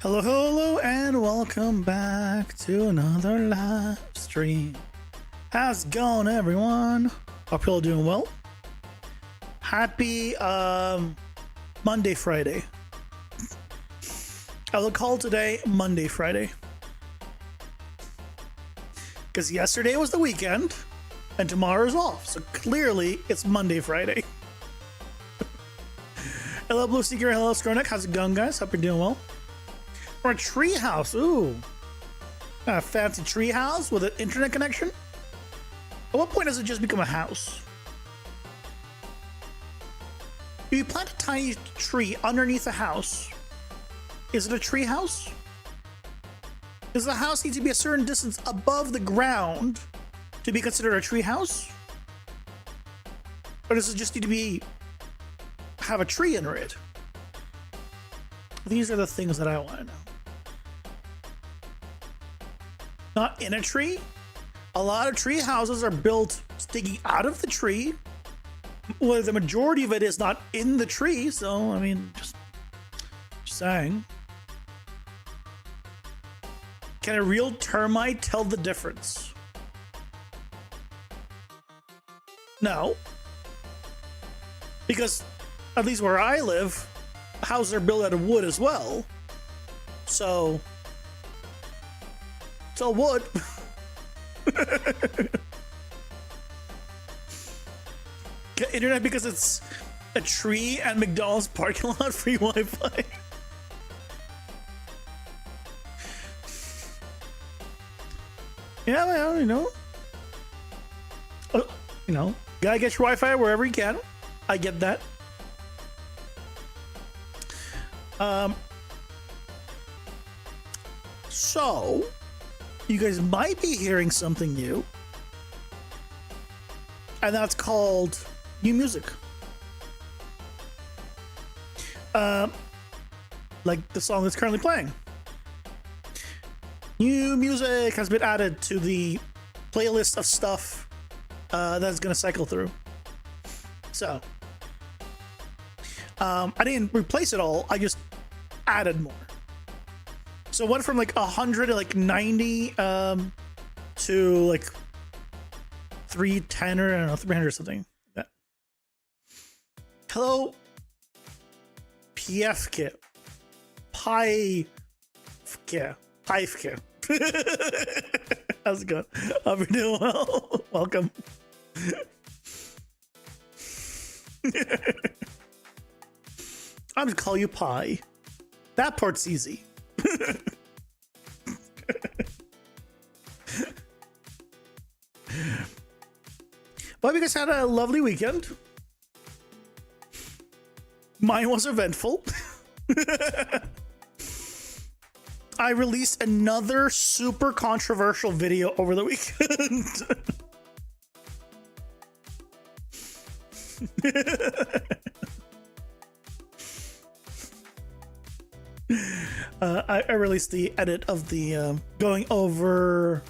Hello, hello, and welcome back to another live stream. How's it going, everyone? Hope you're all doing well. Happy Monday, Friday. I will call today Monday, Friday. Because yesterday was the weekend, and tomorrow's off. So clearly, it's Monday, Friday. Hello, Blue Seeker. Hello, Skronek. How's it going, guys? Hope you're doing well. Or a tree house. Ooh. A fancy tree house with an internet connection? At what point does it just become a house? If you plant a tiny tree underneath a house, is it a tree house? Does the house need to be a certain distance above the ground to be considered a tree house? Or does it just need to have a tree under it? These are the things that I want to know. Not in a tree. A lot of tree houses are built sticking out of the tree, where the majority of it is not in the tree. So, I mean, just saying. Can a real termite tell the difference? No. Because, at least where I live, houses are built out of wood as well. So, it's all wood. Get internet because it's a tree and McDonald's parking lot free Wi-Fi. Yeah, well, gotta get your Wi-Fi wherever you can. I get that. So, you guys might be hearing something new, and that's called new music. Like the song that's currently playing. New music has been added to the playlist of stuff that's gonna cycle through. So, I didn't replace it all, I just added more. So it went from like 100 to like 90 to like 310 or I don't know, 300 or something. Yeah. Hello, PFK. Pifke. How's it going? Hope you're doing well. Welcome. I'm just call you Pi. That part's easy. Well, you guys had a lovely weekend. Mine was eventful. I released another super controversial video over the weekend. I released the edit of the going over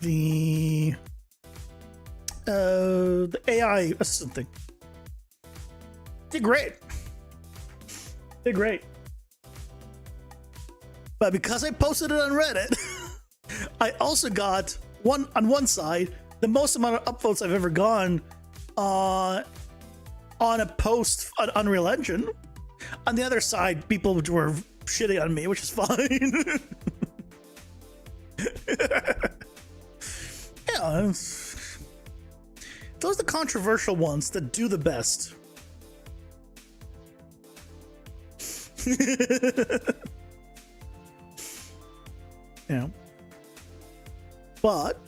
the AI assistant thing. Did great. But because I posted it on Reddit, I also got on one side the most amount of upvotes I've ever gone on a post on Unreal Engine. On the other side, people were shitting on me, which is fine. Yeah, those are the controversial ones that do the best. Yeah. But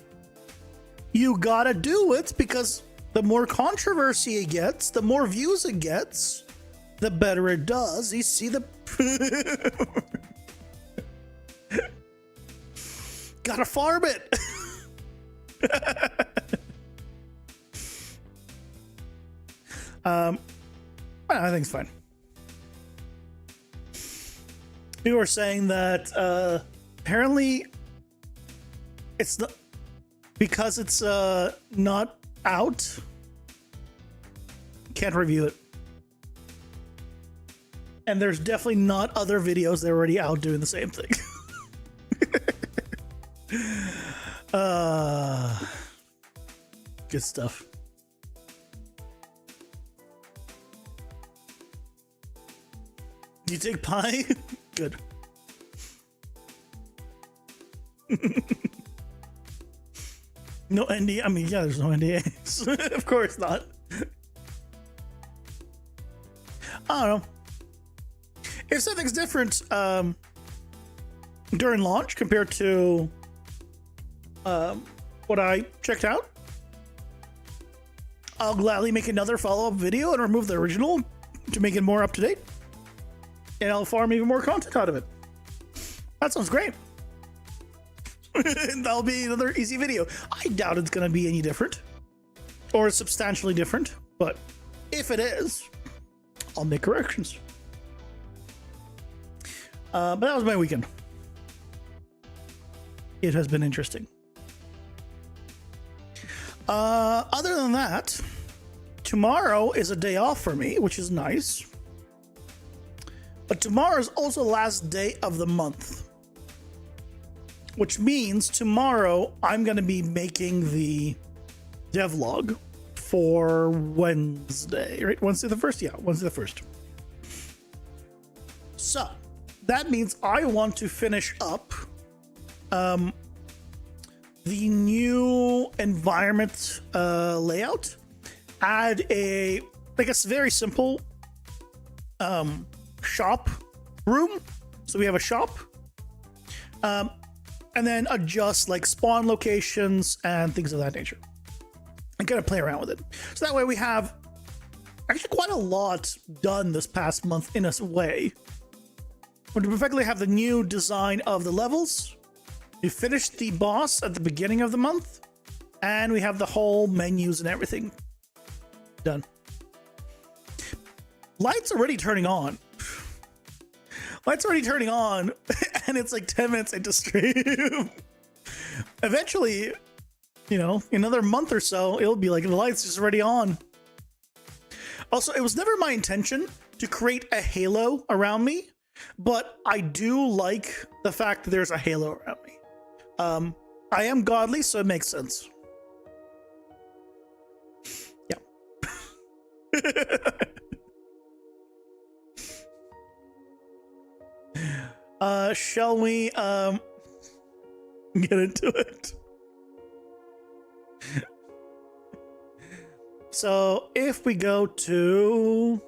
you gotta do it because the more controversy it gets, the more views it gets, the better it does. You see the gotta farm it. I think it's fine. People were saying that apparently it's not because it's not out. Can't review it. And there's definitely not other videos that are already out doing the same thing. Good stuff. Do you take pie? Good. No NDA. I mean, yeah, there's no NDAs. Of course not. I don't know. If something's different during launch compared to what I checked out, I'll gladly make another follow-up video and remove the original to make it more up-to-date. And I'll farm even more content out of it. That sounds great. That'll be another easy video. I doubt it's going to be any different or substantially different, but if it is, I'll make corrections. But that was my weekend. It has been interesting. Other than that, tomorrow is a day off for me, which is nice. But tomorrow is also the last day of the month, which means tomorrow I'm going to be making the devlog for Wednesday, right? Wednesday the 1st? Yeah, Wednesday the 1st. So that means I want to finish up the new environment layout, add a, like, a very simple shop room. So we have a shop, and then adjust like spawn locations and things of that nature, and kind of play around with it. So that way we have actually quite a lot done this past month in a way. We perfectly have the new design of the levels. We finished the boss at the beginning of the month, and we have the whole menus and everything done. Lights already turning on. Lights already turning on, and it's like 10 minutes into stream. Eventually, you know, in another month or so, it'll be like the lights just already on. Also, it was never my intention to create a halo around me, but I do like the fact that there's a halo around me. I am godly, so it makes sense. Yeah. Shall we get into it? So if we go to,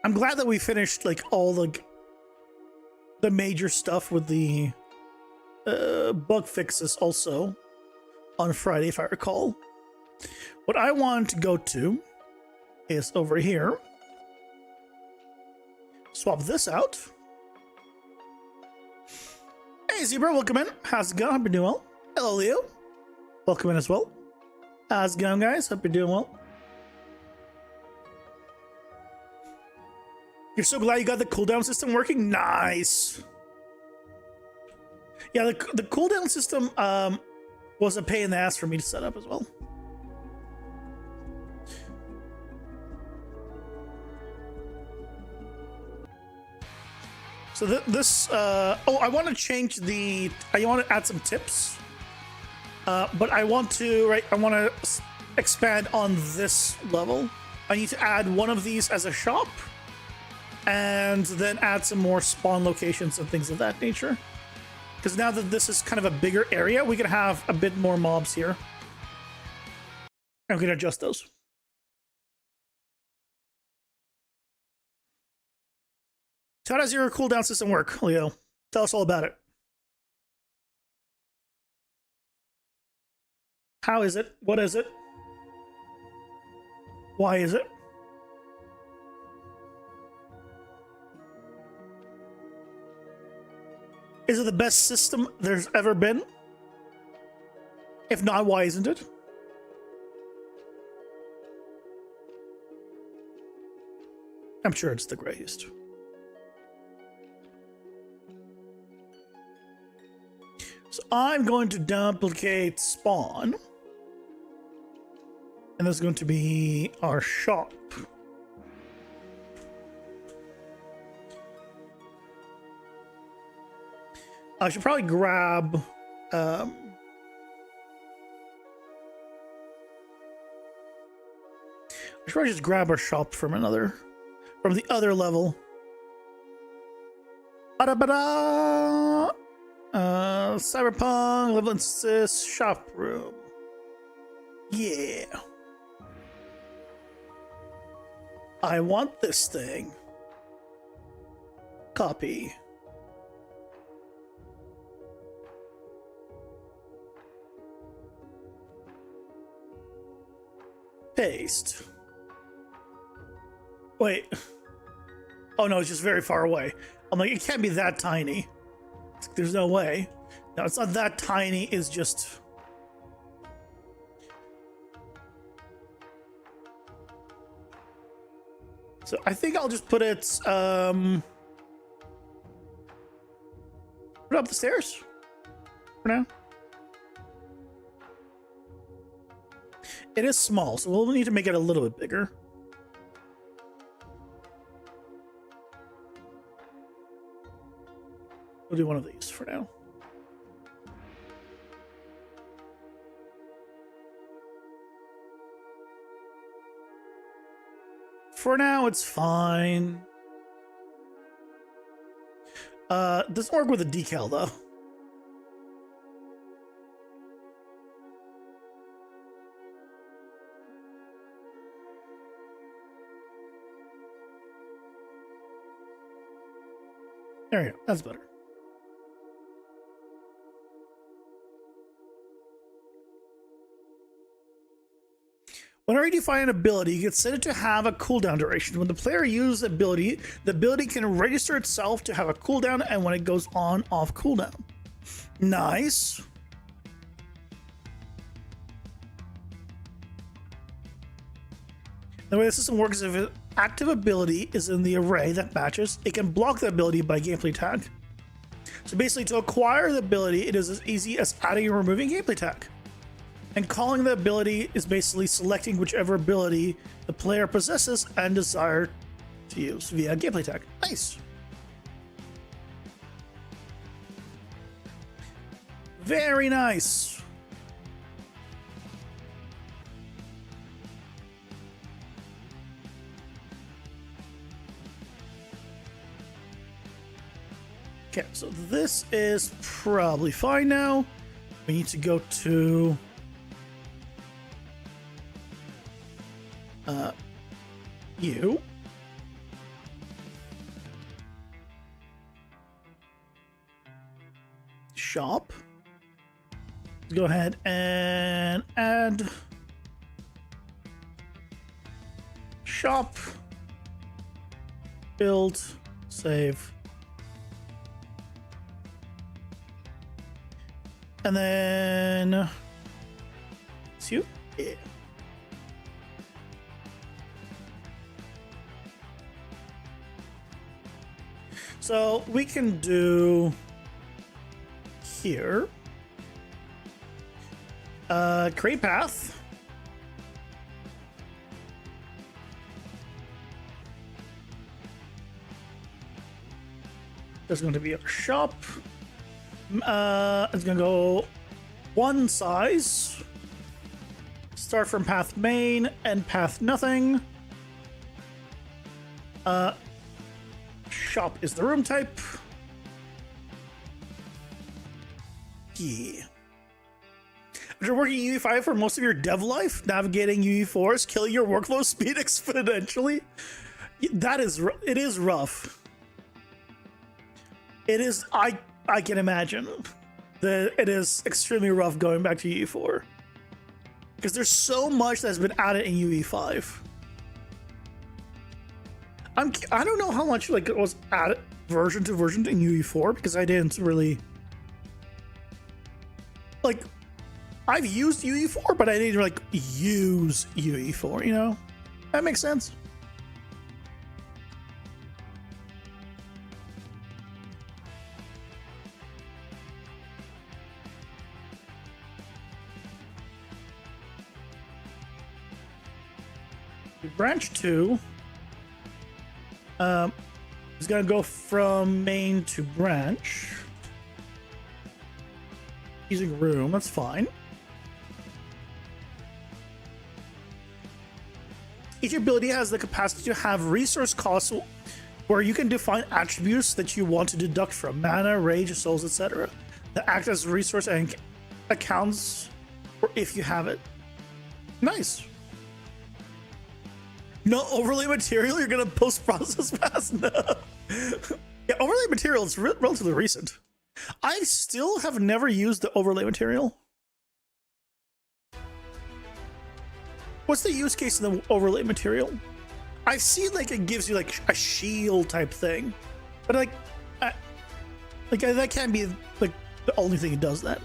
I'm glad that we finished like all the major stuff with the bug fixes also on Friday, if I recall. What I want to go to is over here. Swap this out. Hey Zebra, welcome in. How's it going? Hope you're doing well. Hello Leo. Welcome in as well. How's it going, guys? Hope you're doing well. You're so glad you got the cooldown system working? Nice. Yeah, the cooldown system was a pain in the ass for me to set up as well. So this, oh, I want to change the, I want to add some tips, but I want to, I want to expand on this level. I need to add one of these as a shop, and then add some more spawn locations and things of that nature. Because now that this is kind of a bigger area, we can have a bit more mobs here. And we can adjust those. So how does your cooldown system work, Leo? Tell us all about it. How is it? What is it? Why is it? Is it the best system there's ever been? If not, why isn't it? I'm sure it's the greatest. So I'm going to duplicate spawn. And this is going to be our shop. I should probably grab. I should probably just grab our shop from the other level. Ba-da-ba-da! Cyberpunk, level insist, shop room. Yeah. I want this thing. Copy. Paste. Wait. Oh no, it's just very far away. I'm like, it can't be that tiny. There's no way. No, it's not that tiny, it's just... So I think I'll just put it, put it up the stairs for now. It is small, so we'll need to make it a little bit bigger. We'll do one of these for now. For now, it's fine. Doesn't work with a decal, though. There you go. That's better. Whenever you define an ability, you can set it to have a cooldown duration. When the player uses the ability can register itself to have a cooldown, and when it goes on, off cooldown. Nice. The way the system works is if an active ability is in the array that matches, it can block the ability by gameplay tag. So basically, to acquire the ability, it is as easy as adding or removing gameplay tag. And calling the ability is basically selecting whichever ability the player possesses and desire to use via gameplay tag. Nice. Very nice. Okay, so this is probably fine now. We need to go to you. Shop. Go ahead and add shop, build, save. And then it's you. Yeah. So we can do here, create path. There's going to be a shop. It's going to go one size. Start from path main and path nothing. Shop is the room type. Yeah. After working UE5 for most of your dev life, navigating UE4 is killing your workflow speed exponentially. It is rough. It is, I can imagine that it is extremely rough going back to UE4. Because there's so much that's been added in UE5. I don't know how much like it was added version to version in UE4 because I didn't really like. I've used UE4, but I didn't like use UE4. You know, that makes sense. Branch 2 is going to go from main to branch. using room. That's fine. Each ability has the capacity to have resource costs where you can define attributes that you want to deduct from mana, rage, souls, etc. that act as resource and accounts for if you have it. Nice. No overlay material? You're gonna post-process fast? No. Yeah, overlay material is relatively recent. I still have never used the overlay material. What's the use case of the overlay material? I see like it gives you like a shield type thing, but like that can't be like the only thing it does that.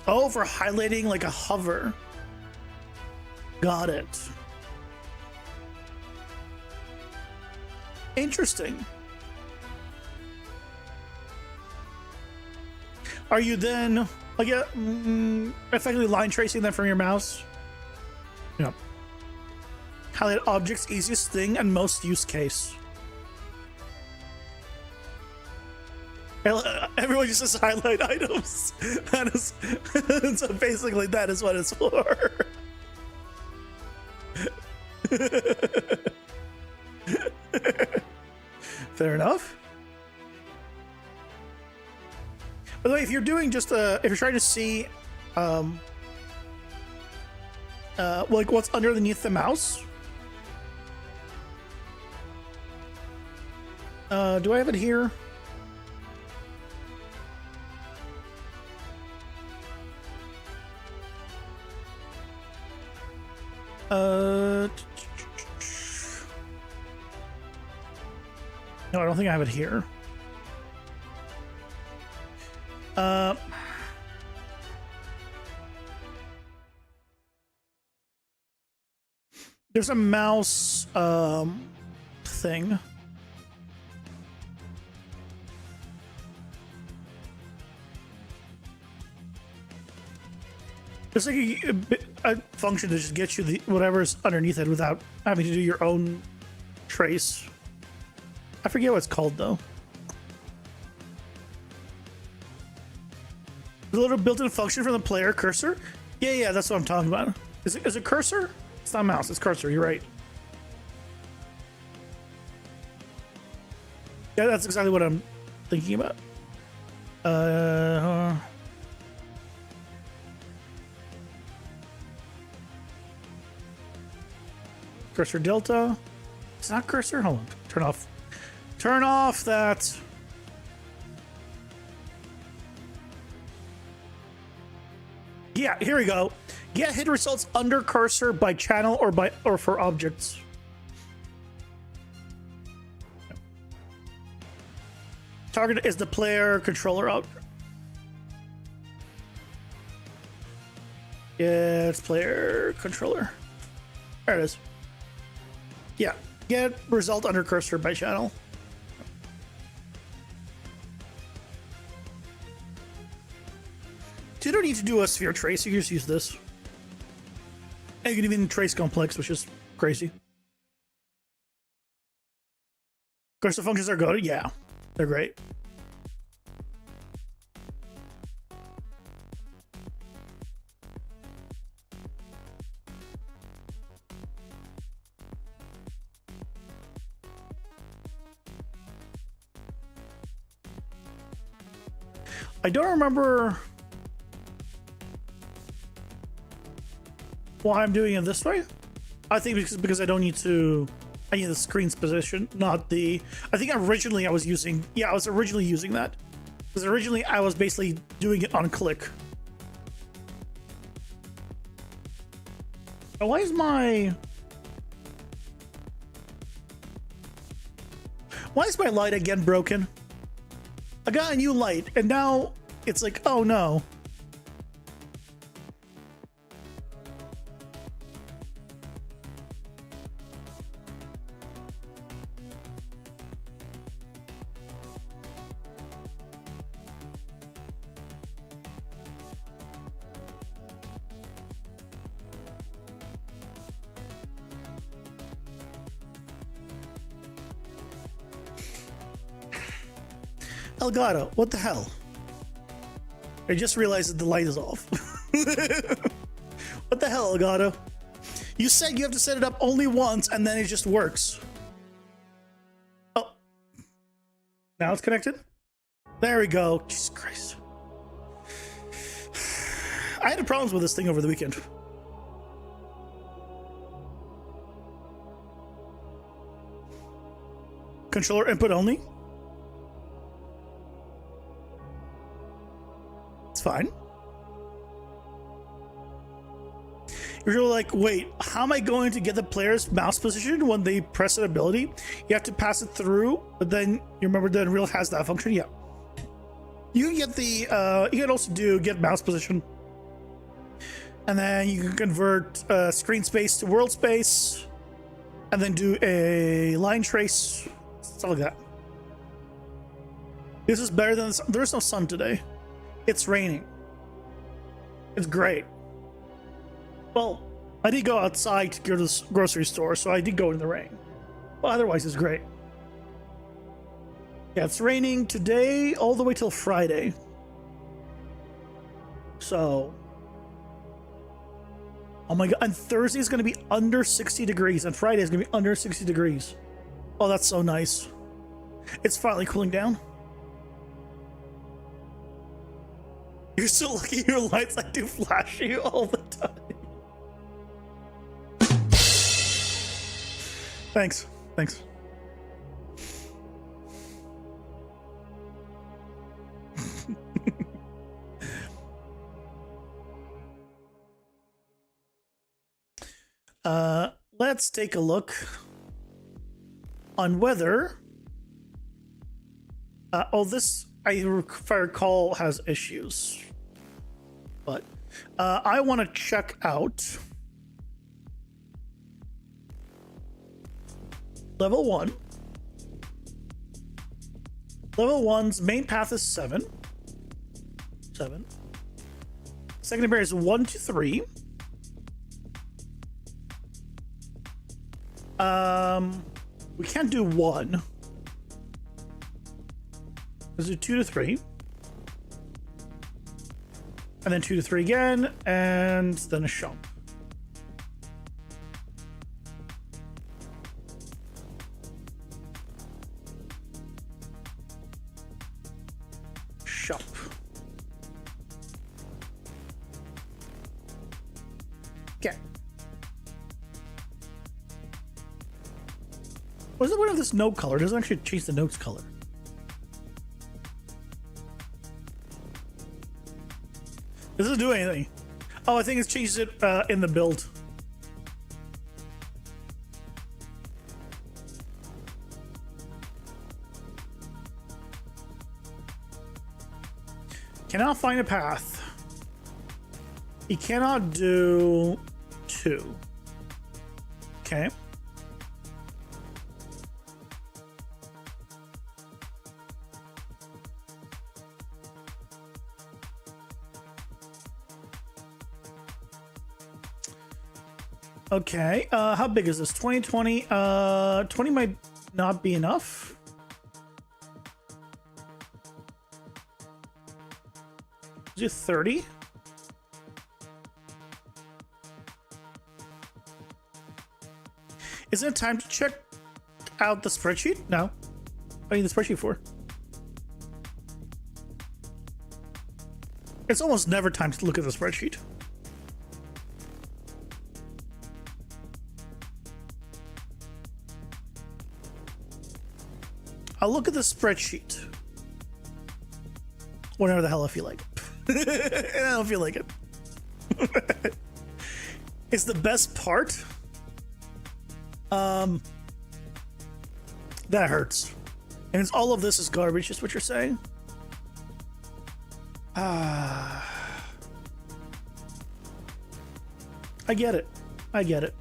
Oh, for highlighting like a hover. Got it. Interesting. Are you then like effectively line tracing them from your mouse? Yep. Highlight objects, easiest thing and most use case. Everyone just says highlight items. That is so basically that is what it's for. Fair enough. By the way, if you're doing just if you're trying to see like what's underneath the mouse, do I have it here? No, I don't think I have it here. There's a mouse thing. There's like a function to just get you the whatever's underneath it without having to do your own trace. I forget what it's called though. The little built-in function from the player cursor. Yeah, that's what I'm talking about. Is it cursor? It's not mouse. It's cursor. You're right. Yeah, that's exactly what I'm thinking about. Cursor delta. It's not cursor. Hold on. Turn off. Turn off that. Yeah, here we go. Get hit results under cursor by channel or for objects. Target is the player controller out. Yeah, it's player controller. There it is. Yeah, get result under cursor by channel. So you don't need to do a sphere trace, you can just use this. And you can even trace complex, which is crazy. Cursor functions are good, yeah, they're great. I don't remember why I'm doing it this way. I think because I don't need to. I need the screen's position, not the. I think originally I was using. Yeah, I was originally using that because originally I was basically doing it on click. Oh, why is my light again broken? I got a new light, and now it's like, oh no. Elgato, what the hell? I just realized that the light is off. What the hell, Elgato? You said you have to set it up only once and then it just works. Oh. Now it's connected? There we go. Jesus Christ. I had problems with this thing over the weekend. Controller input only? It's fine. You're like, wait, how am I going to get the player's mouse position when they press an ability? You have to pass it through, but then you remember that Unreal has that function? Yeah. You can get the, you can also do get mouse position. And then you can convert screen space to world space. And then do a line trace, stuff like that. This is better than, there's no sun today. It's raining. It's great. Well, I did go outside to go to the grocery store, so I did go in the rain. Well, otherwise, it's great. Yeah, it's raining today all the way till Friday. So, oh my god, and Thursday is going to be under 60 degrees, and Friday is going to be under 60 degrees. Oh, that's so nice. It's finally cooling down. You're so lucky your lights like do flash you all the time. Thanks. Thanks. Let's take a look on whether this, if I recall, has issues. But I want to check out level 1. Level 1's main path is 7. Secondary is 1 to 3. We can't do 1. Let's do 2 to 3. And then 2 to 3 again, and then a jump. Jump. Okay. What's the point of this note color? It doesn't actually change the note's color. It doesn't do anything. Oh, I think it's changed it in the build. Cannot find a path. He cannot do 2. Okay. Okay, how big is this? 2020? 20 might not be enough. Is it 30? Isn't it time to check out the spreadsheet? No. What do I need the spreadsheet for? It's almost never time to look at the spreadsheet. I'll look at the spreadsheet whenever the hell I feel like it. And I don't feel like it. It's the best part. That hurts. And it's all of this is garbage, is what you're saying? I get it. I get it.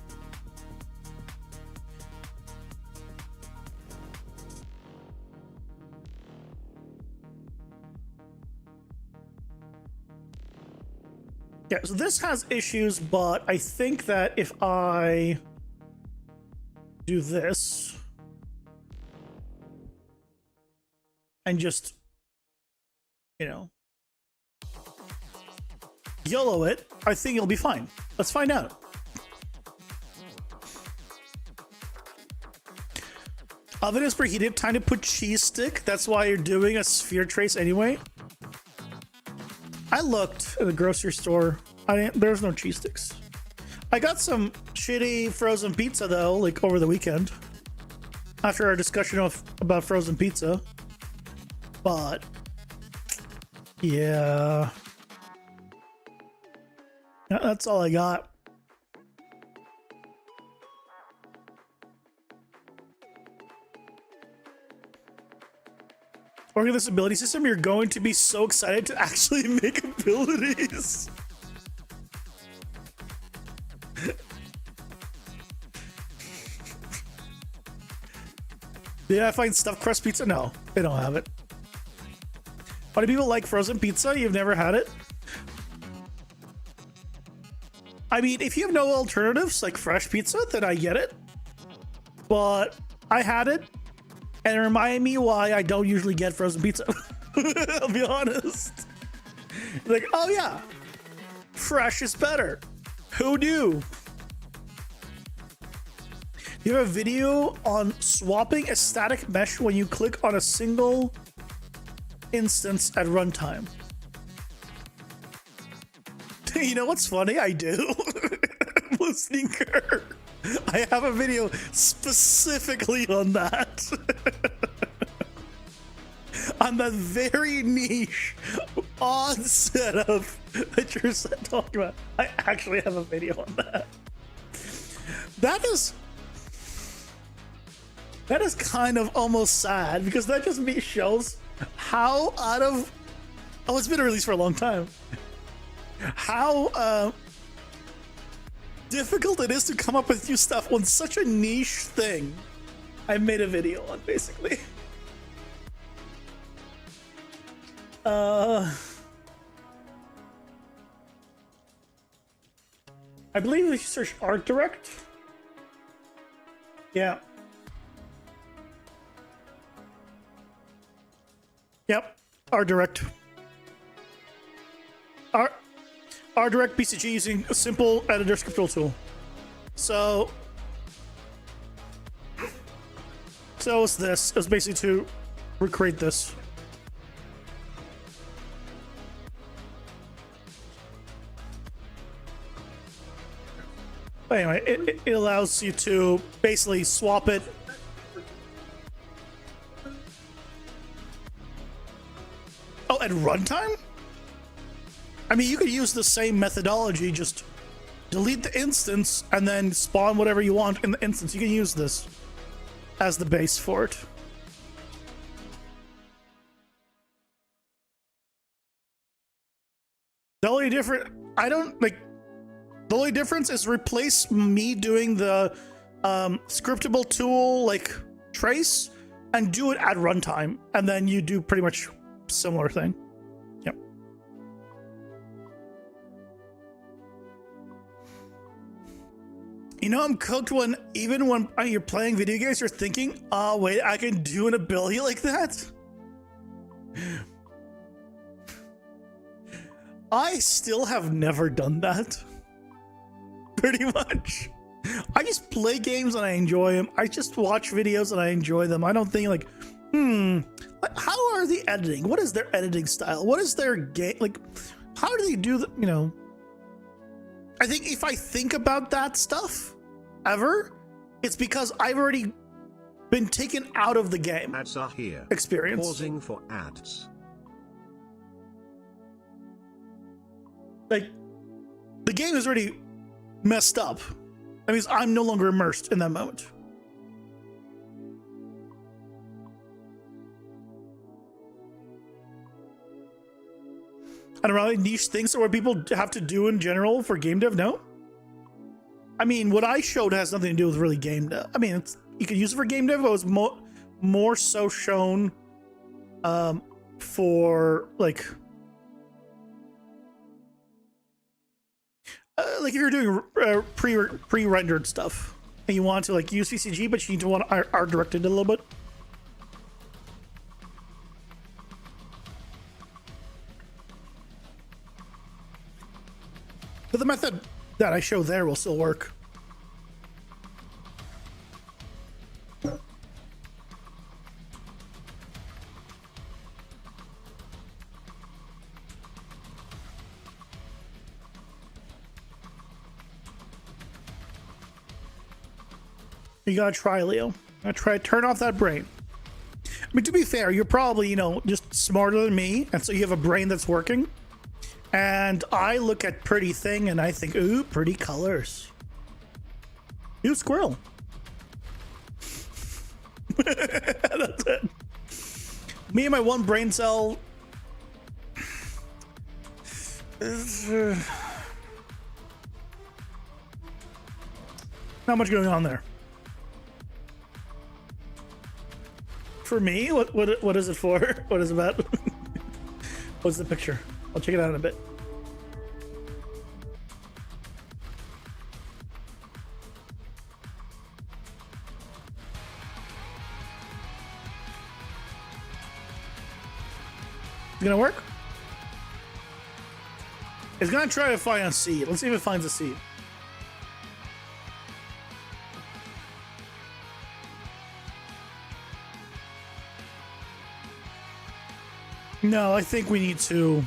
Yeah, so this has issues, but I think that if I do this and just you know, YOLO it, I think it'll be fine. Let's find out. Oven is preheated. Time to put cheese stick. That's why you're doing a sphere trace anyway. I looked at the grocery store. There's no cheese sticks. I got some shitty frozen pizza though, like over the weekend. After our discussion about frozen pizza. But yeah. That's all I got. Working this ability system, you're going to be so excited to actually make abilities. Did I find stuffed crust pizza? No, they don't have it. Why do people like frozen pizza? You've never had it? I mean, if you have no alternatives like fresh pizza, then I get it. But I had it, and it reminded me why I don't usually get frozen pizza. I'll be honest. Like, oh yeah, fresh is better. Who knew? You have a video on swapping a static mesh when you click on a single instance at runtime. You know what's funny? I do. Listening Kirk. I have a video specifically on that. On the very niche, odd setup that you're talking about. I actually have a video on that. That is kind of almost sad because that just shows how out of... Oh, it's been released for a long time. How difficult it is to come up with new stuff on such a niche thing. I made a video on, basically. I believe if you search Art Direct. Yeah. Yep. Art Direct. Art Direct BCG using a simple editor scriptural tool. So it's this. It's basically to recreate this. But anyway, it allows you to basically swap it. Oh, at runtime? I mean, you could use the same methodology, just delete the instance and then spawn whatever you want in the instance. You can use this as the base for it. The only difference, the only difference is replace me doing the scriptable tool like trace and do it at runtime, and then you do pretty much similar thing. Yep. You know, I'm cooked when even when you're playing video games, you're thinking, oh wait, I can do an ability like that. I still have never done that. Pretty much. I just play games and I enjoy them. I just watch videos and I enjoy them. I don't think like, how are they editing? What is their editing style? What is their game? Like, how do they do that? You know, I think if I think about that stuff ever, it's because I've already been taken out of the game. Ads are here. Experience. Pausing for ads. Like, the game is already messed up. That means I'm no longer immersed in that moment. I don't know, niche things are what people have to do in general for game dev. No, I mean, what I showed has nothing to do with really game dev. I mean, you could use it for game dev, but it was more so shown for like if you're doing pre-rendered stuff and you want to like use VCG, but you need to want art directed a little bit. But the method that I show there will still work. You gotta try, Leo. I try turn off that brain. I mean, to be fair, you're probably, you know, just smarter than me, and so you have a brain that's working. And I look at pretty thing and I think, ooh, pretty colors. Ooh, squirrel. That's it. Me and my one brain cell. Not much going on there. For me, what is it for? What is it about? What's the picture? I'll check it out in a bit. It's gonna work? It's gonna try to find a seed. Let's see if it finds a seed. No, I think we need to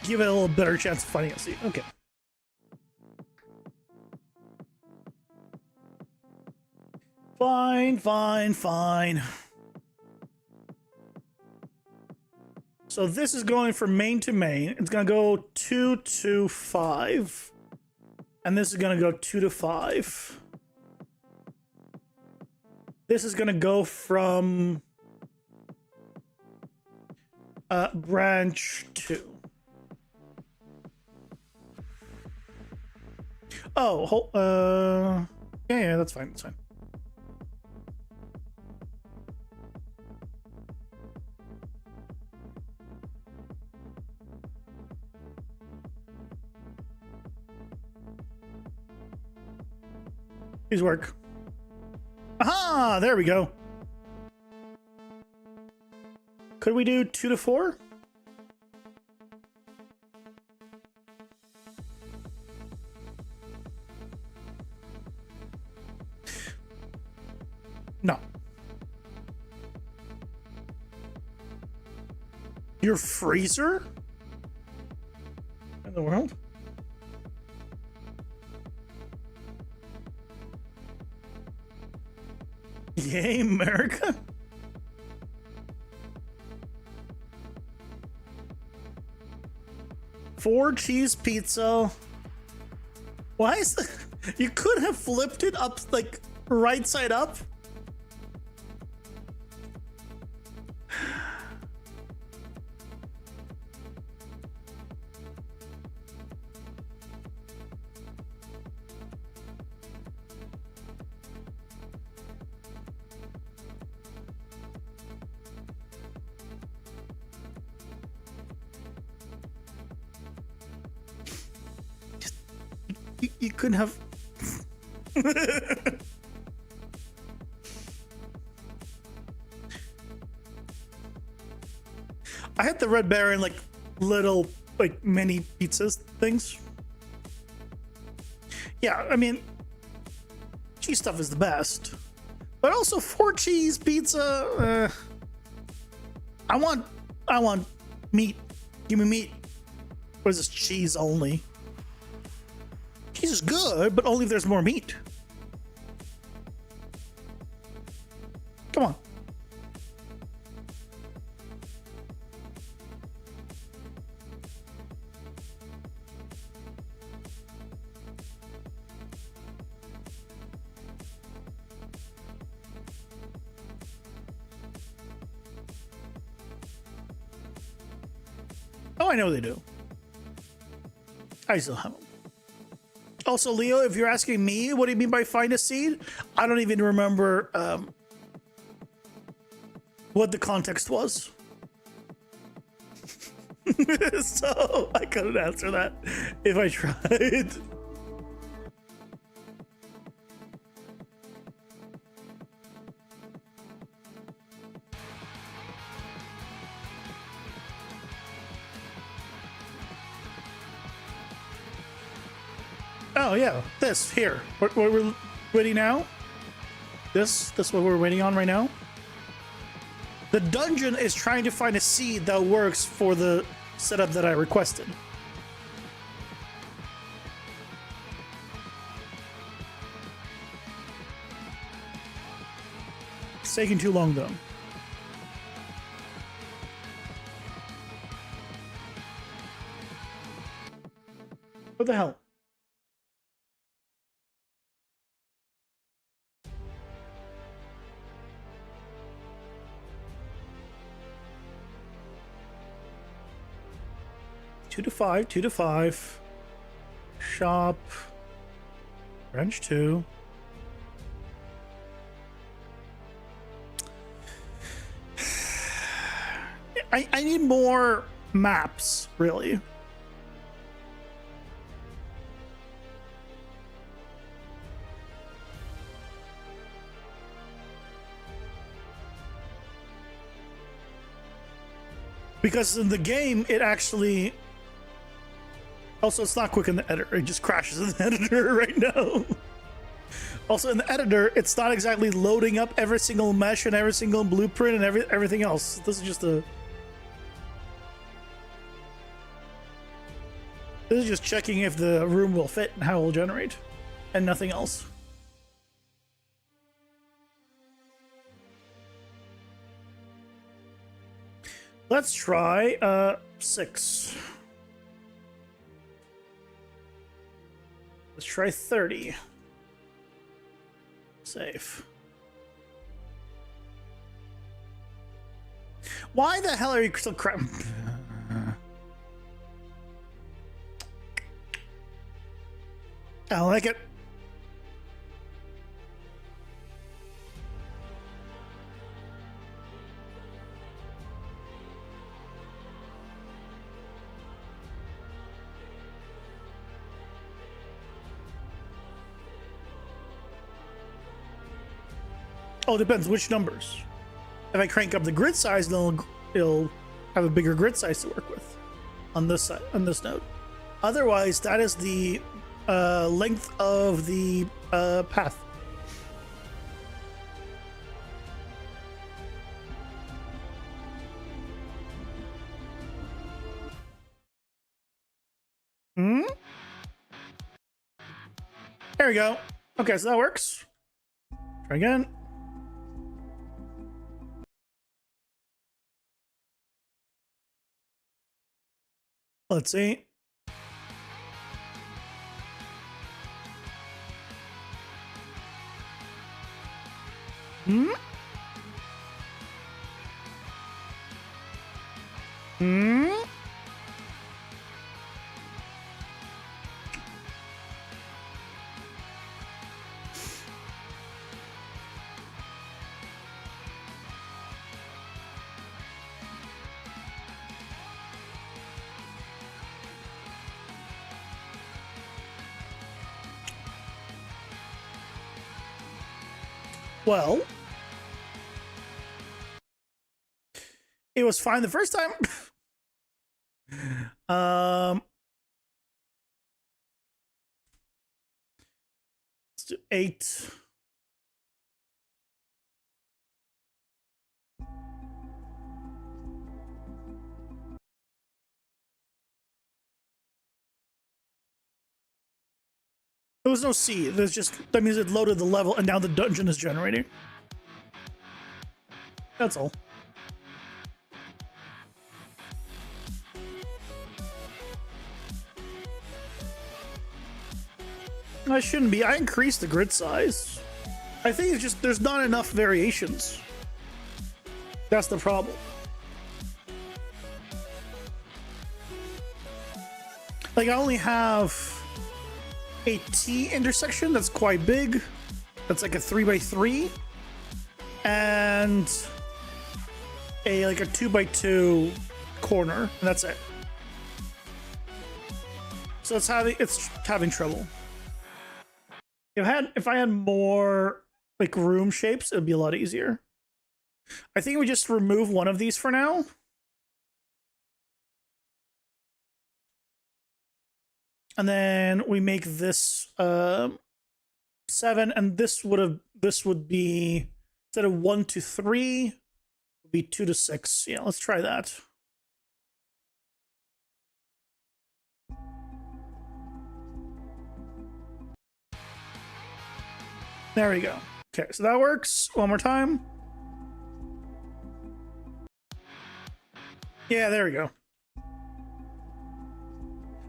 give it a little better chance of finding a seed. Okay. Fine. So this is going from main to main. It's gonna go 2 to 5. And this is gonna go 2 to 5. This is gonna go from branch 2. Oh, yeah, that's fine. That's fine. Please work. Aha! There we go. Could we do 2 to 4? No. Your freezer? In the world? Yay, America? Four cheese pizza. Why is the... You could have flipped it up, like, right side up? You couldn't have. I had the Red Baron like little like mini pizzas things. Yeah, I mean, cheese stuff is the best, but also 4 cheese pizza. I want meat. Give me meat. What is this? Cheese only. Cheese is good, but only if there's more meat. Come on. Oh, I know they do. I still have them. Also, Leo, if you're asking me, what do you mean by find a seed? I don't even remember what the context was. So I couldn't answer that if I tried. Oh yeah, this here. What we're waiting now? This what we're waiting on right now? The dungeon is trying to find a seed that works for the setup that I requested. It's taking too long though. What the hell? Two to five. Shop. Branch 2. I need more maps, really. Because in the game, it actually... Also, it's not quick in the editor. It just crashes in the editor right now. Also, in the editor, it's not exactly loading up every single mesh and every single blueprint and everything else. This is just a... This is just checking if the room will fit and how it will generate. And nothing else. Let's try 6. Let's try 30. Save. Why the hell are you still crap? I don't like it. Oh, it depends which numbers. If I crank up the grid size, then it'll have a bigger grid size to work with on this side, on this node. Otherwise, that is the length of the path. Hmm? There we go. Okay, so that works. Try again. Let's see. Hmm? Hmm? Well, it was fine the first time. Let's do 8. There was no C. There's just, that means it loaded the level and now the dungeon is generating. That's all. I shouldn't be. I increased the grid size. I think it's just there's not enough variations. That's the problem. Like I only have a T intersection that's quite big. That's like a 3x3, and a like a 2x2 corner, and that's it. So it's having trouble. If I had more like room shapes, it'd be a lot easier. I think we just remove one of these for now. and then we make this 7, and this would be, instead of 1 to 3, would be 2 to 6. Yeah, let's try that. There we go. Okay, so that works. One more time. Yeah, there we go.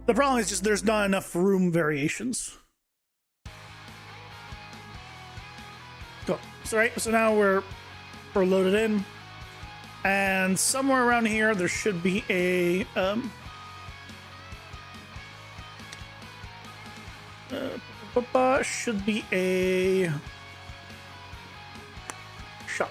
The problem is just there's not enough room variations. Cool. So right, so now we're loaded in, and somewhere around here there should be a should be a shop.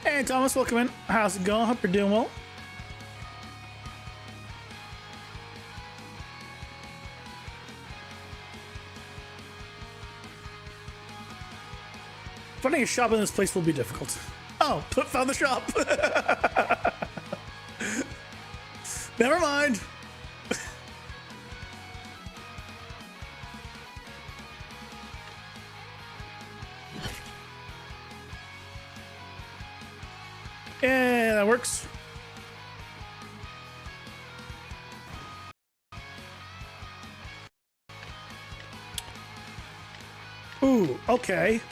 Hey Thomas, welcome in. How's it going? Hope you're doing well. Finding a shop in this place will be difficult. Oh, found the shop. Never mind. Yeah, that works. Ooh, okay.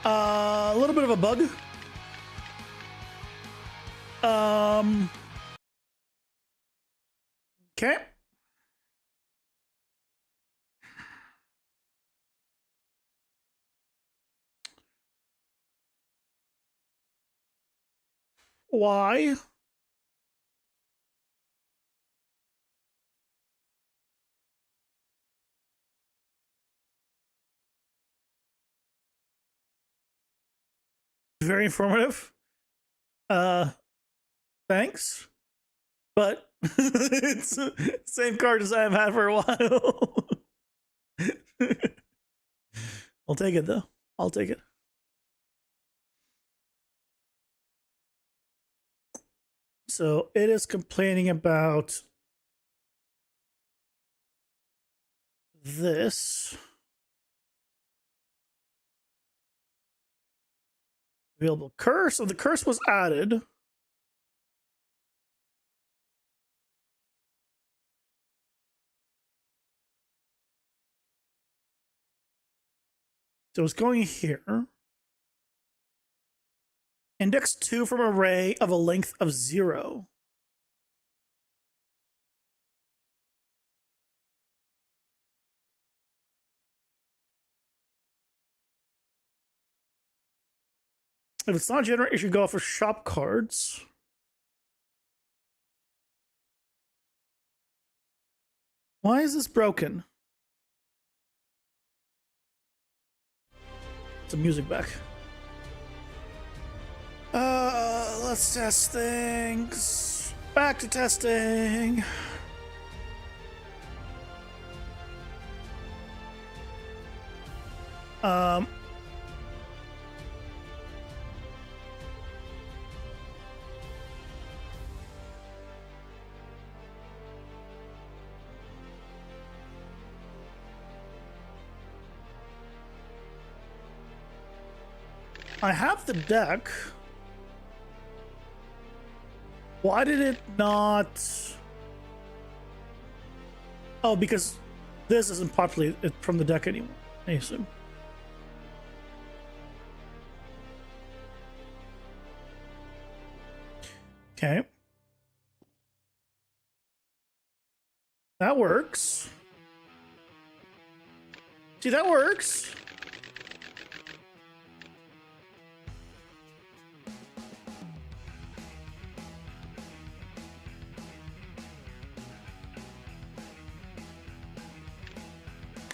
A little bit of a bug. Okay. Why? Very informative. Thanks. But it's the same card as I've had for a while. I'll take it though. I'll take it. So it is complaining about this. Available curse. So the curse was added. So it's going here. Index 2 from array of a length of 0. If it's not generated, you should go for shop cards. Why is this broken? Some music back. Let's test things. Back to testing. I have the deck. Why did it not? Oh, because this isn't populated from the deck anymore, I assume. Okay. That works. See, that works.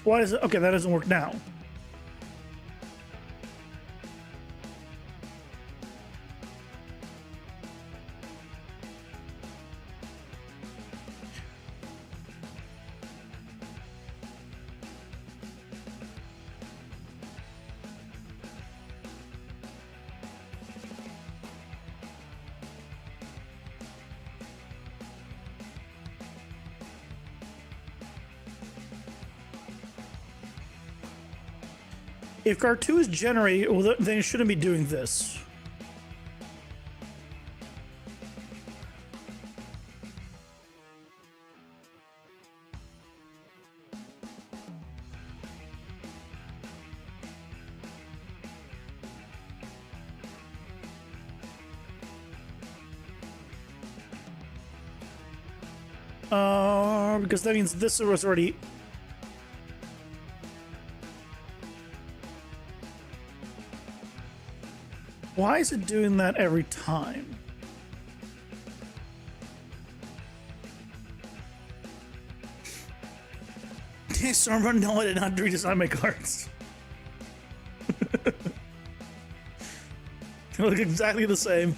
Why is it? Okay, that doesn't work now. If card 2 is generated, well, then it shouldn't be doing this. Because that means this was already... Why is it doing that every time? Stormrun, no, I did not redesign my cards. They look exactly the same.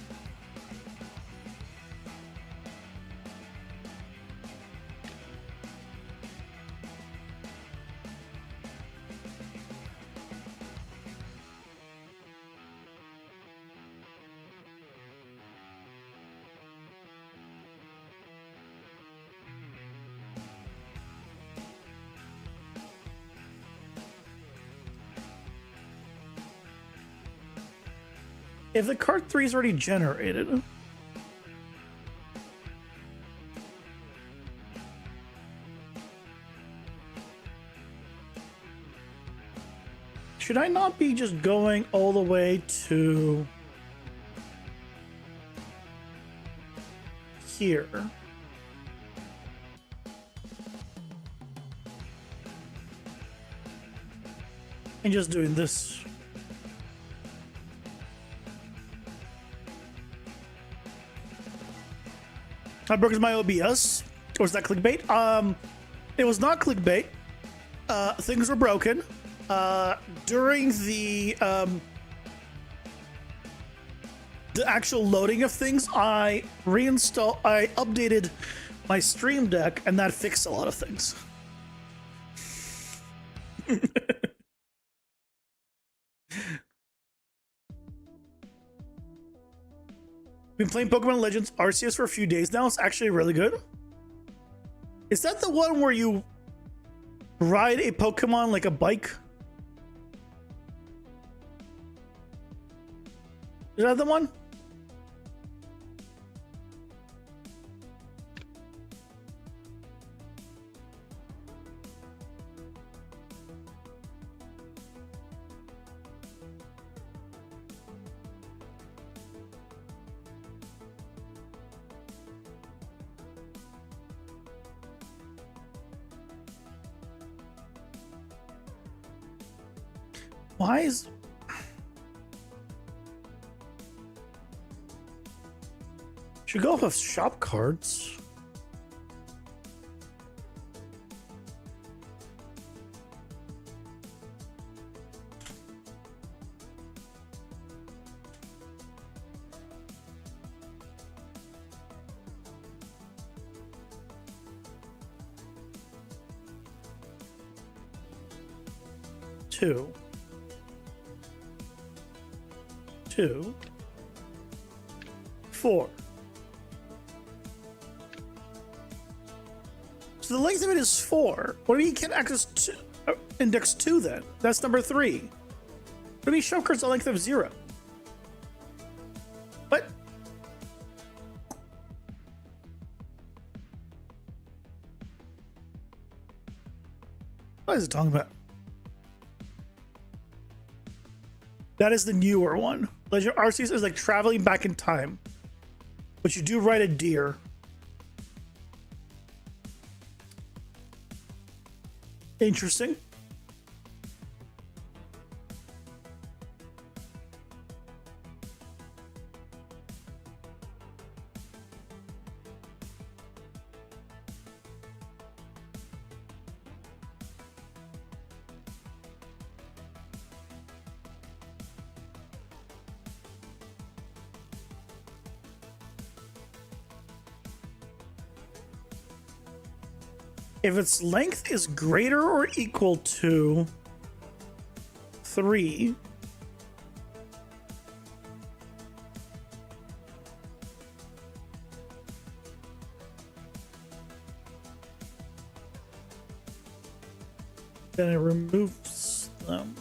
If the card 3 is already generated, should I not be just going all the way to here? And just doing this. I broke my OBS. Or was that clickbait? It was not clickbait. Things were broken. During the actual loading of things, I updated my Stream Deck, and that fixed a lot of things. Been playing Pokemon Legends Arceus for a few days now. It's actually really good. Is that the one where you ride a Pokemon like a bike? Is that the one? Why is... Should go off of shop cards. Two. 4. So the length of it is 4. What do you mean you can't access index 2 then? That's number 3. What do you mean show cards the length of 0? What? What is it talking about? That is the newer one. Legend of Arceus is like traveling back in time. But you do ride a deer. Interesting. If its length is greater or equal to 3, then it removes them.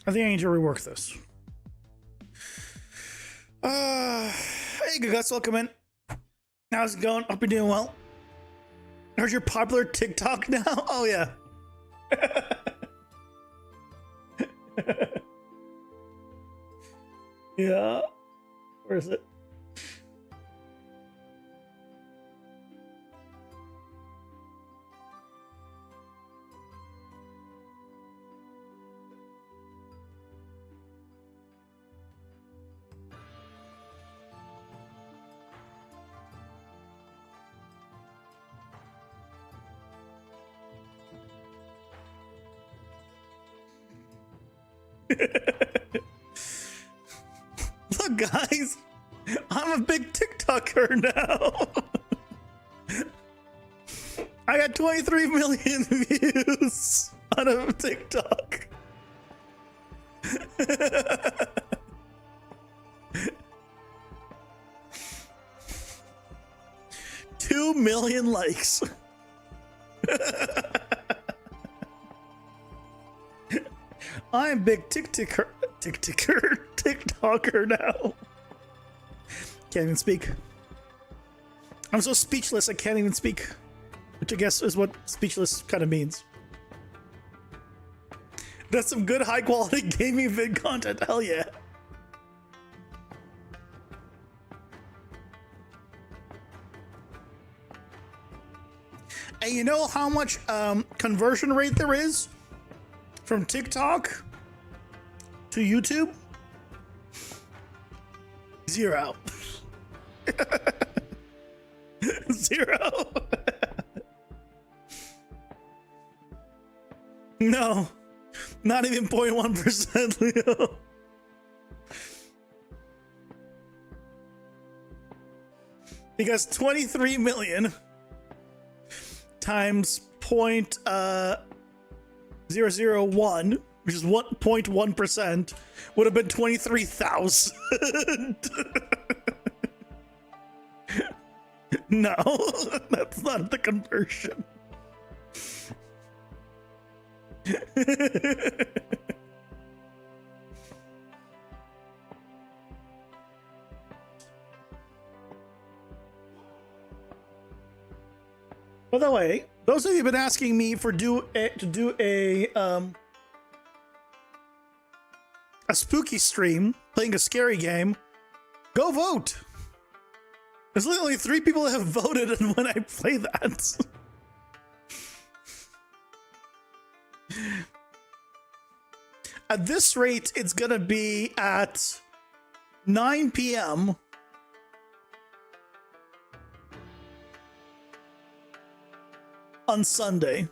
I think I need to rework this. Hey, good guys, welcome in. How's it going? Hope you're doing well. Here's your popular TikTok now. Oh yeah. Yeah. Where is it? Look, guys, I'm a big TikToker now. I got 23 million views on a TikTok. Two million likes. I'm big TikToker now. Can't even speak. I'm so speechless I can't even speak. Which I guess is what speechless kind of means. That's some good high quality gaming vid content, hell yeah. And you know how much conversion rate there is from TikTok to YouTube? 0. 0. No, not even 0.1%, Leo. Because 23 million times 0.001, which is 1.1%, would have been 23,000. No, that's not the conversion. By the way, those of you have been asking me to do a spooky stream playing a scary game, go vote. There's literally 3 people that have voted when I play that. At this rate, it's gonna be at 9 p.m. on Sunday.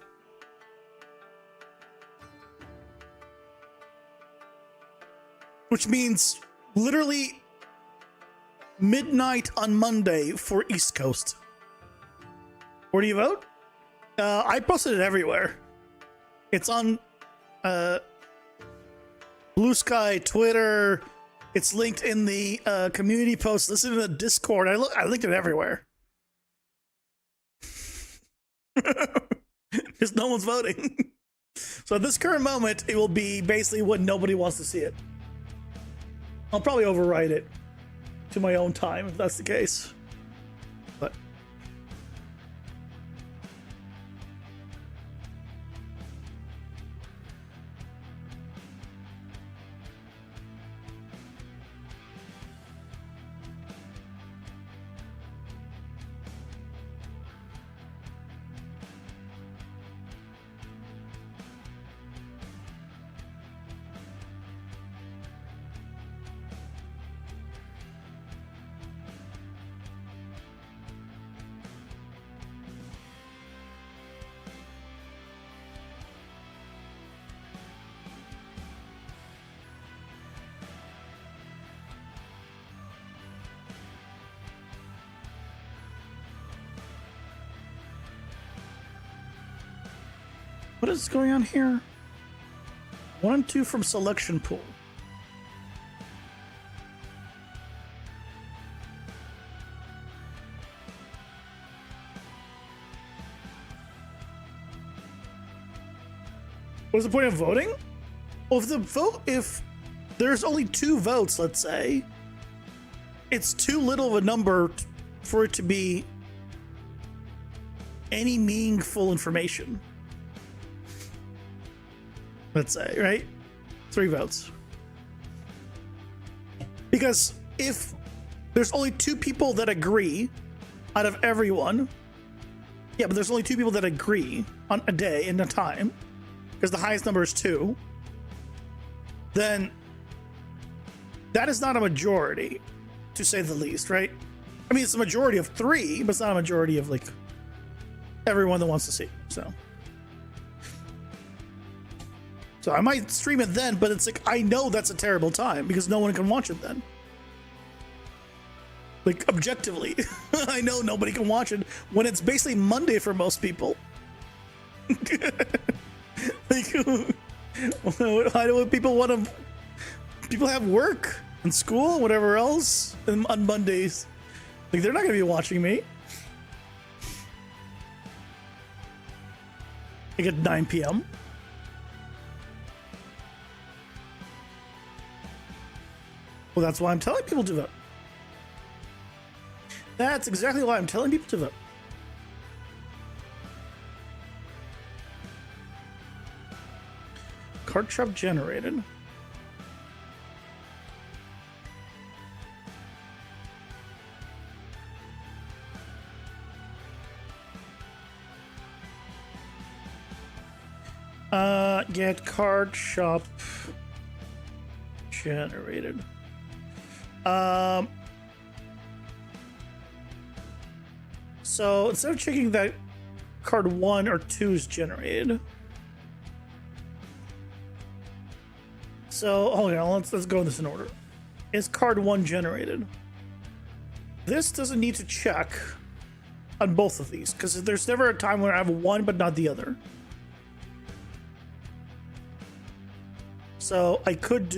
Which means literally midnight on Monday for East Coast. Where do you vote? I posted it everywhere. It's on Blue Sky, Twitter. It's linked in the community post. Listen to the Discord. I linked it everywhere. Because no one's voting. So at this current moment, it will be basically when nobody wants to see it. I'll probably overwrite it to my own time if that's the case. But what is going on here? 1 and 2 from selection pool. What's the point of voting? Well, if there's only 2 votes, let's say, it's too little of a number for it to be any meaningful information. Let's say, right? 3 votes. Because if there's only 2 people that agree out of everyone, yeah, but there's only 2 people that agree on a day and a time, because the highest number is 2, then that is not a majority, to say the least, right? I mean, it's a majority of 3, but it's not a majority of, like, everyone that wants to see. So I might stream it then, but it's like, I know that's a terrible time because no one can watch it then. Like, objectively, I know nobody can watch it when it's basically Monday for most people. Like, why do people want to? People have work and school, whatever else, on Mondays. Like, they're not going to be watching me. Like at 9 p.m. Well, that's why I'm telling people to vote. That's exactly why I'm telling people to vote. Card shop generated. Get card shop generated. So instead of checking that card 1 or 2 is generated, so hold on, let's go this in order. Is card 1 generated? This doesn't need to check on both of these because there's never a time when I have one but not the other. So I could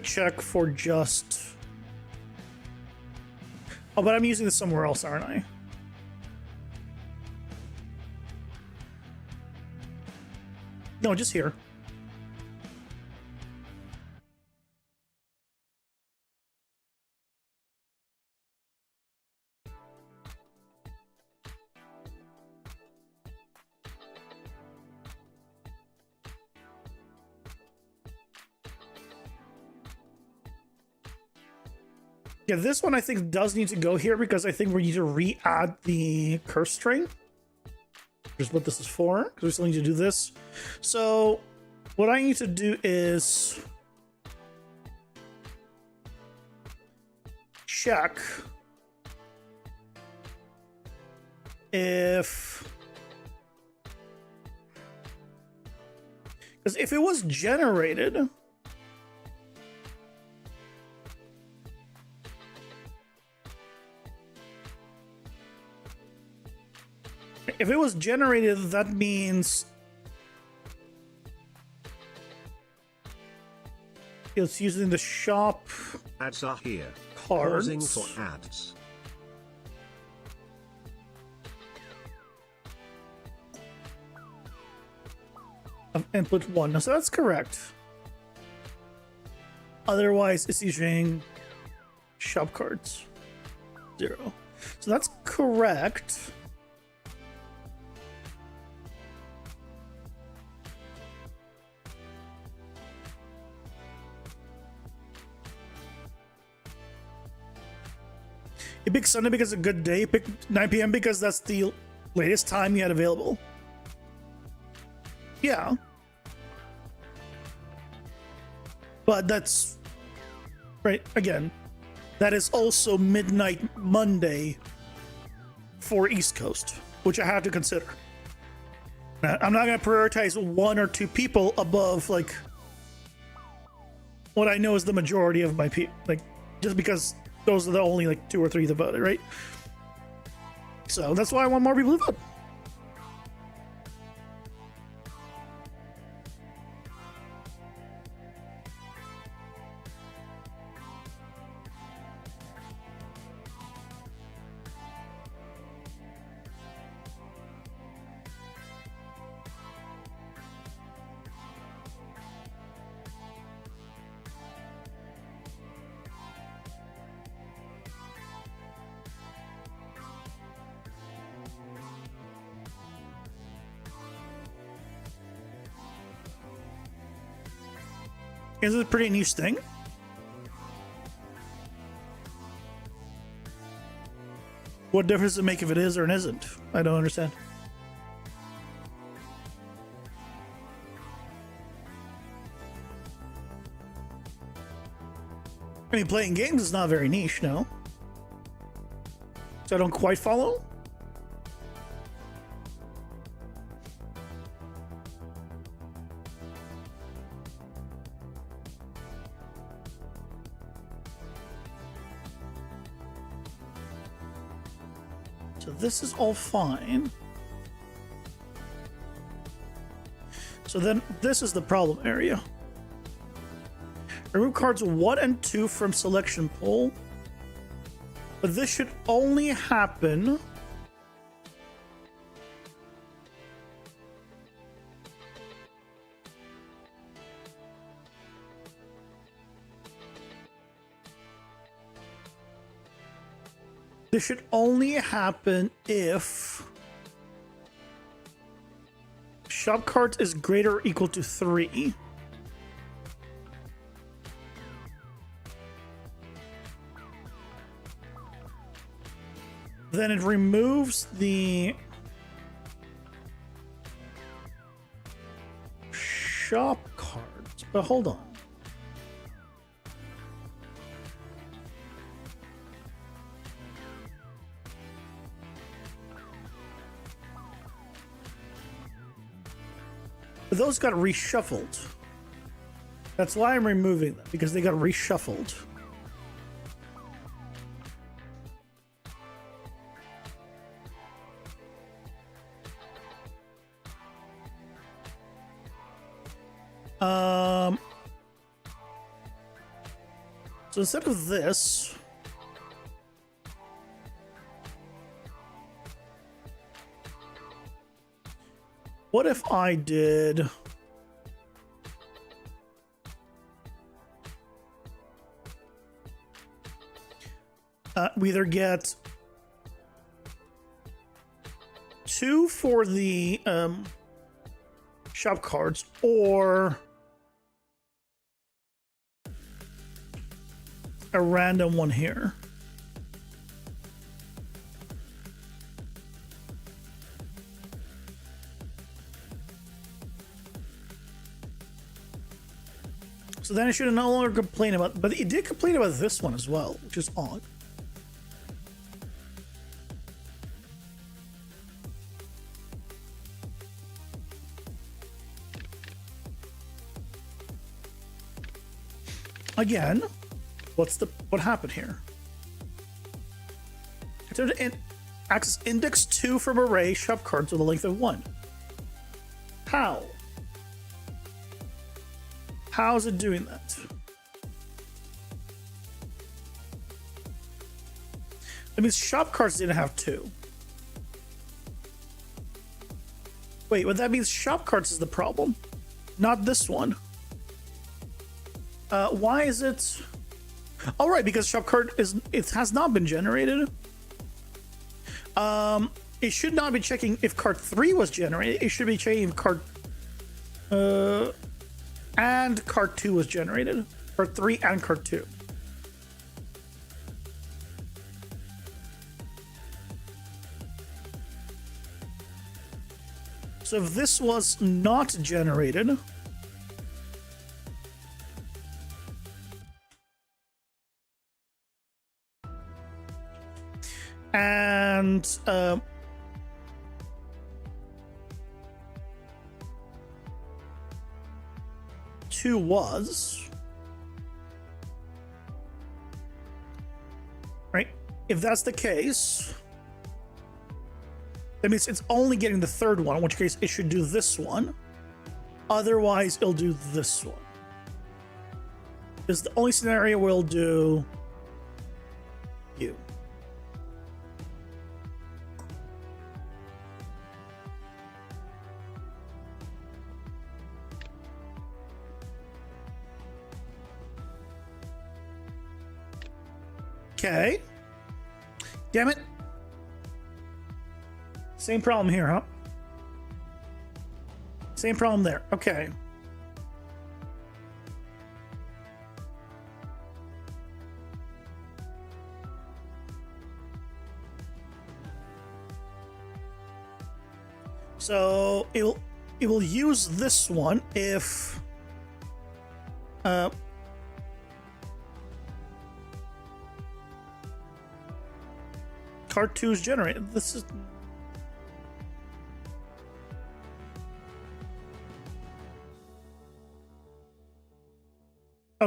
check for just. Oh, but I'm using this somewhere else, aren't I? No, just here. Yeah, this one I think does need to go here because I think we need to re-add the curse string. Which is what this is for, because we still need to do this. So what I need to do is check if, because if it was generated, that means it's using the shop Ads are here. cards. Pausing for ads. Of input 1. So that's correct. Otherwise, it's using shop cards 0. So that's correct. You pick Sunday because it's a good day. You pick 9 p.m. because that's the latest time you had available. Yeah. But that's right. Again, that is also midnight Monday for East Coast, which I have to consider. Now, I'm not going to prioritize 1 or 2 people above like what I know is the majority of my people. Like, just because those are the only like 2 or 3 that voted, right? So that's why I want more people to vote. Is it a pretty niche thing? What difference does it make if it is or it isn't? I don't understand. I mean, playing games is not very niche, no? So I don't quite follow? So this is all fine. So then this is the problem area. Remove cards 1 and 2 from selection pool. But this should only happen if shop cards is greater or equal to 3. Then it removes the shop cards. But hold on. But those got reshuffled. That's why I'm removing them, because they got reshuffled. So instead of this, what if I did we either get 2 for the shop cards or a random one here. So then I should no longer complain about, but it did complain about this one as well, which is odd. Again, what happened here? It's to access index 2 from array shop cards with a length of 1. How? How is it doing that? That means shop cards didn't have 2. Wait, well, that means shop cards is the problem, not this one. Why is it? All right, because shop card has not been generated. It should not be checking if card 3 was generated. It should be checking if card and card 2 was generated. Card 3 and card 2. So if this was not generated, and 2 was, right? If that's the case, that means it's only getting the 3rd one, in which case it should do this one. Otherwise, it'll do this one. This is the only scenario where it'll do you. Okay. Damn it. Same problem here, huh? Same problem there. Okay. So it will use this one if card 2 is generated. This is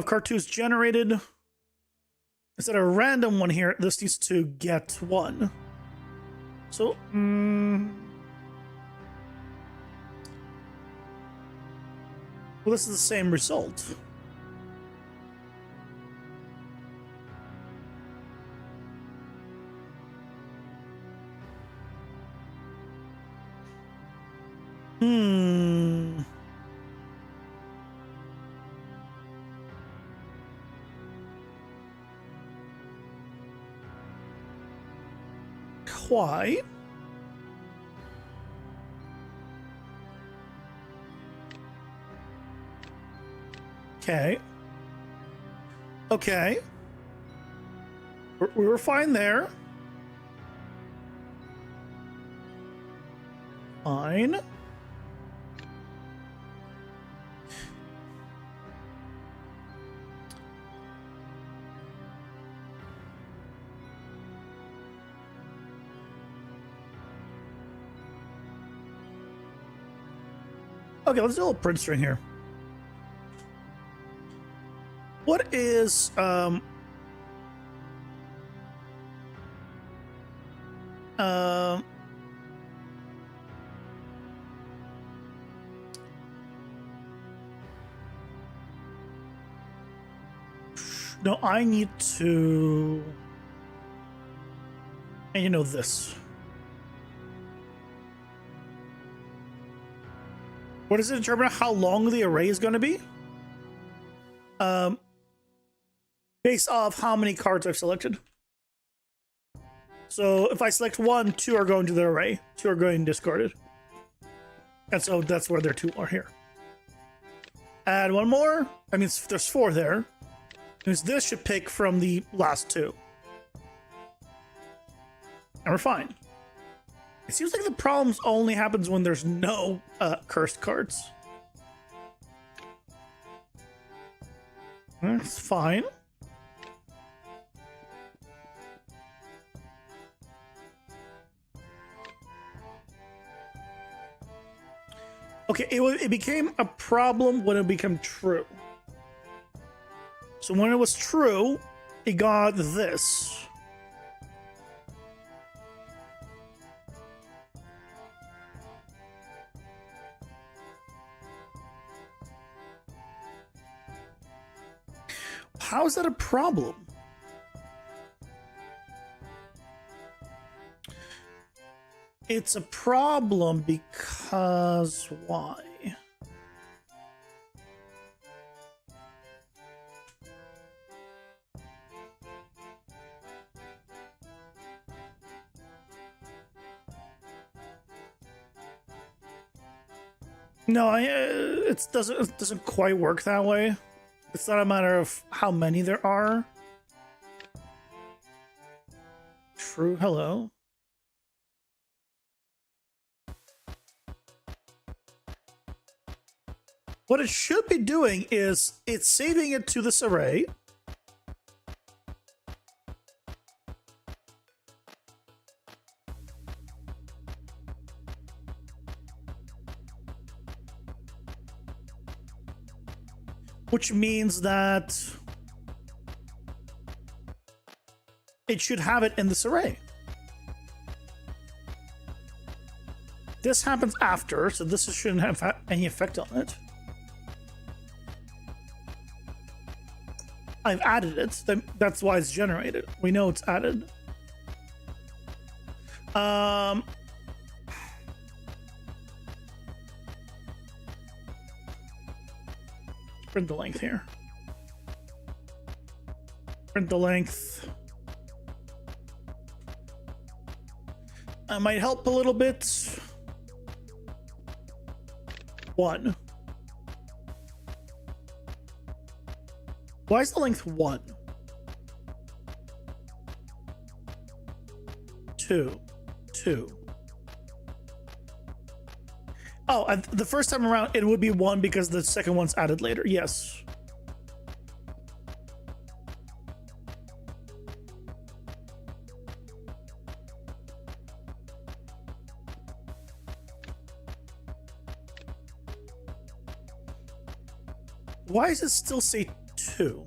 card 2 is generated. Instead of a random one here, this needs to get 1. So, well, this is the same result. Why? Okay. Okay. We were fine there. Fine. Okay, let's do a little print string here. What is no, I need to, and you know this. What does it determine how long the array is going to be? Based off how many cards I've selected. So if I select 1, 2 are going to the array, 2 are going discarded. And so that's where their 2 are here. Add 1 more. I mean, there's 4 there. Because this should pick from the last 2. And we're fine. It seems like the problems only happens when there's no cursed cards. That's fine. Okay, it became a problem when it became true. So when it was true, it got this. How is that a problem? It's a problem because why? No, it doesn't quite work that way. It's not a matter of how many there are. True, hello. What it should be doing is it's saving it to this array. Which means that it should have it in this array. This happens after, so this shouldn't have any effect on it. I've added it. That's why it's generated. We know it's added. Print the length here. Print the length. That might help a little bit. 1. Why is the length 1? 2. 2. Oh, and the first time around, it would be 1 because the second one's added later. Yes. Why does it still say 2?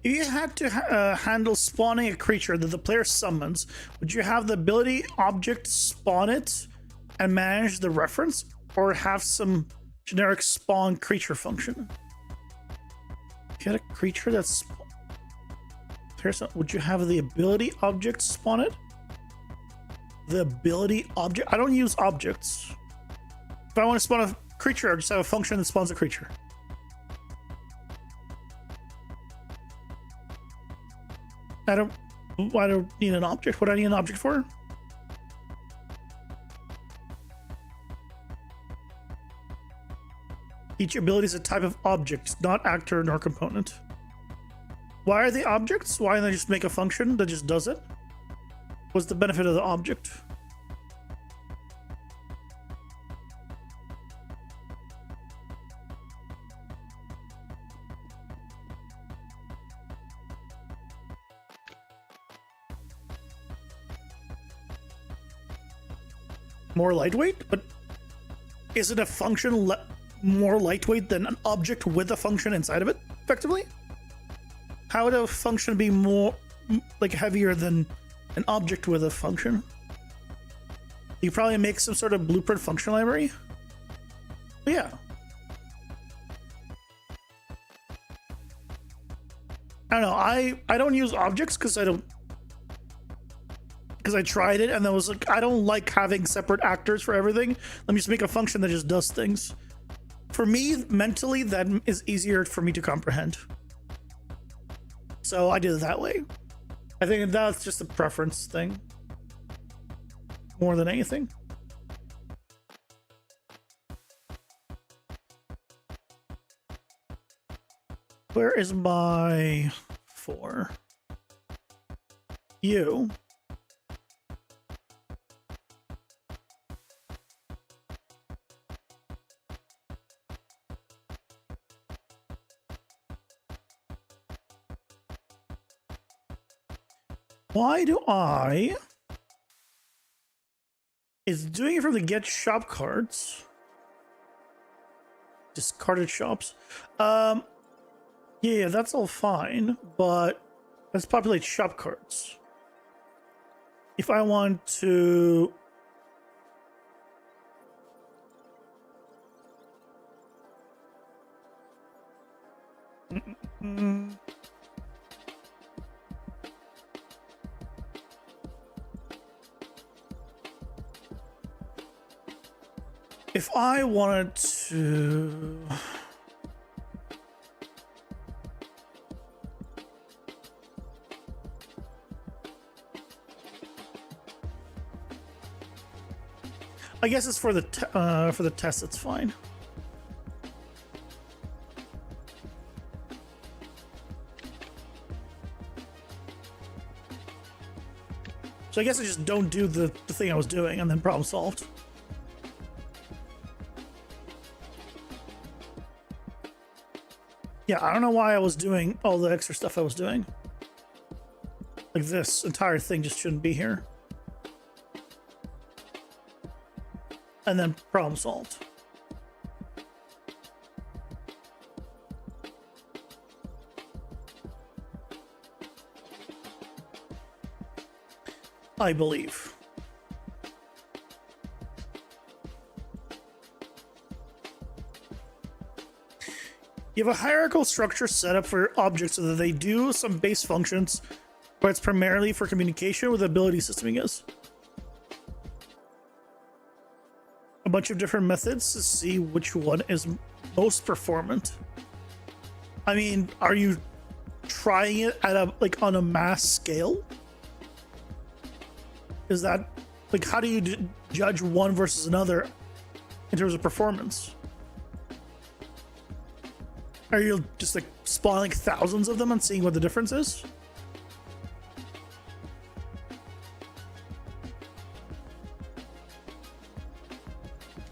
If you had to handle spawning a creature that the player summons, would you have the ability object spawn it and manage the reference, or have some generic spawn creature function? If you had a creature that's would you have the ability object spawn it? The ability object? I don't use objects. If I want to spawn a creature, I just have a function that spawns a creature. I don't need an object. What do I need an object for? Each ability is a type of object, not actor nor component. Why are they objects? Why don't they just make a function that just does it? What's the benefit of the object? More lightweight? But isn't a function more lightweight than an object with a function inside of it, effectively? How would a function be more like heavier than an object with a function? You probably make some sort of blueprint function library? But yeah. I don't know. I don't use objects because I tried it and I was like, I don't like having separate actors for everything. Let me just make a function that just does things. For me, mentally, that is easier for me to comprehend. So I did it that way. I think that's just a preference thing more than anything. Where is my 4? You. Why do I... It's doing it from the get shop cards. Discarded shops. Yeah, that's all fine, but let's populate shop cards. If I want to... If I wanted to... I guess it's for the test, it's fine. So I guess I just don't do the thing I was doing and then problem solved. Yeah, I don't know why I was doing all the extra stuff I was doing. Like this entire thing just shouldn't be here. And then problem solved. I believe. You have a hierarchical structure set up for objects so that they do some base functions, but it's primarily for communication with ability systeming is. A bunch of different methods to see which one is most performant. I mean, are you trying it at a like on a mass scale? Is that like how do you judge one versus another in terms of performance? Are you just like spawning thousands of them and seeing what the difference is?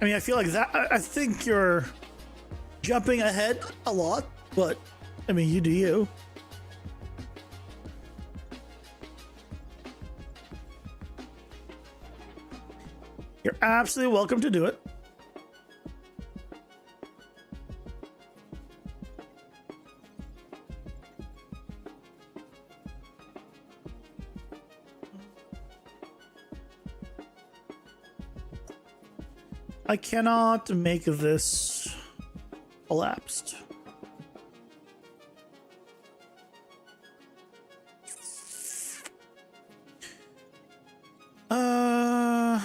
I mean, I feel like that. I think you're jumping ahead a lot, but I mean, you do you. You're absolutely welcome to do it. I cannot make this elapsed. No.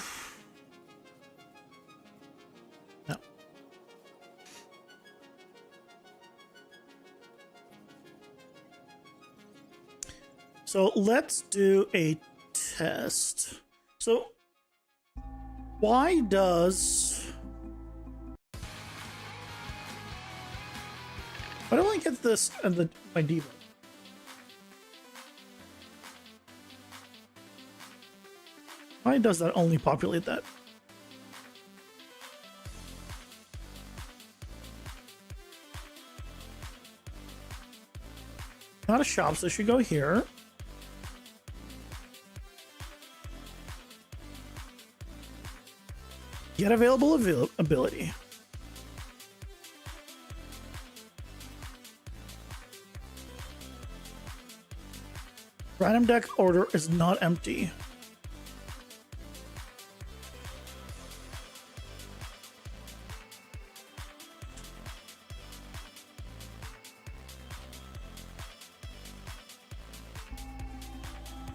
So let's do a test. So why don't I get this and my debug? Why does that only populate that? Not a shop, so it should go here. Get available ability. Random deck order is not empty.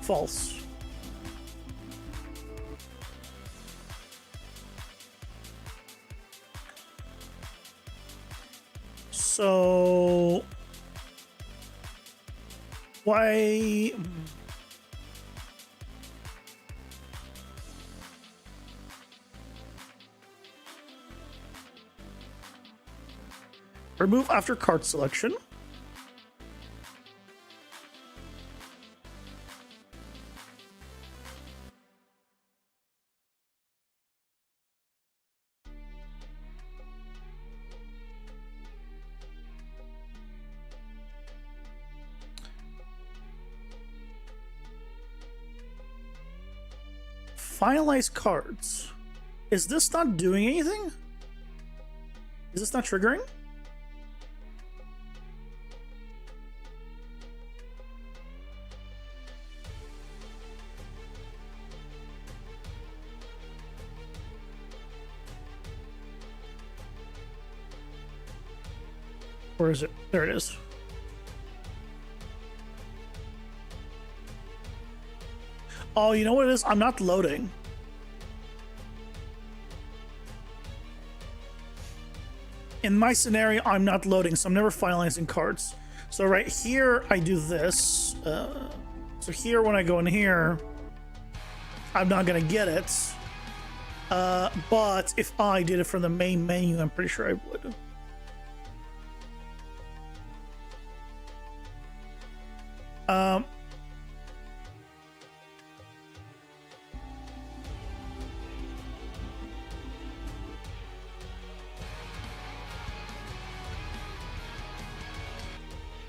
False. So why? Remove after card selection. Finalize cards. Is this not doing anything? Is this not triggering? Where is it? There it is. Oh, you know what it is? I'm not loading. In my scenario, I'm not loading, so I'm never finalizing cards. So right here, I do this. So here, when I go in here, I'm not gonna get it. But if I did it from the main menu, I'm pretty sure I would.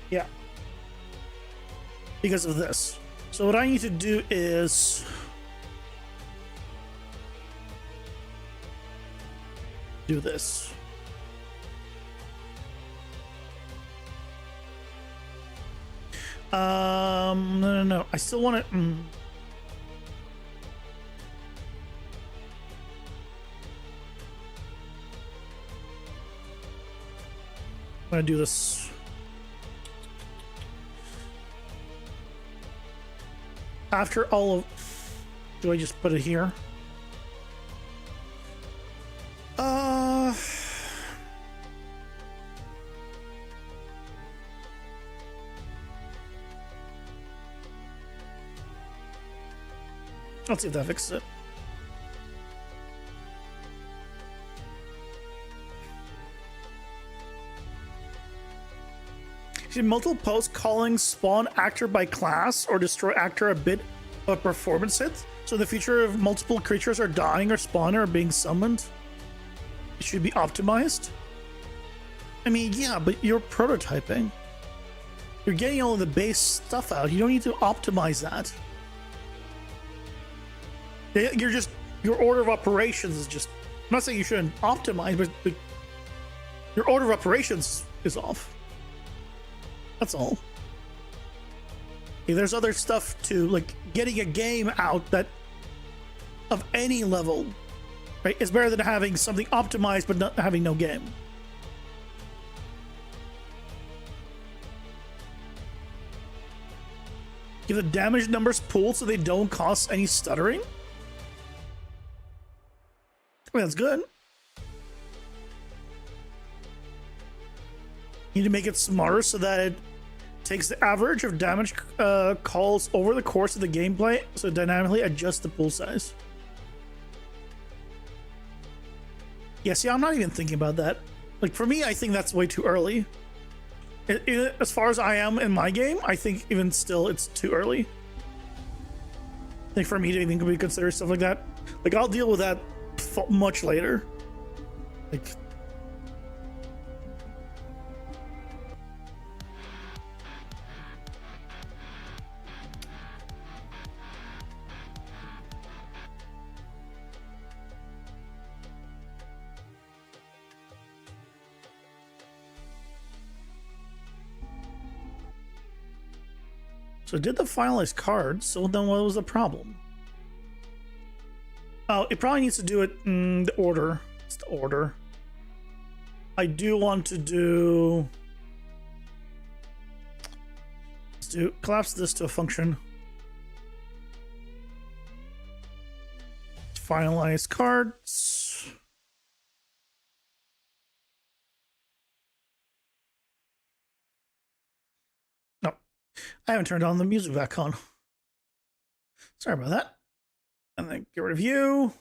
Yeah. Because of this. So what I need to do is do this. No. I still want to. I'm gonna do this. After all of... Do I just put it here? Let's see if that fixes it. See, multiple posts calling spawn actor by class or destroy actor a bit of a performance hit. So in the future, if multiple creatures are dying or spawning or being summoned, it should be optimized. I mean, yeah, but you're prototyping. You're getting all of the base stuff out. You don't need to optimize that. You're just, your order of operations is just, I'm not saying you shouldn't optimize, but your order of operations is off. That's all. Yeah, there's other stuff too, like getting a game out that of any level, right, is better than having something optimized but not having no game. Give the damage numbers pooled so they don't cause any stuttering. I mean, that's good. You need to make it smarter so that it takes the average of damage calls over the course of the gameplay, so dynamically adjust the pool size. Yeah, see, I'm not even thinking about that. Like, for me, I think that's way too early. As far as I am in my game, I think even still, it's too early. I think for me to even consider stuff like that. Like, I'll deal with that much later. Like... So did the finalized cards, so then what was the problem? Oh, it probably needs to do it in the order. It's the order. I do want to do... Let's do... Collapse this to a function. Finalize cards. No. I haven't turned on the music back on. Sorry about that. And then get rid of you.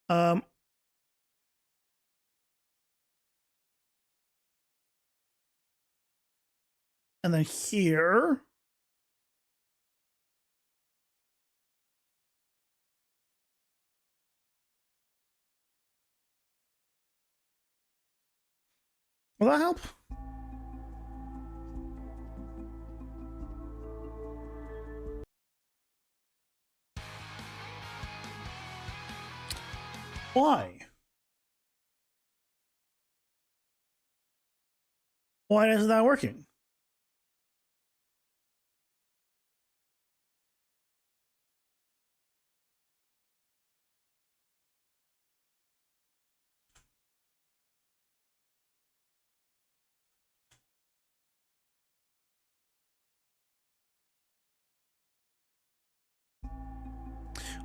And then here. Will that help? Why? Why isn't that working?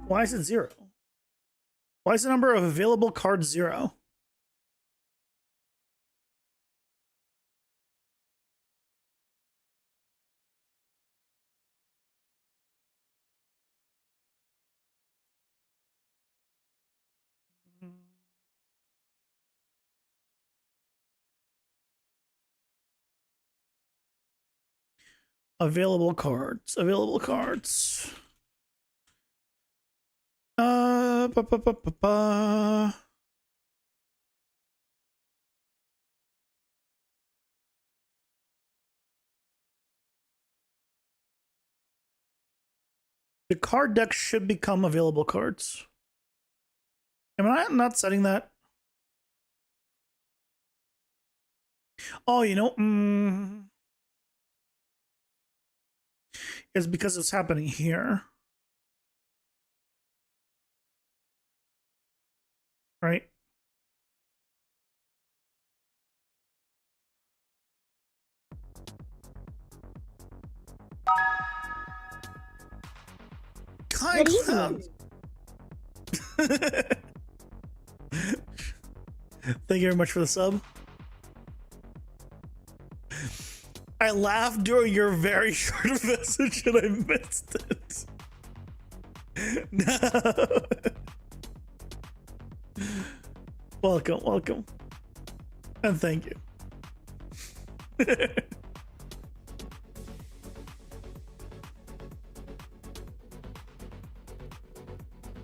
Why is it 0? Why is the number of available cards 0? Available cards. Available cards. Ba, ba, ba, ba, ba. The card deck should become available cards. Am I not setting that? Oh, you know, it's because it's happening here. right? Kind Good cloud. evening. Thank you very much for the sub. I laughed during your very short message and I missed it. No. Welcome, welcome. And thank you.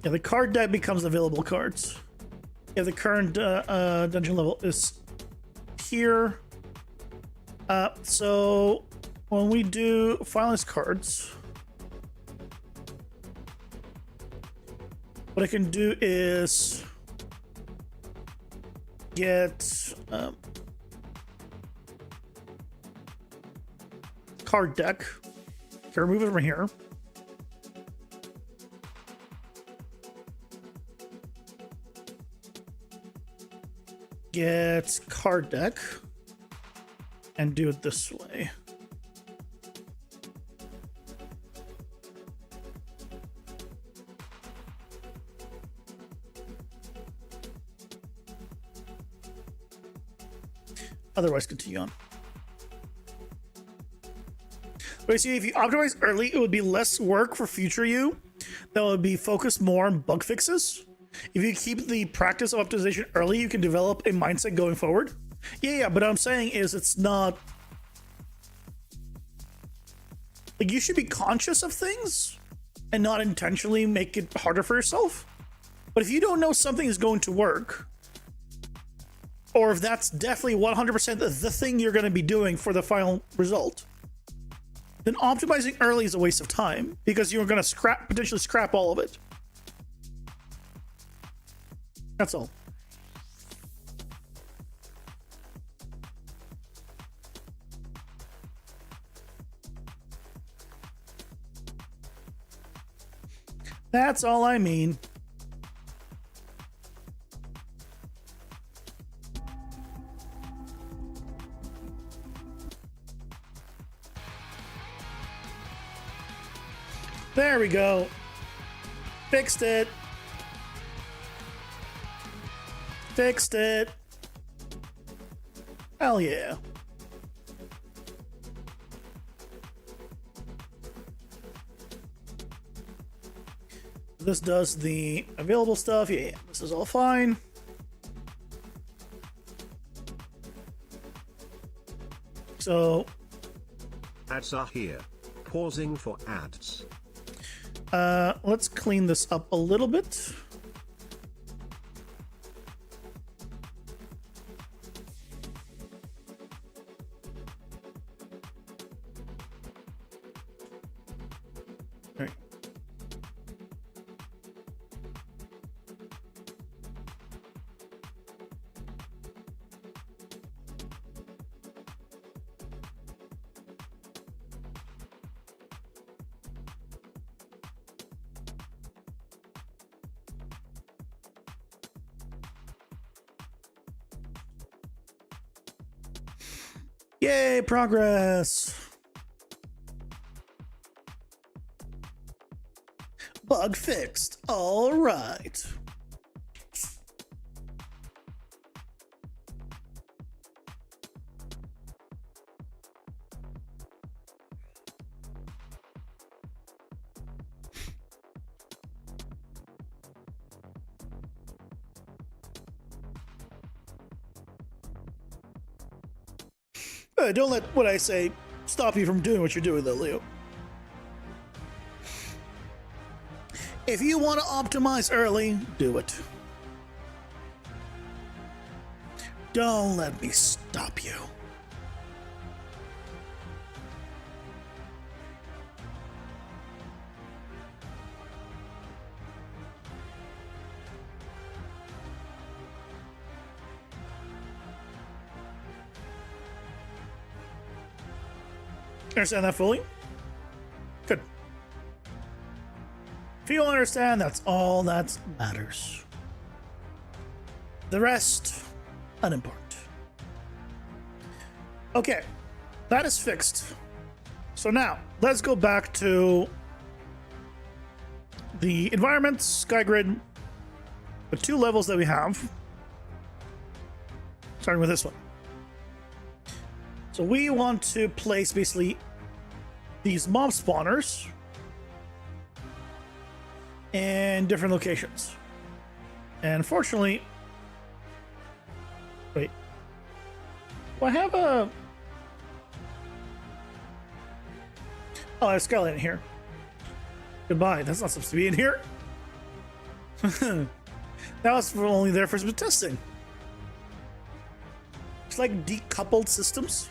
Yeah, the card deck becomes available cards. Yeah, the current dungeon level is here. So when we do finalist cards, what I can do is get card deck. Can remove it from here. Get card deck and do it this way. Otherwise, continue on. But see, if you optimize early, it would be less work for future you. That would be focused more on bug fixes. If you keep the practice of optimization early, you can develop a mindset going forward. Yeah, but what I'm saying is it's not... Like, you should be conscious of things and not intentionally make it harder for yourself. But if you don't know something is going to work, or if that's definitely 100% the thing you're going to be doing for the final result, then optimizing early is a waste of time because you're going to potentially scrap all of it. That's all. That's all I mean. There we go. Fixed it. Fixed it. Hell yeah. This does the available stuff. Yeah, this is all fine. So Ads are here. Pausing for ads. let's clean this up a little bit. All right. Yay, progress! Bug fixed. All right. Don't let what I say stop you from doing what you're doing, though, Leo. If you want to optimize early, do it. Don't let me stop you. Understand that fully? Good. If you don't understand, that's all that matters. The rest, unimportant. Okay, that is fixed. So now, let's go back to the environment, sky grid, the 2 levels that we have. Starting with this one. So we want to place basically these mob spawners in different locations. And fortunately, wait, do I have a... Oh, I have skeleton in here. Goodbye, that's not supposed to be in here. That was only there for some testing. It's like decoupled systems.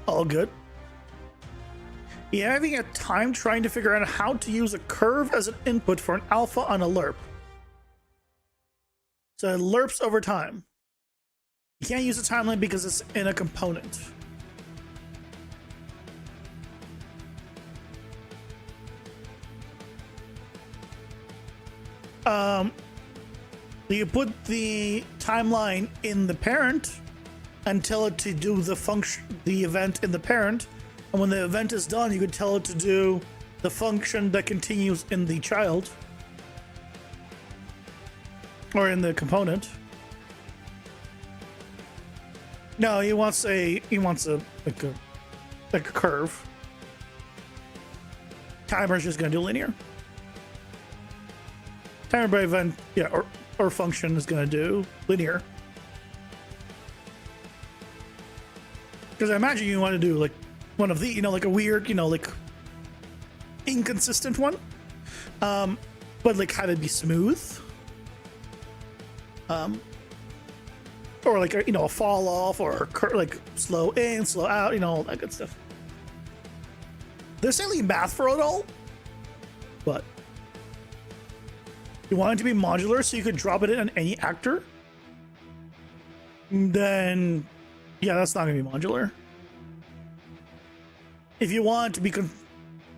All good. Yeah, having a time trying to figure out how to use a curve as an input for an alpha on a lerp. So it lerps over time. You can't use a timeline because it's in a component. You put the timeline in the parent and tell it to do the function, the event in the parent, and when the event is done, you could tell it to do the function that continues in the child or in the component. No, he wants a like a curve. Timer's just gonna do linear. Timer by event, yeah, or function is gonna do linear. Because I imagine you want to do like one of the, like a weird, like inconsistent one, but like have it be smooth, or like a fall off, or like slow in, slow out, all that good stuff. There's certainly math for it all, but you want it to be modular so you could drop it in on any actor, then yeah, that's not gonna be modular. If you want it to be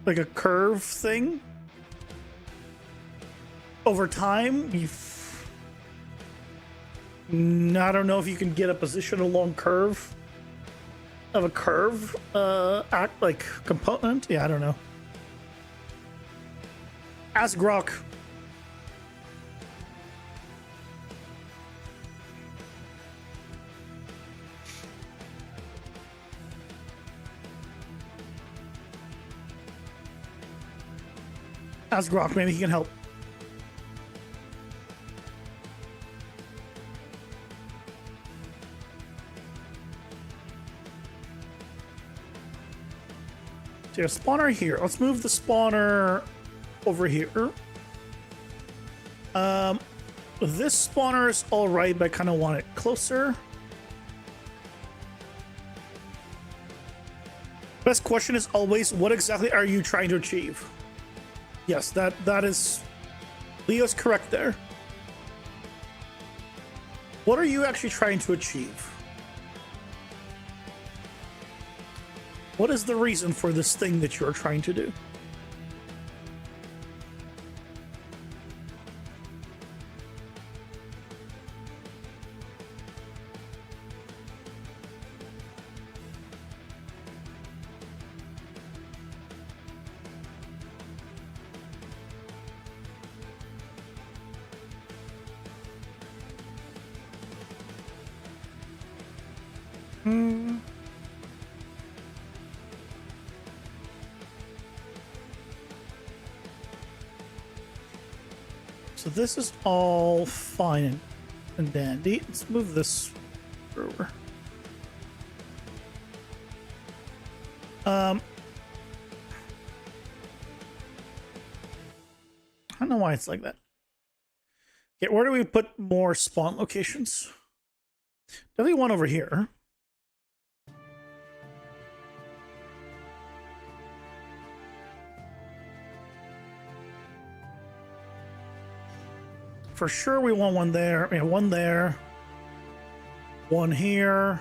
like a curve thing over time, I don't know if you can get a position along curve of a curve act like component. Yeah, I don't know. Ask Grok. Ask Grok, maybe he can help. So a spawner here. Let's move the spawner over here. This spawner is all right, but I kind of want it closer. Best question is always, what exactly are you trying to achieve? Yes, that is... Leo's correct there. What are you actually trying to achieve? What is the reason for this thing that you're trying to do? So this is all fine and dandy. Let's move this over. I don't know why it's like that. Okay, where do we put more spawn locations? Definitely one over here. For sure we want one there. Yeah, one there. One here.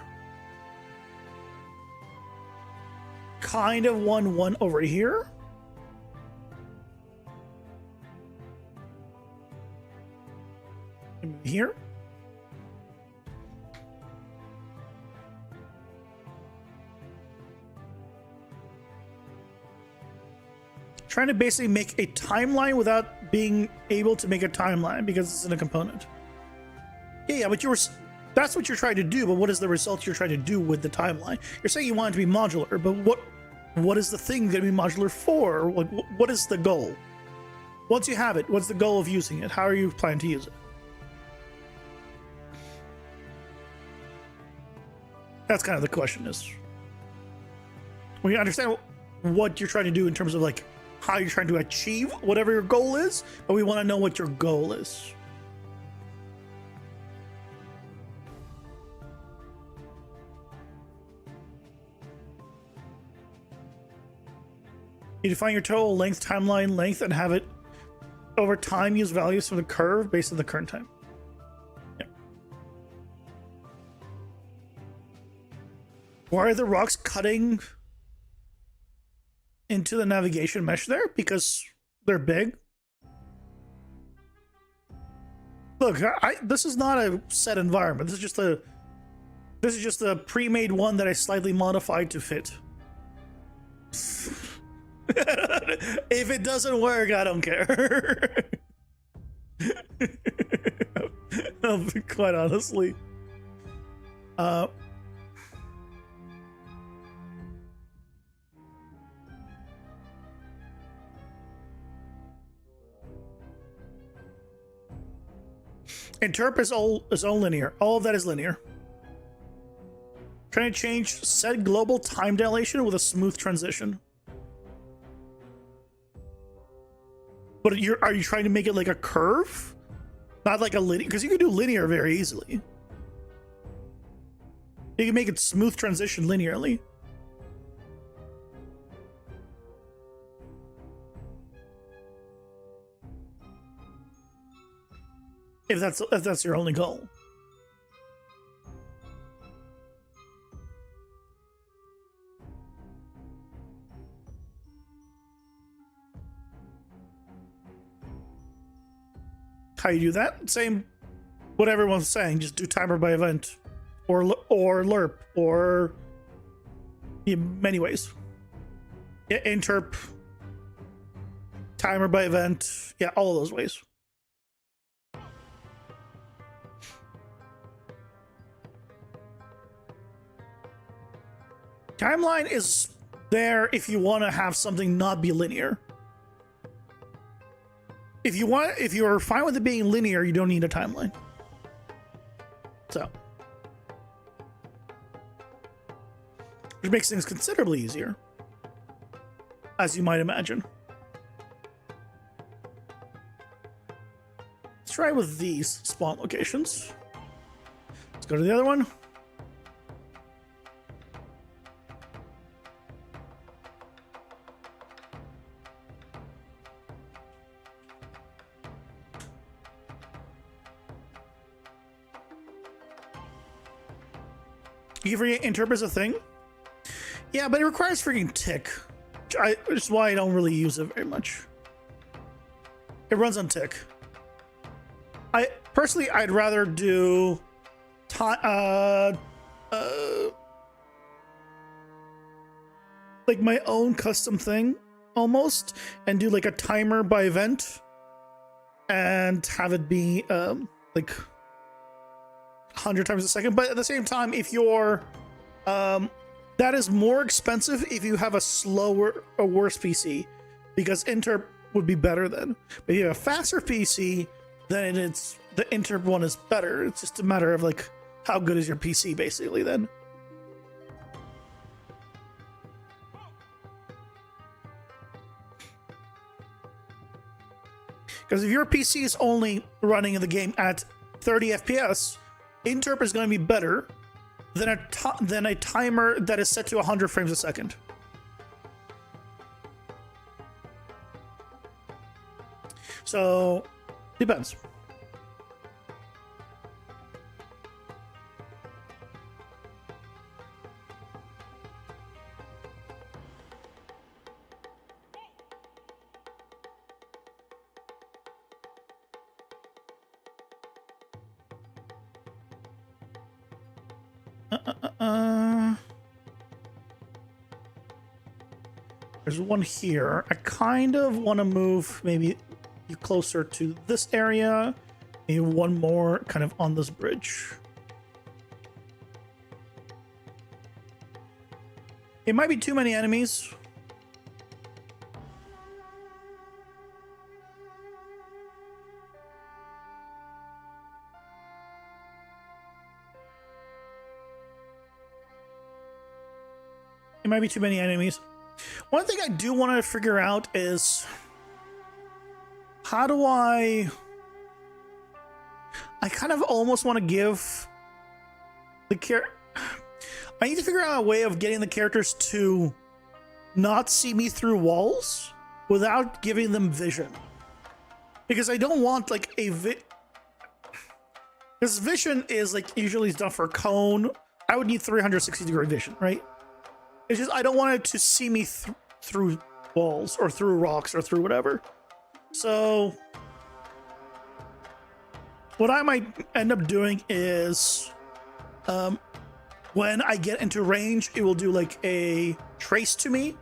Kind of one over here. Here. trying to basically make a timeline without being able to make a timeline because it's in a component. Yeah, but that's what you're trying to do, but what is the result you're trying to do with the timeline? You're saying you want it to be modular, but what is the thing going to be modular for? Like, what is the goal? Once you have it, what's the goal of using it? How are you planning to use it? That's kind of the question is. We understand what you're trying to do in terms of like how you're trying to achieve whatever your goal is, but we want to know what your goal is. You define your total length, timeline length, and have it over time use values from the curve based on the current time. Yep. Why are the rocks cutting into the navigation mesh there? Because they're big. Look, this is not a set environment. This is just a pre-made one that I slightly modified to fit. If it doesn't work, I don't care. Quite honestly. Interp is all linear. All of that is linear. Trying to change set global time dilation with a smooth transition. But are you trying to make it like a curve? Not like a linear, because you can do linear very easily. You can make it smooth transition linearly. If that's your only goal. How you do that? Same, what everyone's saying. Just do timer by event, or lerp, or in many ways. Yeah, interp, timer by event. Yeah, all of those ways. Timeline is there if you want to have something not be linear. If you're fine with it being linear, you don't need a timeline. So, which makes things considerably easier, as you might imagine. Let's try with these spawn locations. Let's go to the other one. You forget interp is a thing? Yeah, but it requires freaking tick. Which is why I don't really use it very much. It runs on tick. Personally, I'd rather do like my own custom thing almost, and do like a timer by event and have it be like 100 times a second. But at the same time, if you're that is more expensive if you have a slower or worse PC, because interp would be better then. But if you have a faster PC, then it's the interp one is better. It's just a matter of like how good is your PC basically then. Because if your PC is only running the game at 30 FPS, interp is going to be better than a timer that is set to 100 frames a second. So, depends. There's one here. I kind of want to move maybe you closer to this area. Maybe one more kind of on this bridge. It might be too many enemies. It might be too many enemies. One thing I do want to figure out is how do I kind of almost want to give the I need to figure out a way of getting the characters to not see me through walls without giving them vision. Because I don't want like this vision is like usually done for a cone. I would need 360-degree vision, right? It's just I don't want it to see me through walls or through rocks or through whatever. So what I might end up doing is when I get into range, it will do like a trace to me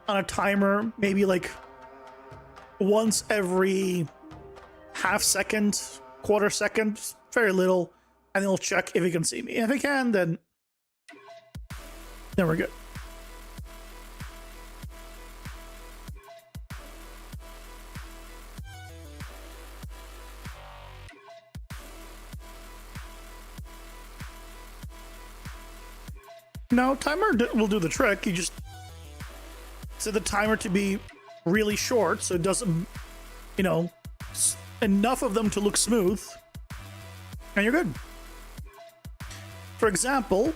on a timer, maybe like once every half second, quarter second, very little, and it'll check if it can see me. If it can, then we're good. No, timer will do the trick. You just set the timer to be really short so it doesn't, you know, enough of them to look smooth, and you're good. For example,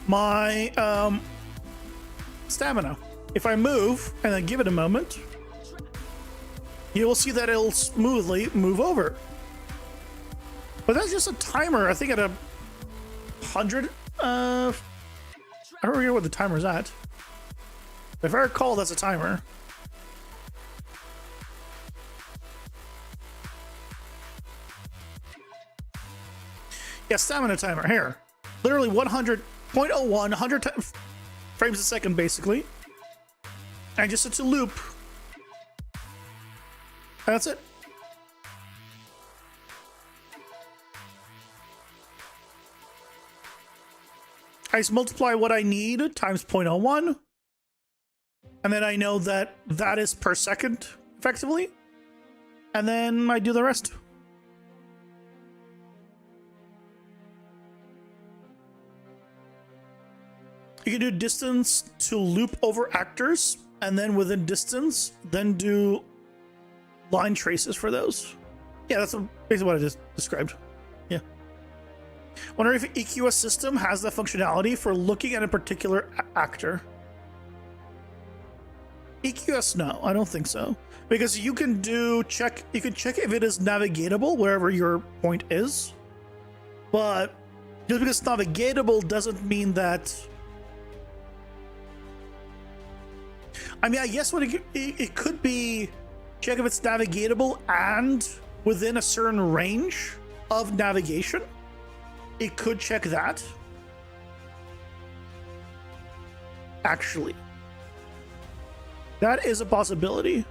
my stamina. If I move and then give it a moment, you will see that it'll smoothly move over. But that's just a timer. I think at 100. I don't remember what the timer's at. If I recall, that's a timer. Yeah, stamina timer here. Literally 100.01, 100 frames a second, basically. And just it's a loop. And that's it. I just multiply what I need times 0.01. And then I know that that is per second, effectively. And then I do the rest. You can do distance to loop over actors, and then within distance, then do line traces for those. Yeah, that's basically what I just described. Yeah. Wonder if EQS system has the functionality for looking at a particular actor. EQS, no, I don't think so. Because you can check if it is navigatable wherever your point is. But just because it's navigatable doesn't mean that. I mean, I guess what it could be, check if it's navigatable and within a certain range of navigation. It could check that. Actually, that is a possibility.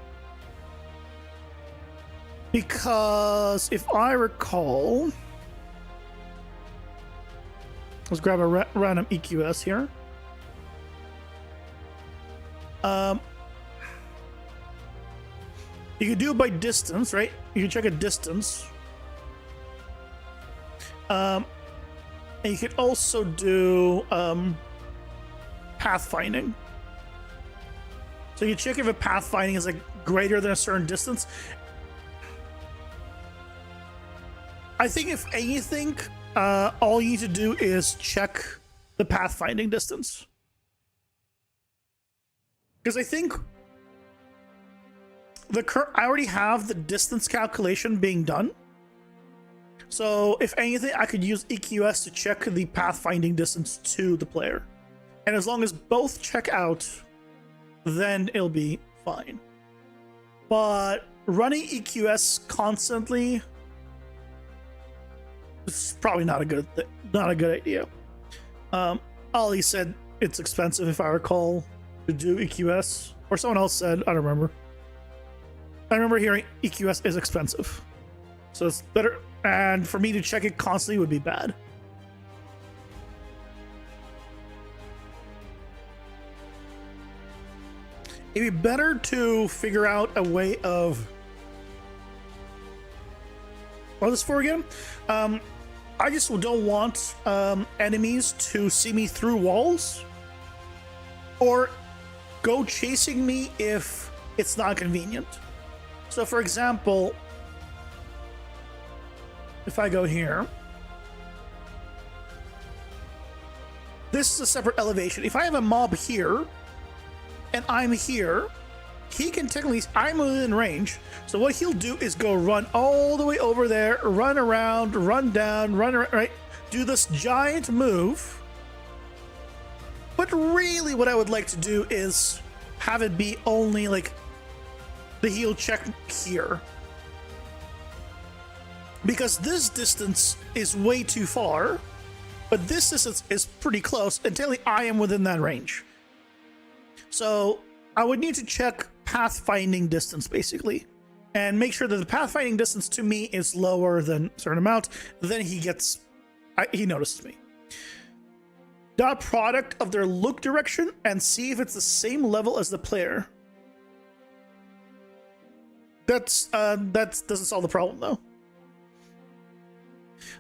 Because if I recall, let's grab a random EQS here. You can do it by distance, right? You can check a distance. And you can also do pathfinding. So you check if a pathfinding is like greater than a certain distance. I think if anything, all you need to do is check the pathfinding distance. Because I think I already have the distance calculation being done. So if anything, I could use EQS to check the pathfinding distance to the player. And as long as both check out, then it'll be fine. But running EQS constantly is probably not a good idea. Ollie said it's expensive, if I recall, to do EQS, or someone else said, I don't remember. I remember hearing EQS is expensive, so it's better, and for me to check it constantly would be bad. It'd be better to figure out a way of, what was this for again? I just don't want enemies to see me through walls or go chasing me if it's not convenient. So for example, if I go here, this is a separate elevation. If I have a mob here and I'm here, he can technically, I'm within range, so what he'll do is go run all the way over there, run around, run down, run around, right? Do this giant move. But really what I would like to do is have it be only like the heal check here. Because this distance is way too far, but this distance is pretty close until I am within that range. So I would need to check pathfinding distance basically and make sure that the pathfinding distance to me is lower than a certain amount. Then he notices me. Dot product of their look direction and see if it's the same level as the player. That doesn't solve the problem though.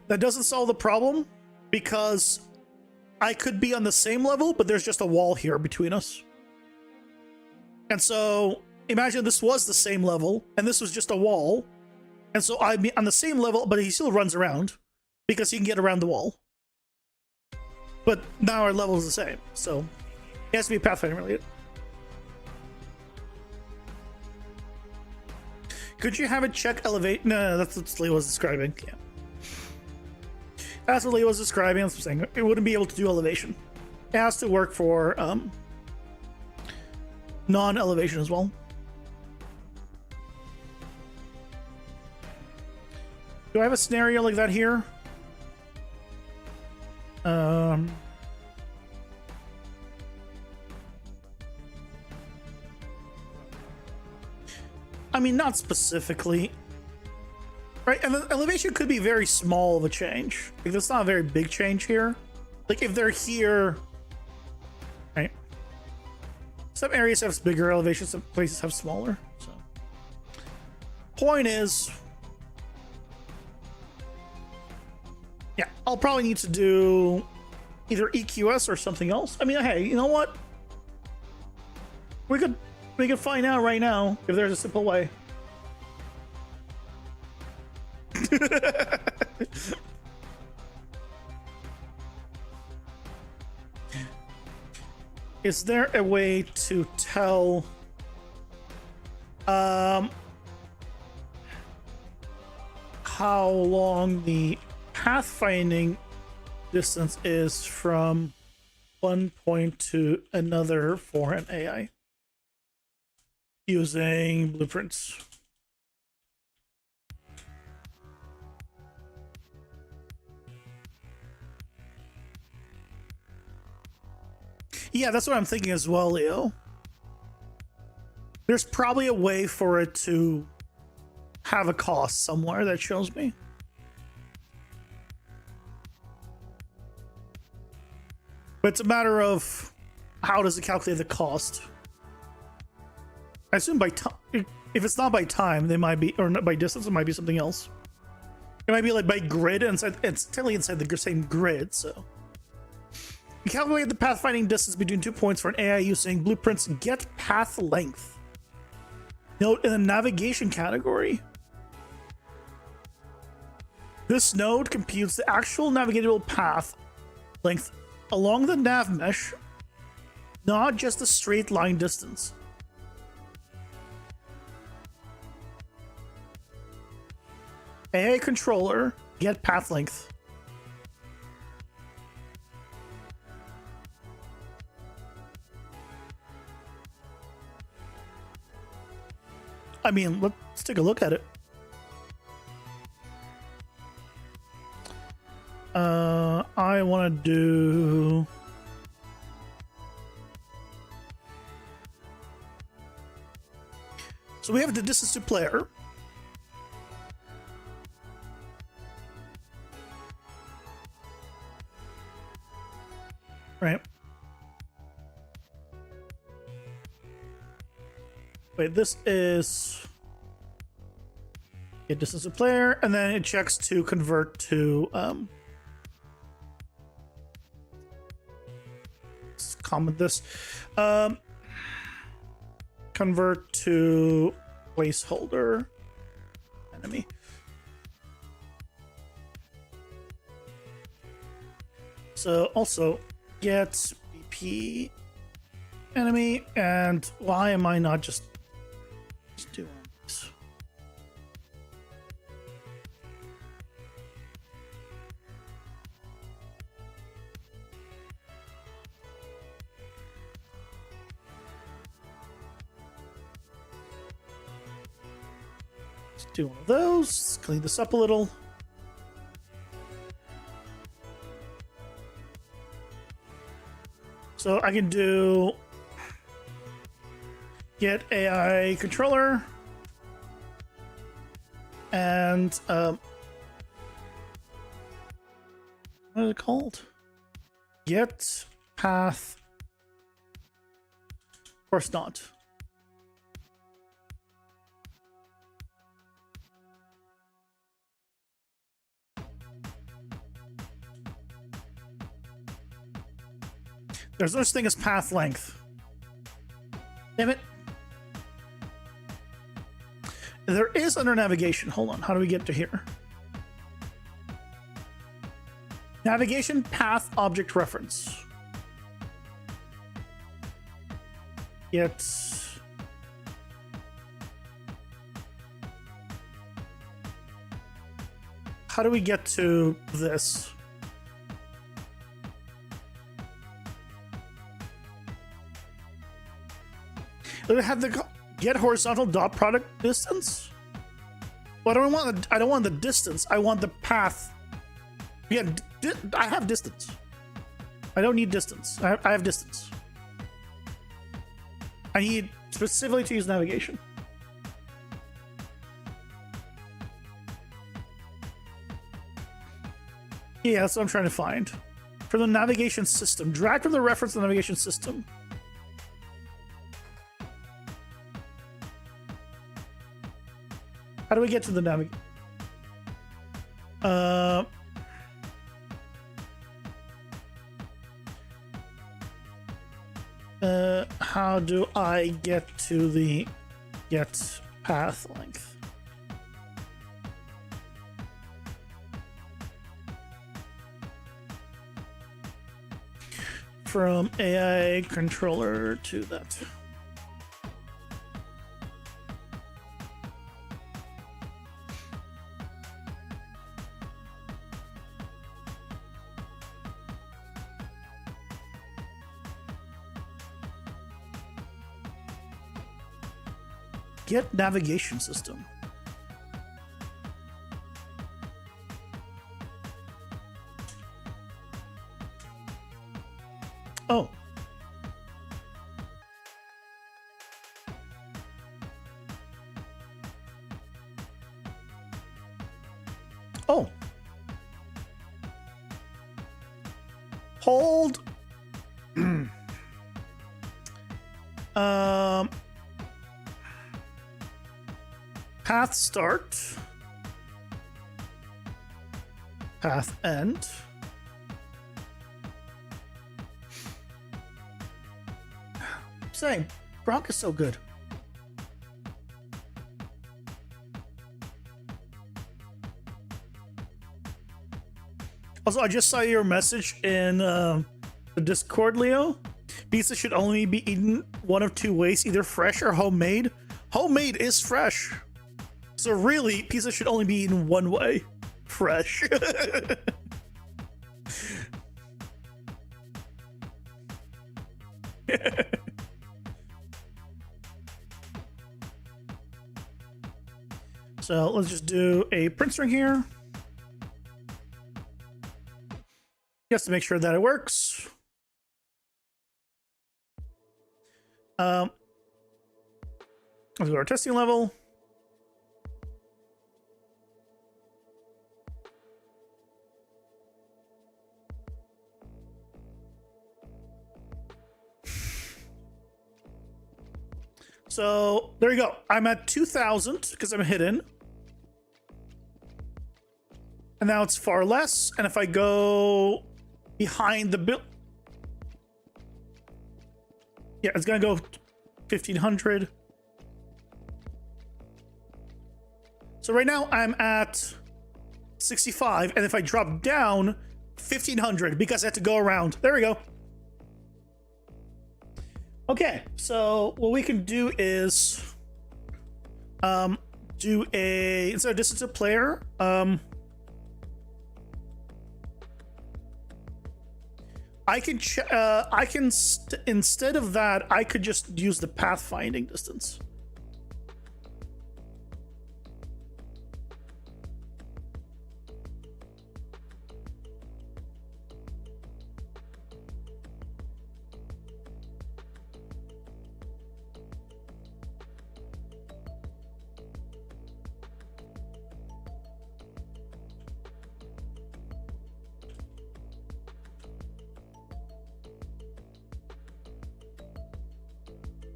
That doesn't solve the problem because I could be on the same level, but there's just a wall here between us. And so imagine this was the same level and this was just a wall. And so I'd be on the same level, but he still runs around because he can get around the wall. But now our level is the same. So it has to be Pathfinder related. Could you have it check elevate? No, that's what Lee was describing. Yeah. That's what Lee was describing. That's what I'm saying. It wouldn't be able to do elevation. It has to work for non-elevation as well. Do I have a scenario like that here? I mean, not specifically. Right, and the elevation could be very small of a change. Like, that's not a very big change here. Like, if they're here... Right. Some areas have bigger elevations, some places have smaller. So, point is, yeah, I'll probably need to do either EQS or something else. I mean, hey, you know what? We could find out right now if there's a simple way. Is there a way to tell how long the pathfinding distance is from one point to another for an AI using blueprints? Yeah, that's what I'm thinking as well, Leo. There's probably a way for it to have a cost somewhere that shows me. But it's a matter of how does it calculate the cost? I assume by time. If it's not by time, they might be, or not by distance, it might be something else. It might be like by grid, and it's technically inside the same grid, so. You calculate the pathfinding distance between 2 points for an AI using blueprints get path length. Note in the navigation category. This node computes the actual navigatable path length along the nav mesh, not just the straight line distance. AI controller get path length. I mean, let's take a look at it. I want to do. So we have the distance to player. Right. Wait, this is get distance to player, and then it checks to convert to let's comment this. Convert to placeholder enemy. So also get BP enemy, and why am I not just doing this? Let's do one of those. Let's clean this up a little. So I can do get AI controller and what is it called? Get path. Of course not. There's no such thing as path length. Damn it. There is under navigation. Hold on. How do we get to here? Navigation path object reference. Get. How do we get to this? Do I have the get horizontal dot product distance? Well, I don't want the distance. I want the path. Yeah, I have distance. I don't need distance. I have distance. I need specifically to use navigation. Yeah, that's what I'm trying to find. For the navigation system, drag from the reference to the navigation system. How do we get to the navigation? How do I get to the get path length? From AI controller to that. Get navigation system. Oh. Oh. Hold. Path start. Path end. Same. Gronk is so good. Also, I just saw your message in the Discord, Leo. Pizza should only be eaten one of two ways, either fresh or homemade. Homemade is fresh. So really, pizza should only be eaten one way. Fresh. So let's just do a print string here. just to make sure that it works. Let's go to our testing level. So there you go. I'm at 2,000 because I'm hidden. And now it's far less. And if I go behind the build, yeah, it's gonna go 1,500. So right now I'm at 65, and if I drop down, 1,500 because I had to go around. There we go. Okay, so what we can do is do a, instead of distance of player, I can instead of that, I could just use the pathfinding distance.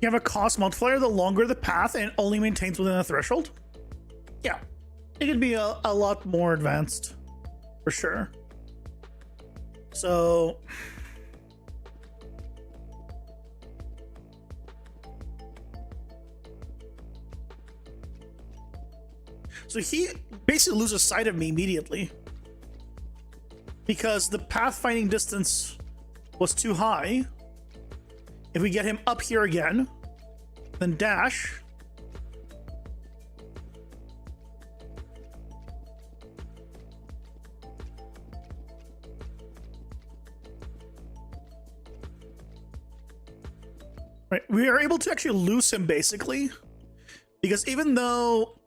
You have a cost multiplier the longer the path and it only maintains within a threshold. Yeah, it could be a lot more advanced for sure. So he basically loses sight of me immediately because the pathfinding distance was too high. If we get him up here again, then dash. Right, we are able to actually lose him basically, because even though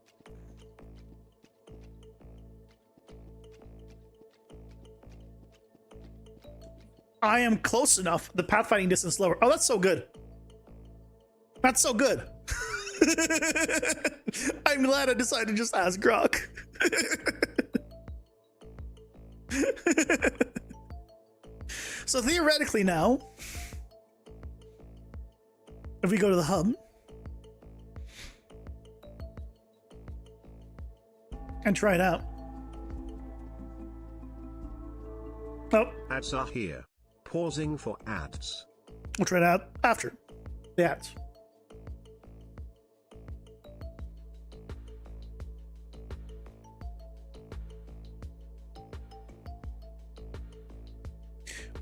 I am close enough, the pathfinding distance lower. Oh, that's so good. That's so good. I'm glad I decided to just ask Grok. So theoretically now, if we go to the hub and try it out. Oh. Ads are here. Pausing for ads. We'll try it out after the ads.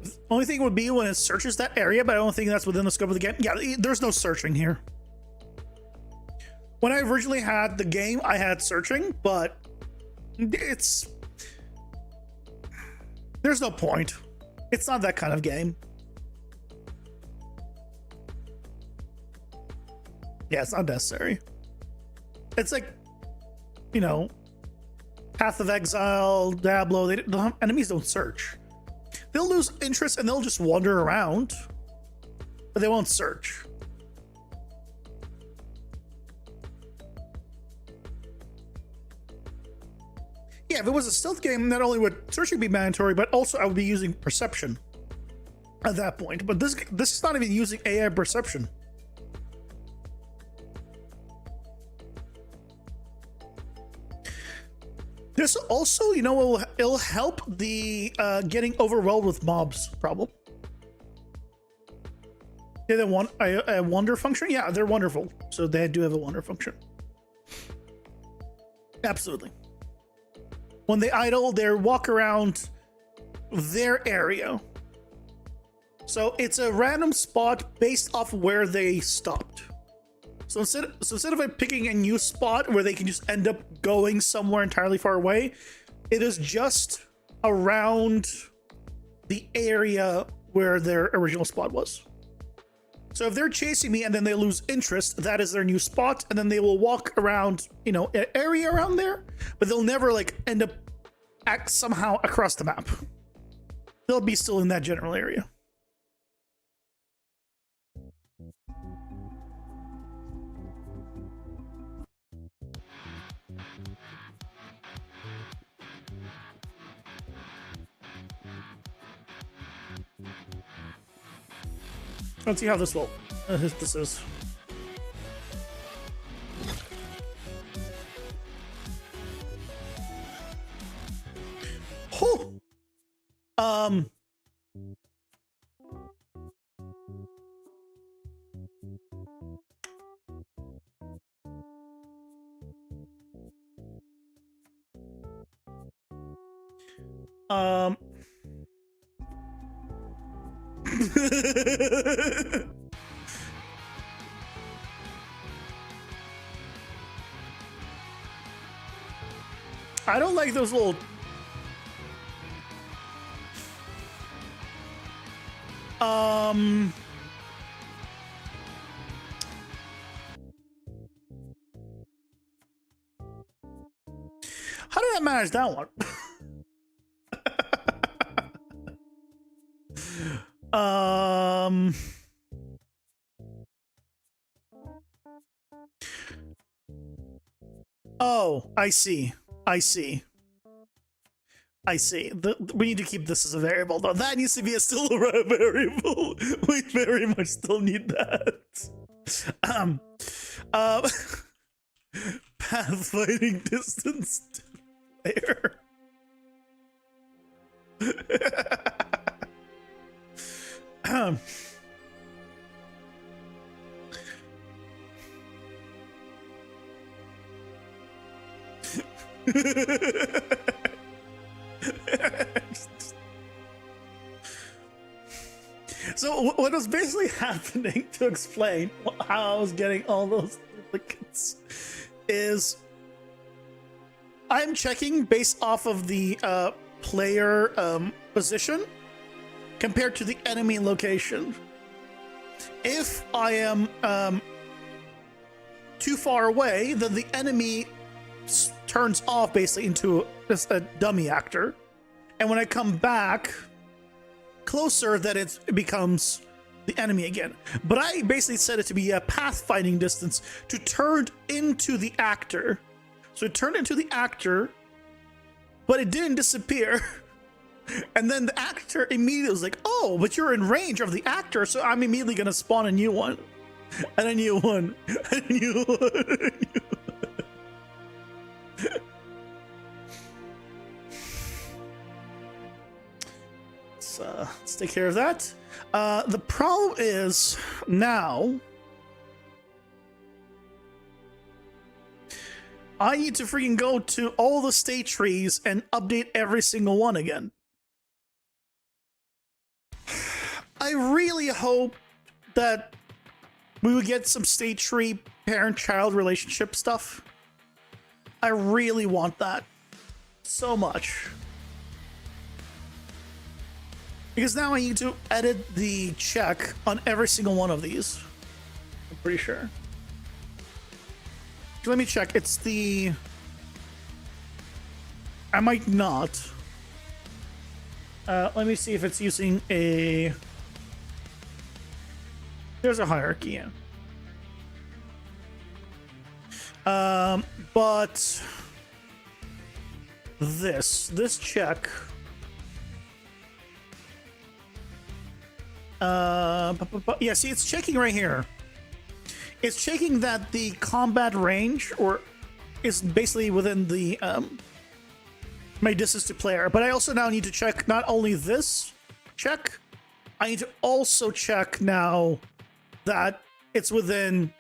The only thing would be when it searches that area, but I don't think that's within the scope of the game. Yeah, there's no searching here. When I originally had the game, I had searching, but there's no point. It's not that kind of game. Yeah, it's not necessary. It's like, you know, Path of Exile, Diablo, enemies don't search. They'll lose interest and they'll just wander around, but they won't search. Yeah, if it was a stealth game, not only would searching be mandatory, but also I would be using perception at that point. But this is not even using AI perception. This also, you know, it'll help the getting overwhelmed with mobs problem. Yeah, they want a wonder function. Yeah, they're wonderful. So they do have a wonder function. Absolutely. When they idle, they walk around their area. So it's a random spot based off where they stopped. So instead of picking a new spot where they can just end up going somewhere entirely far away, it is just around the area where their original spot was. So if they're chasing me and then they lose interest, that is their new spot, and then they will walk around, you know, an area around there, but they'll never like end up somehow across the map. they'll be still in that general area. Let's see how this will. This is. Oh. I don't like those little how did I manage that one? Oh, I see. I see. We need to keep this as a variable, though. That needs to be still a variable. We very much still need that. Pathfinding distance there. So what was basically happening, to explain how I was getting all those duplicates, is I'm checking based off of the player position compared to the enemy location. If I am too far away, then the enemy turns off basically into just a dummy actor, and when I come back closer, then it becomes the enemy again. But I basically set it to be a pathfinding distance to turn into the actor. So it turned into the actor, but it didn't disappear. And then the actor immediately was like, oh, but you're in range of the actor, so I'm immediately gonna spawn a new one. And a new one. And a new one. And a new one. Let's take care of that. The problem is now I need to freaking go to all the state trees and update every single one again. I really hope that we would get some state tree parent-child relationship stuff. I really want that so much. Because now I need to edit the check on every single one of these. I'm pretty sure. Let me check. It's the... I might not. Let me see if it's using a... There's a hierarchy, yeah. But... This check... yeah, see, it's checking right here. It's checking that the combat range or is basically within the my distance to player. But I also now need to check not only this check, I need to also check now that it's within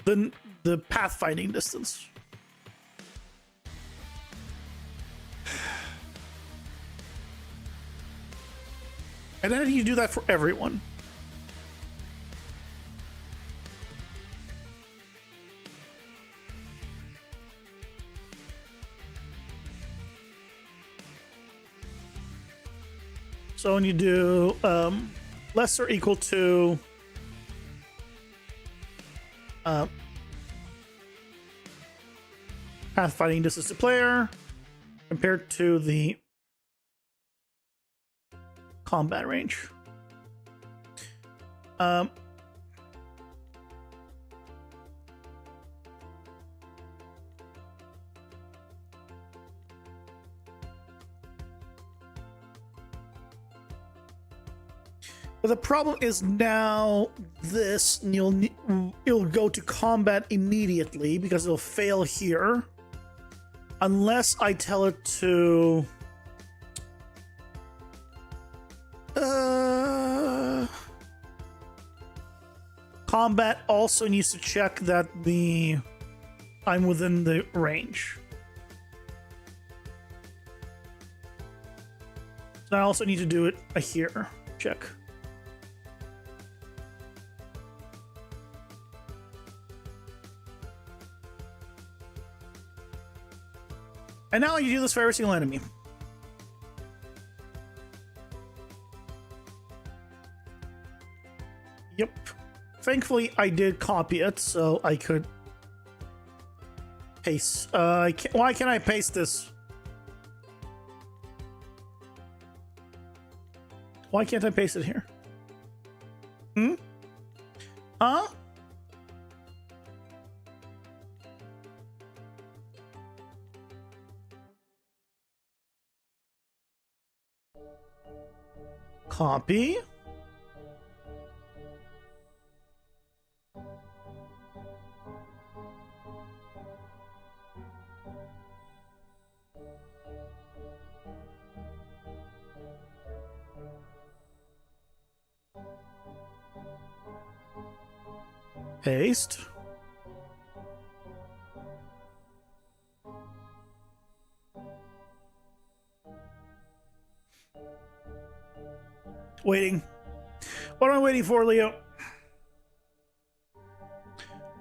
the pathfinding distance. And then I need to do that for everyone. So when you do less or equal to pathfinding distance to player compared to the combat range. But the problem is now this, it'll go to combat immediately because it'll fail here. Unless I tell it to... combat also needs to check that I'm within the range. So I also need to do it here. Check. And now you do this for every single enemy. Yep. Thankfully, I did copy it, so I could paste. Why can't I paste this? Why can't I paste it here? Huh? Copy. Paste. Waiting. What am I waiting for, Leo?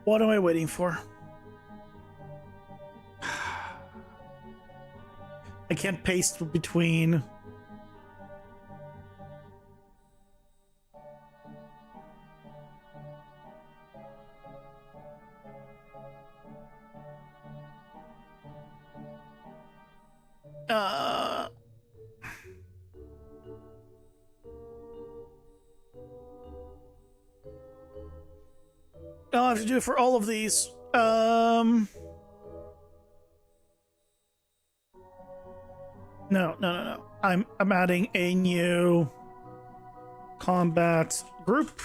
What am I waiting for? I can't paste between... I'll have to do it for all of these. No. I'm adding a new combat group.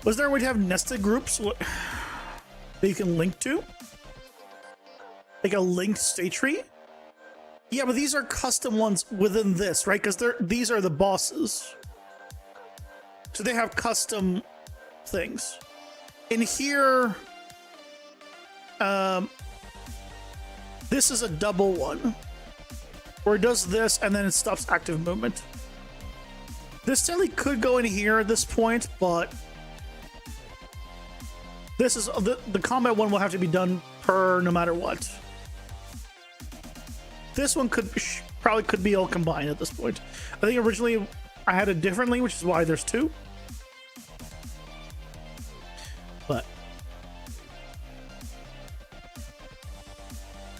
Was there a way to have nested groups that you can link to? Like a linked state tree? Yeah, but these are custom ones within this, right? Because these are the bosses. So they have custom things. In here, this is a double one. Where it does this and then it stops active movement. This technically could go in here at this point, but... this is the combat one will have to be done per no matter what. This one probably could be all combined at this point. I think originally I had it differently, which is why there's two. But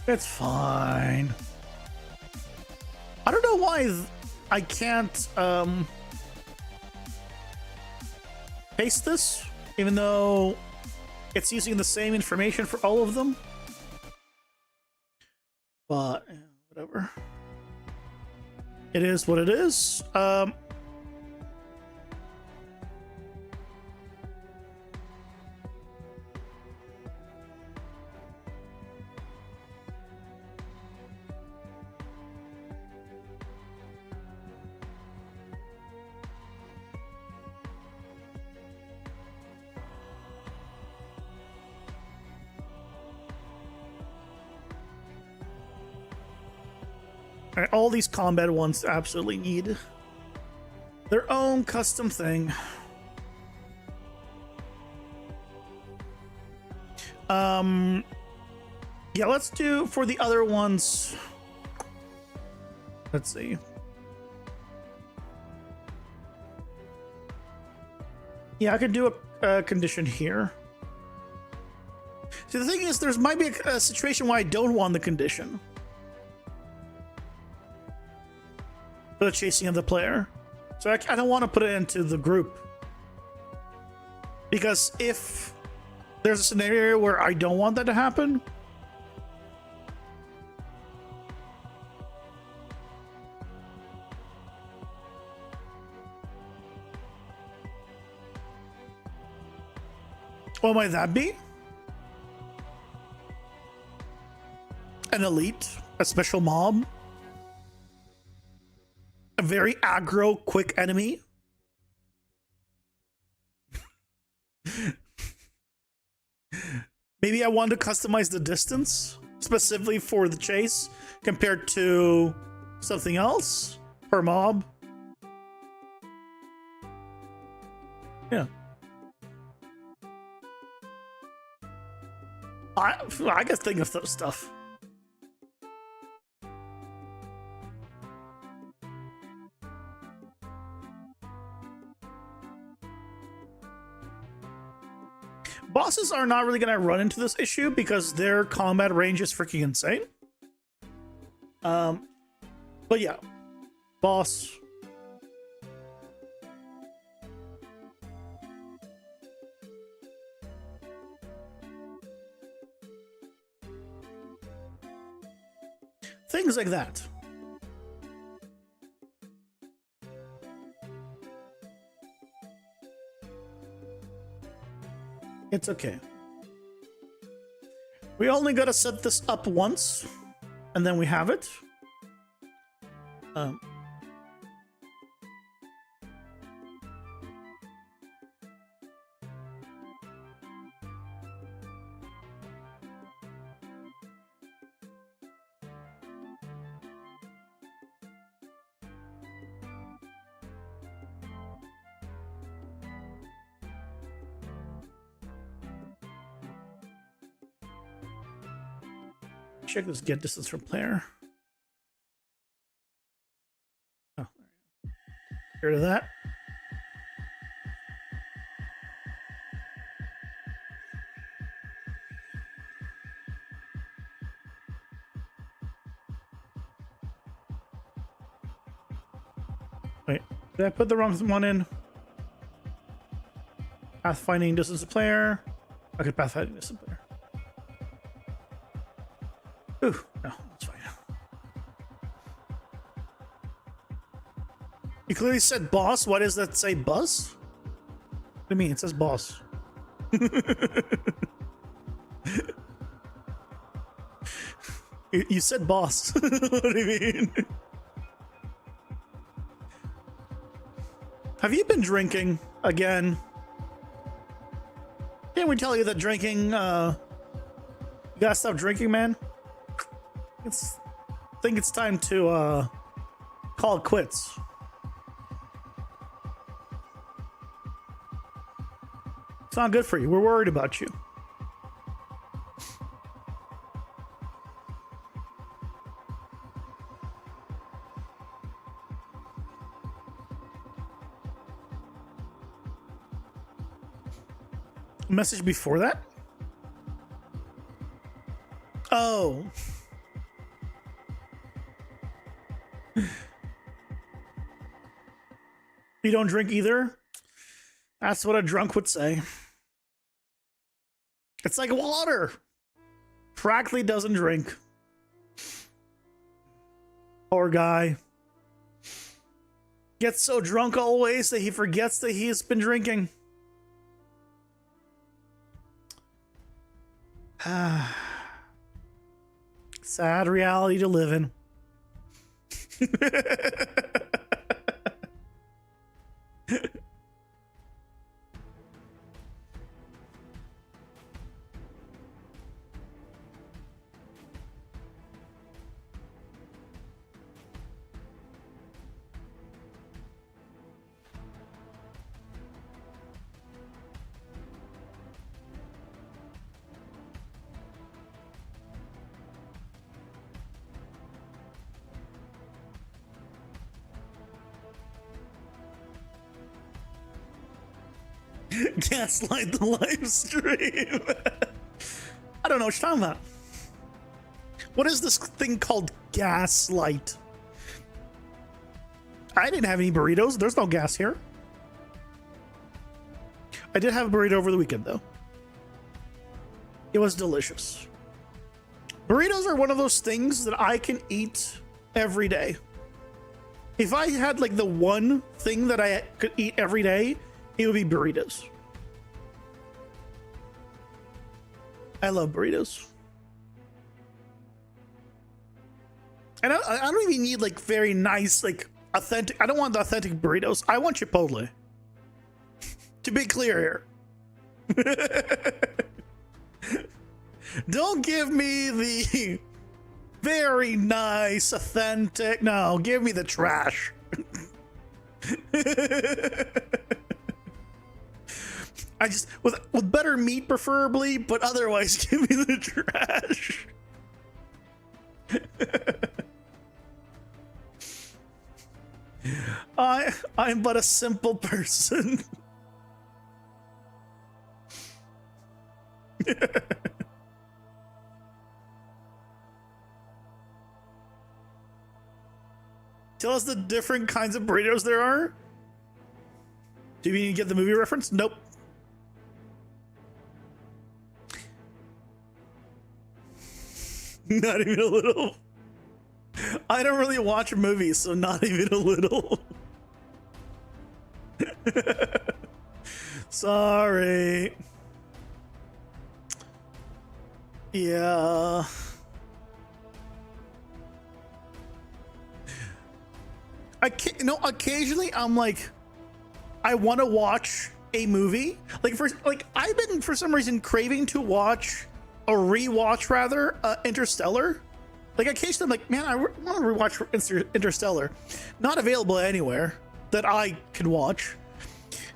it's fine. I don't know why I can't paste this, even though it's using the same information for all of them. But whatever. It is what it is. All right, all these combat ones absolutely need their own custom thing. Yeah, let's do for the other ones. Let's see. Yeah, I could do a condition here. See, the thing is, there might be a situation where I don't want the condition for the chasing of the player. So I don't want to put it into the group. Because if there's a scenario where I don't want that to happen, what might that be? An elite, a special mob, a very aggro, quick enemy. Maybe I want to customize the distance specifically for the chase compared to something else per mob. Yeah. I can think of those stuff. Bosses are not really going to run into this issue because their combat range is freaking insane. But yeah, boss. Things like that. It's okay. We only gotta set this up once, and then we have it. Check this get distance from player. Oh, get rid of that. Wait, did I put the wrong one in? Pathfinding distance to player. Okay, pathfinding distance to player. Ooh, no, that's fine. You clearly said boss. Why does that say buzz? What do you mean? It says boss. You said boss. What do you mean? Have you been drinking again? Can't we tell you that drinking, you gotta stop drinking, man? I think it's time to call it quits. It's not good for you. We're worried about you. Message before that? Oh. You don't drink either? That's what a drunk would say. It's like water. Practically doesn't drink. Poor guy. Gets so drunk always that he forgets that he's been drinking. Sad reality to live in. Gaslight the live stream. I don't know what you're talking about. What is this thing called gaslight? I didn't have any burritos. There's no gas here. I did have a burrito over the weekend, though. It was delicious. Burritos are one of those things that I can eat every day. If I had like the one thing that I could eat every day, it would be burritos. I love burritos. And I don't even need like very nice, like authentic. I don't want the authentic burritos. I want Chipotle. To be clear here. Don't give me the very nice, authentic. No, give me the trash. I just with better meat preferably, but otherwise give me the trash. I'm but a simple person. Tell us the different kinds of burritos there are. Do you mean you get the movie reference? Nope. Not even a little. I don't really watch movies, so not even a little. Sorry. Yeah. Occasionally I'm like, I want to watch a movie. I've been for some reason craving to watch Interstellar. Like occasionally I'm like, man, I want to rewatch Interstellar. Not available anywhere that I can watch.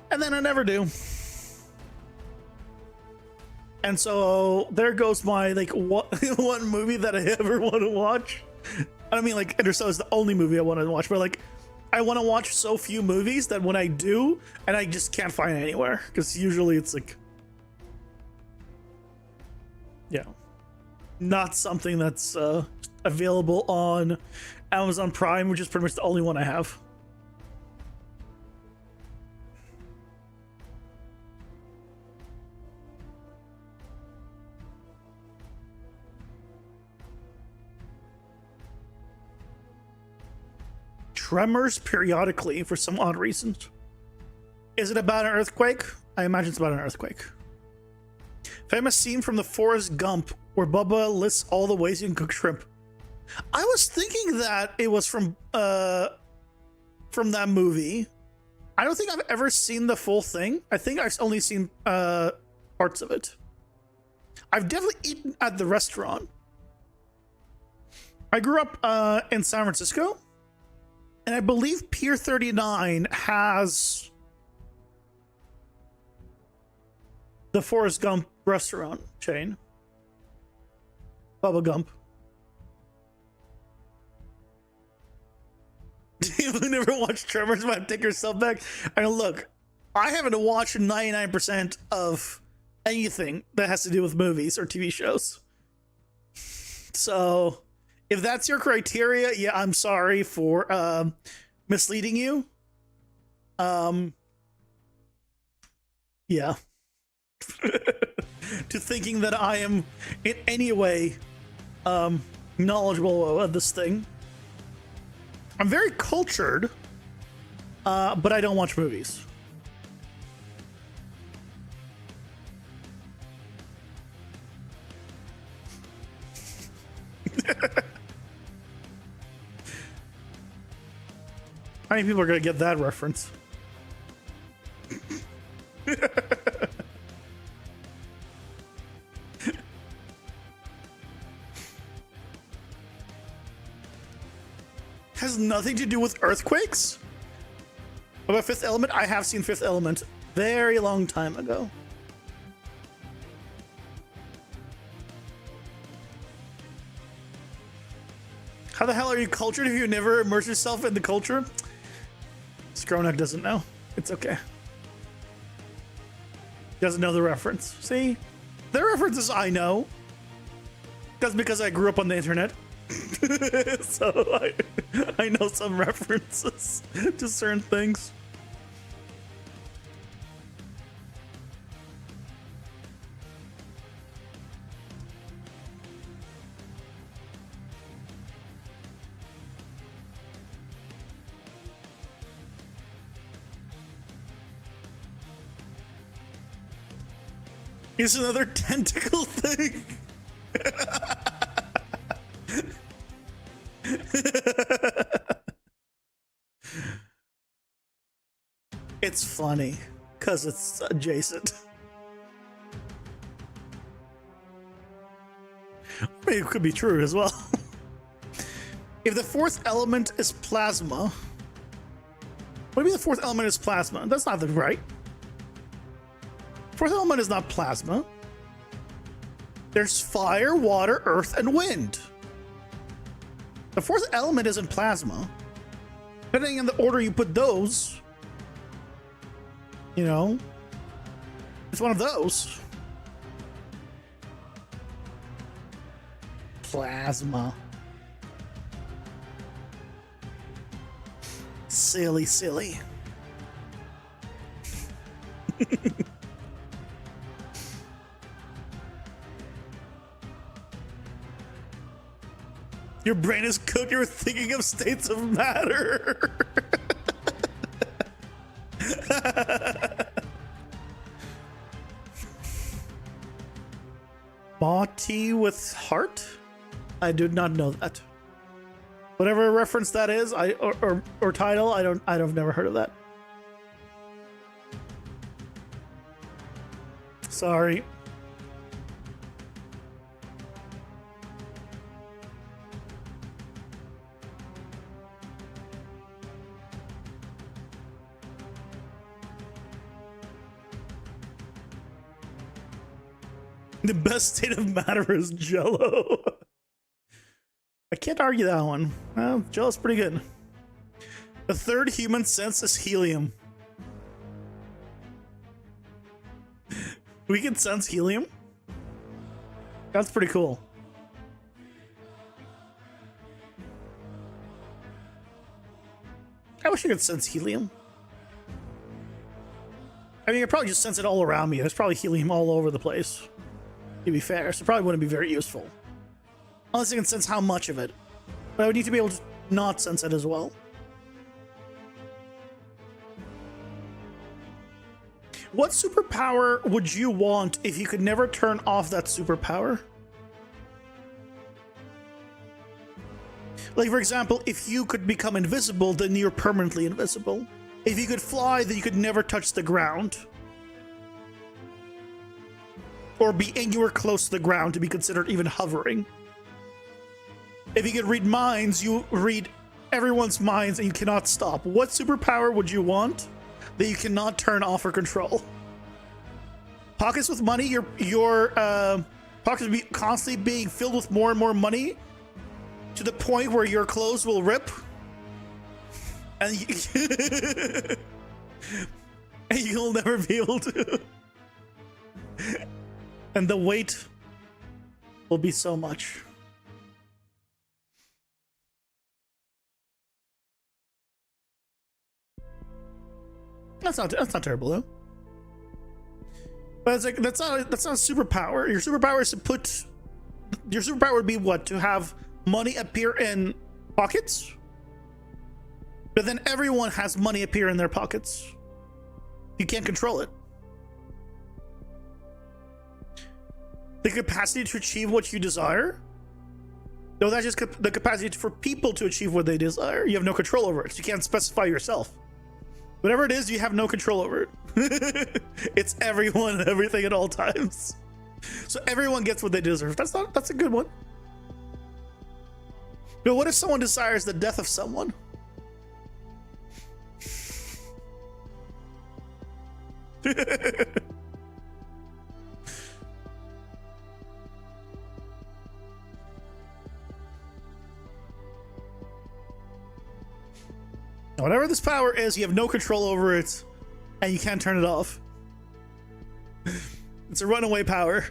And then I never do. And so there goes my like one movie that I ever want to watch. I don't mean like Interstellar is the only movie I want to watch, but like I want to watch so few movies that when I do, and I just can't find it anywhere because usually it's like, yeah, not something that's available on Amazon Prime, which is pretty much the only one I have. Tremors periodically for some odd reasons. Is it about an earthquake? I imagine it's about an earthquake. Famous scene from the Forrest Gump where Bubba lists all the ways you can cook shrimp. I was thinking that it was from that movie. I don't think I've ever seen the full thing. I think I've only seen parts of it. I've definitely eaten at the restaurant. I grew up in San Francisco. And I believe Pier 39 has the Forrest Gump restaurant chain. Bubba Gump. You've never watched Tremors, might take yourself back. I mean, look, I haven't watched 99% of anything that has to do with movies or TV shows. So if that's your criteria, yeah, I'm sorry for misleading you. Yeah. To thinking that I am in any way knowledgeable of this thing. I'm very cultured, but I don't watch movies. How many people are going to get that reference? Has nothing to do with earthquakes? About Fifth Element? I have seen Fifth Element very long time ago. How the hell are you cultured if you never immerse yourself in the culture? Skronak doesn't know. It's okay. Doesn't know the reference. See? The references I know. That's because I grew up on the internet. So I know some references to certain things. Here's another tentacle thing. It's funny because it's adjacent. Maybe it could be true as well. If the fourth element is plasma, what do you mean the fourth element is plasma? That's not right. Fourth element is not plasma. There's fire, water, earth, and wind. The fourth element isn't plasma. Depending on the order you put those, you know, it's one of those. Plasma. Silly, silly. Your brain is cooked. You're thinking of states of matter. Body with heart? I did not know that. Whatever reference that is, or title, I've never heard of that. Sorry. The best state of matter is Jello. I can't argue that one. Well, Jello's pretty good. The third human sense is helium. We can sense helium? That's pretty cool. I wish I could sense helium. I mean, I probably just sense it all around me. There's probably helium all over the place, to be fair, so it probably wouldn't be very useful. Unless I can sense how much of it. But I would need to be able to not sense it as well. What superpower would you want if you could never turn off that superpower? Like, for example, if you could become invisible, then you're permanently invisible. If you could fly, then you could never touch the ground. Or be anywhere close to the ground to be considered even hovering. If you could read minds, you read everyone's minds and you cannot stop. What superpower would you want that you cannot turn off or control? Pockets with money, your pockets would be constantly being filled with more and more money to the point where your clothes will rip. And, and you'll never be able to. And the weight will be so much. That's not terrible though. But it's like that's not a superpower. Your superpower is to put. Your superpower would be what? To have money appear in pockets. But then everyone has money appear in their pockets. You can't control it. The capacity to achieve what you desire? No, that's just the capacity for people to achieve what they desire. You have no control over it. You can't specify yourself. Whatever it is, you have no control over it. It's everyone and everything at all times. So everyone gets what they deserve. That's a good one. But what if someone desires the death of someone? Whatever this power is, you have no control over it, and you can't turn it off. It's a runaway power.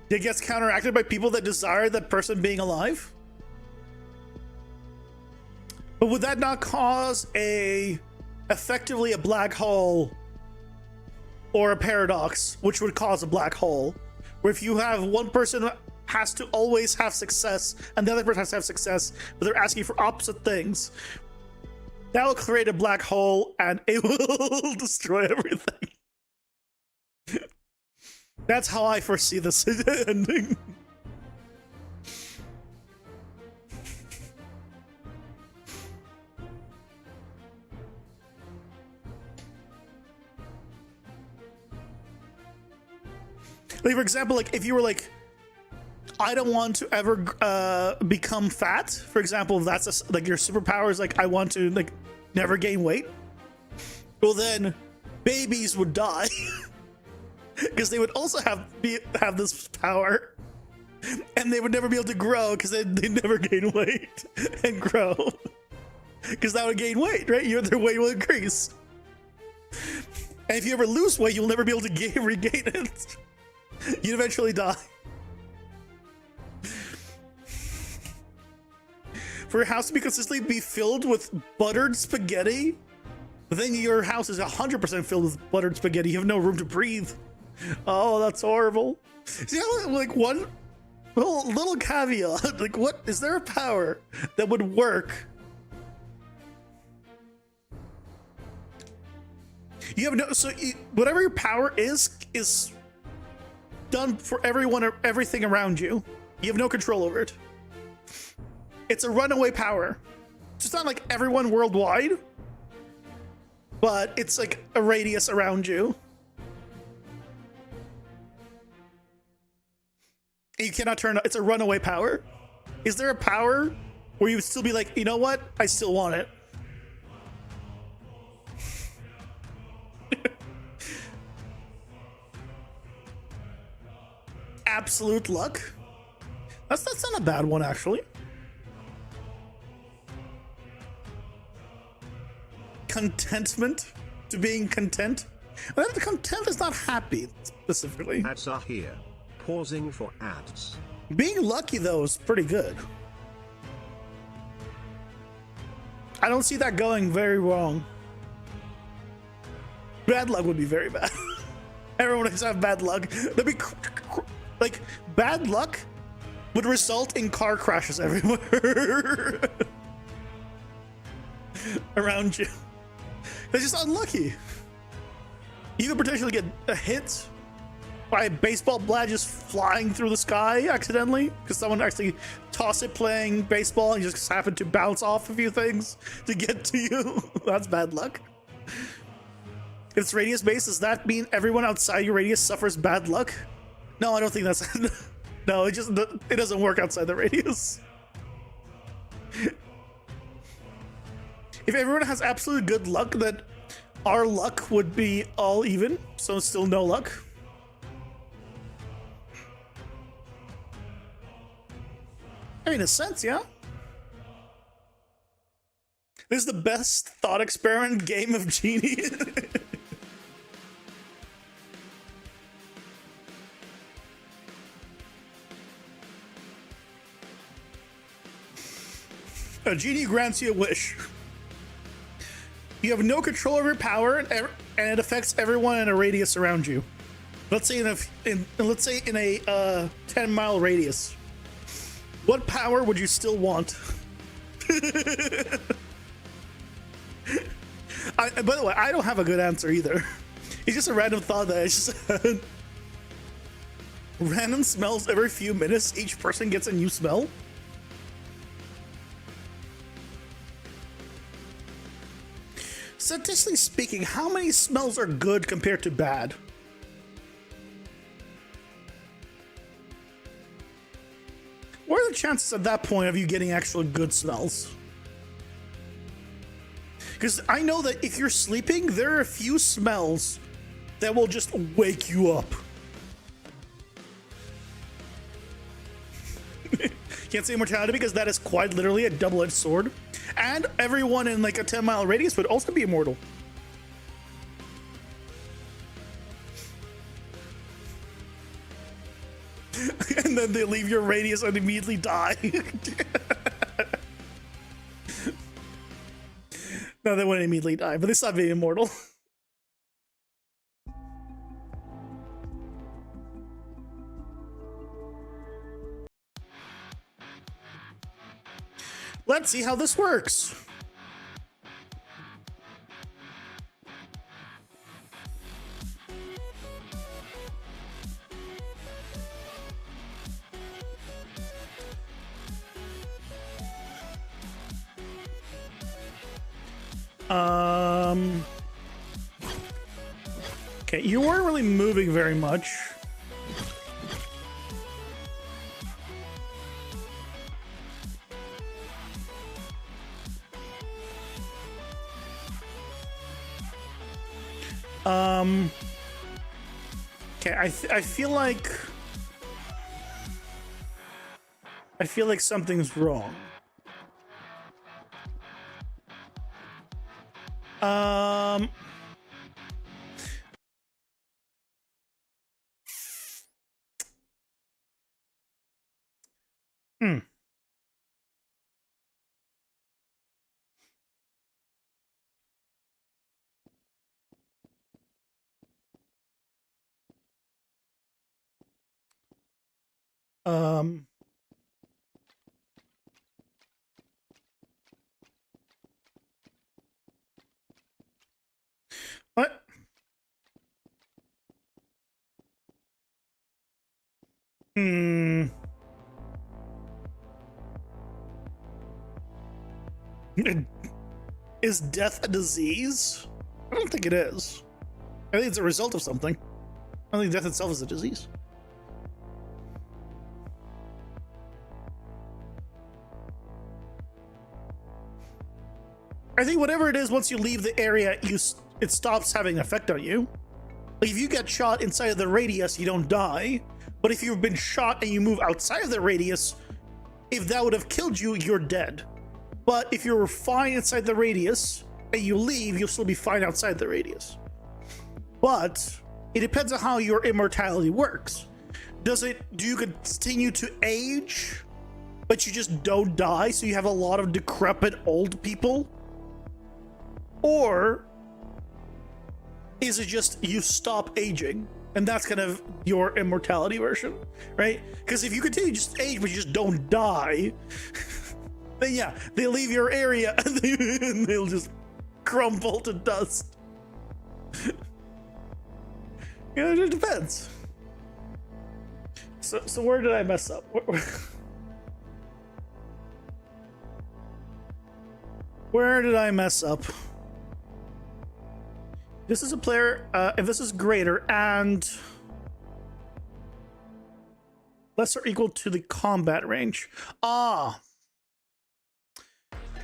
It gets counteracted by people that desire that person being alive. But would that not cause effectively a black hole or a paradox, which would cause a black hole, where if you have one person has to always have success and the other person has to have success, but they're asking for opposite things, that will create a black hole and it will destroy everything. That's how I foresee this ending. Like, for example, like if you were like, I don't want to ever become fat. For example, if that's like your superpower is like, I want to like never gain weight. Well, then babies would die because they would also have this power, and they would never be able to grow because they'd never gain weight and grow because that would gain weight, right? Their weight will increase, and if you ever lose weight, you'll never be able to regain it. You'd eventually die. For your house to be consistently filled with buttered spaghetti, then your house is 100% filled with buttered spaghetti. You have no room to breathe. Oh, that's horrible. See, like one little caveat. Like, what is there a power that would work? You have no. So whatever your power is done for everyone or everything around you. You have no control over it. It's a runaway power. It's not like everyone worldwide, but it's like a radius around you. And you cannot turn it. It's a runaway power. Is there a power where you would still be like, you know what? I still want it. Absolute luck. That's not a bad one, actually. Contentment, to being content. Well, the content is not happy specifically. Ads are here. Pausing for ads. Being lucky though is pretty good. I don't see that going very wrong. Bad luck would be very bad. Everyone has to have bad luck. That'd be like bad luck would result in car crashes everywhere around you. They're just unlucky. You could potentially get a hit by a baseball bat just flying through the sky accidentally because someone actually tossed it playing baseball and you just happened to bounce off a few things to get to you. That's bad luck. If it's radius based, does that mean everyone outside your radius suffers bad luck? No, I don't think that's... No, it doesn't work outside the radius. If everyone has absolute good luck, then our luck would be all even, so still no luck. I mean, in a sense, yeah. This is the best thought experiment game of Genie. A genie grants you a wish. You have no control over your power, and it affects everyone in a radius around you. Let's say in a 10-mile radius. What power would you still want? By the way, I don't have a good answer either. It's just a random thought that I just had. Random smells every few minutes. Each person gets a new smell. Statistically speaking, how many smells are good compared to bad? What are the chances at that point of you getting actual good smells? Because I know that if you're sleeping, there are a few smells that will just wake you up. Can't say immortality because that is quite literally a double-edged sword. And everyone in like a 10-mile radius would also be immortal. then they leave your radius and immediately die. No, they wouldn't immediately die, but they stop being immortal. Let's see how this works. Okay, you weren't really moving very much. Okay, I feel like something's wrong. Hmm. What? Hmm. Is death a disease? I don't think it is. I think it's a result of something. I don't think death itself is a disease. I think whatever it is, once you leave the area, it stops having an effect on you. Like if you get shot inside of the radius, you don't die. But if you've been shot and you move outside of the radius, if that would have killed you, you're dead. But if you're fine inside the radius and you leave, you'll still be fine outside the radius. But it depends on how your immortality works. Do you continue to age, but you just don't die, so you have a lot of decrepit old people? Or is it just you stop aging, and that's kind of your immortality version, right? Because if you continue to just age, but you just don't die, then yeah, they leave your area and they'll just crumble to dust. You know, it depends. So where did I mess up? Where did I mess up? This is a player, if this is greater and less or equal to the combat range. Ah.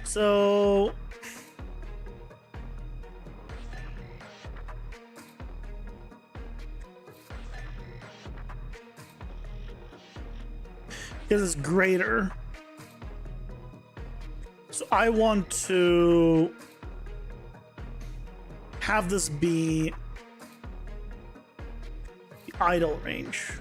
So this is greater. So I want to have this be the idle range.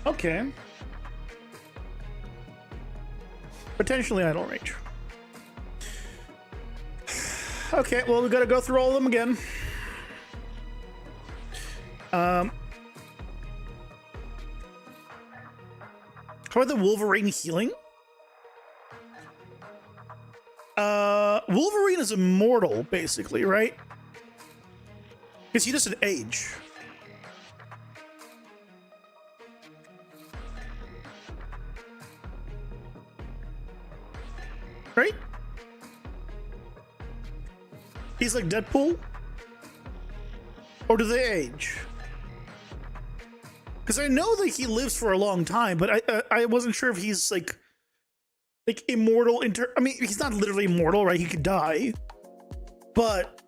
Okay. Potentially idle range. Okay, well, we gotta go through all of them again. How about the Wolverine healing? Wolverine is immortal, basically, right? Because he doesn't age. Right? He's like Deadpool? Or do they age? Because I know that he lives for a long time, but I wasn't sure if he's like immortal. I mean, he's not literally immortal, right? He could die, but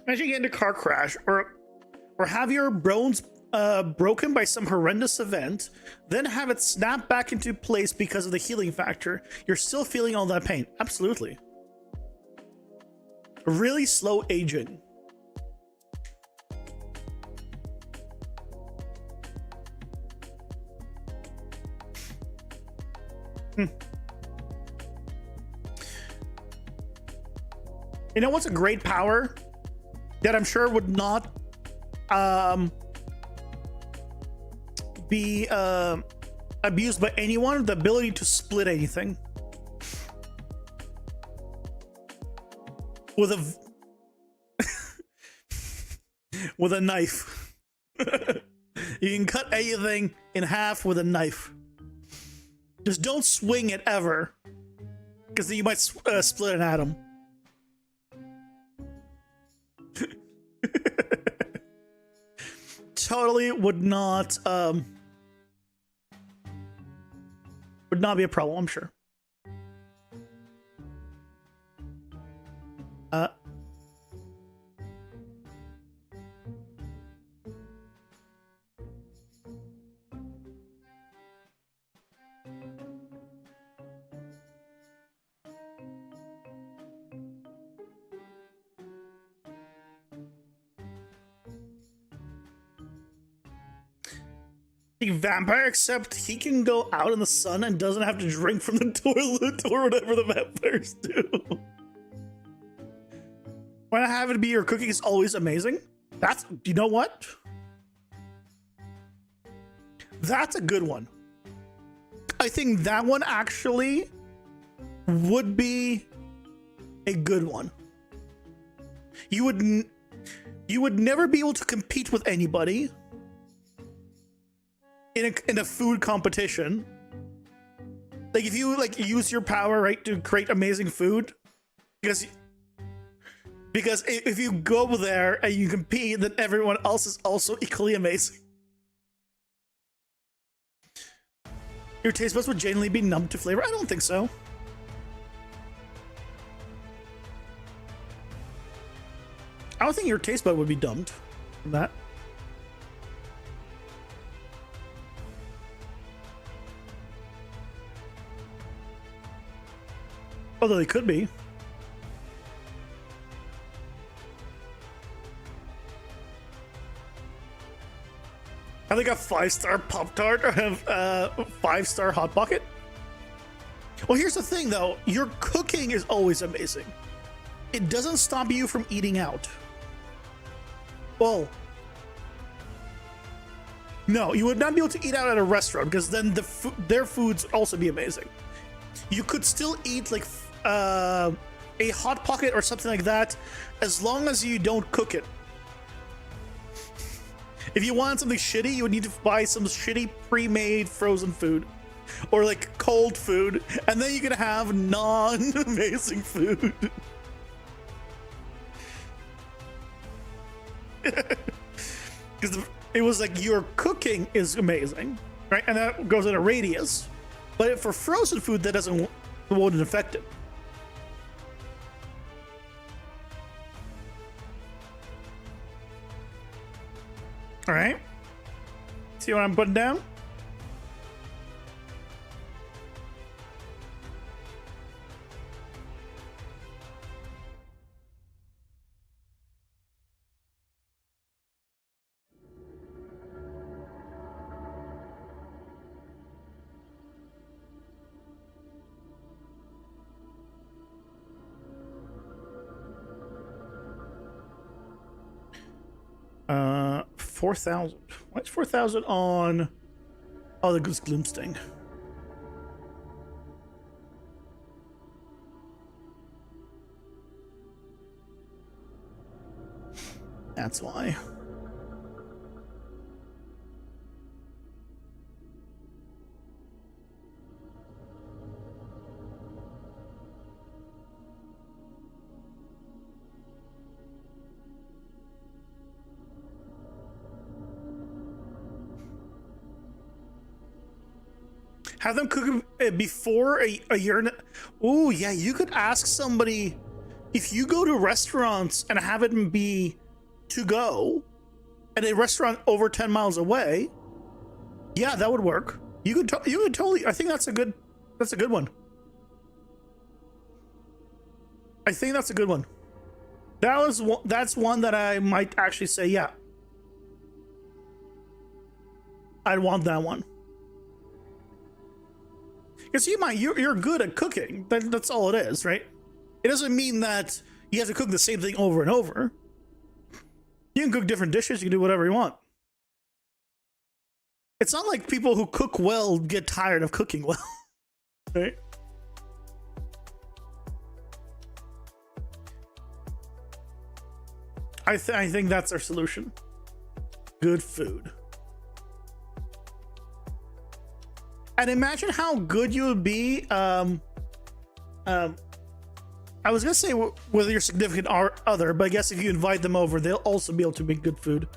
Imagine you get in a car crash or have your bones broken by some horrendous event, then have it snap back into place because of the healing factor. You're still feeling all that pain. Absolutely. Really slow aging. You know what's a great power that I'm sure would not be abused by anyone? The ability to split anything with a with a knife. You can cut anything in half with a knife. Just don't swing it ever, because then you might split an atom. Totally would not be a problem, I'm sure. Vampire, except he can go out in the sun and doesn't have to drink from the toilet or whatever the vampires do. When I have it be your cooking is always amazing. That's, you know what? That's a good one. I think that one actually would be a good one. You would never be able to compete with anybody in a food competition. Like if you like use your power, right, to create amazing food, because if you go there and you compete, then everyone else is also equally amazing. Your taste buds would genuinely be numb to flavor? I don't think so. I don't think your taste bud would be dumbed from that. Although they could be. I think a 5-star Pop-Tart or have a 5-star Hot Pocket. Well, here's the thing though. Your cooking is always amazing. It doesn't stop you from eating out. Well, no, you would not be able to eat out at a restaurant because then their foods also be amazing. You could still eat like a Hot Pocket or something like that as long as you don't cook it. If you want something shitty, you would need to buy some shitty pre-made frozen food or like cold food, and then you can have non-amazing food. Because it was like your cooking is amazing, right? And that goes in a radius. But for frozen food, that wouldn't affect it. All right. See what I'm putting down? $4,000. What's 4,000 on Oh, the goose gloom sting. That's why. Have them cook it before a year. Oh yeah, you could ask somebody if you go to restaurants and have it be to go at a restaurant over 10 miles away. Yeah, that would work. You could totally. I think that's a good one. I think that's a good one. That's one that I might actually say, yeah, I'd want that one. Because you're good at cooking. That's all it is, right? It doesn't mean that you have to cook the same thing over and over. You can cook different dishes. You can do whatever you want. It's not like people who cook well get tired of cooking well, right? I think that's our solution. Good food. And imagine how good you would be. I was gonna say with your significant other, but I guess if you invite them over, they'll also be able to make good food.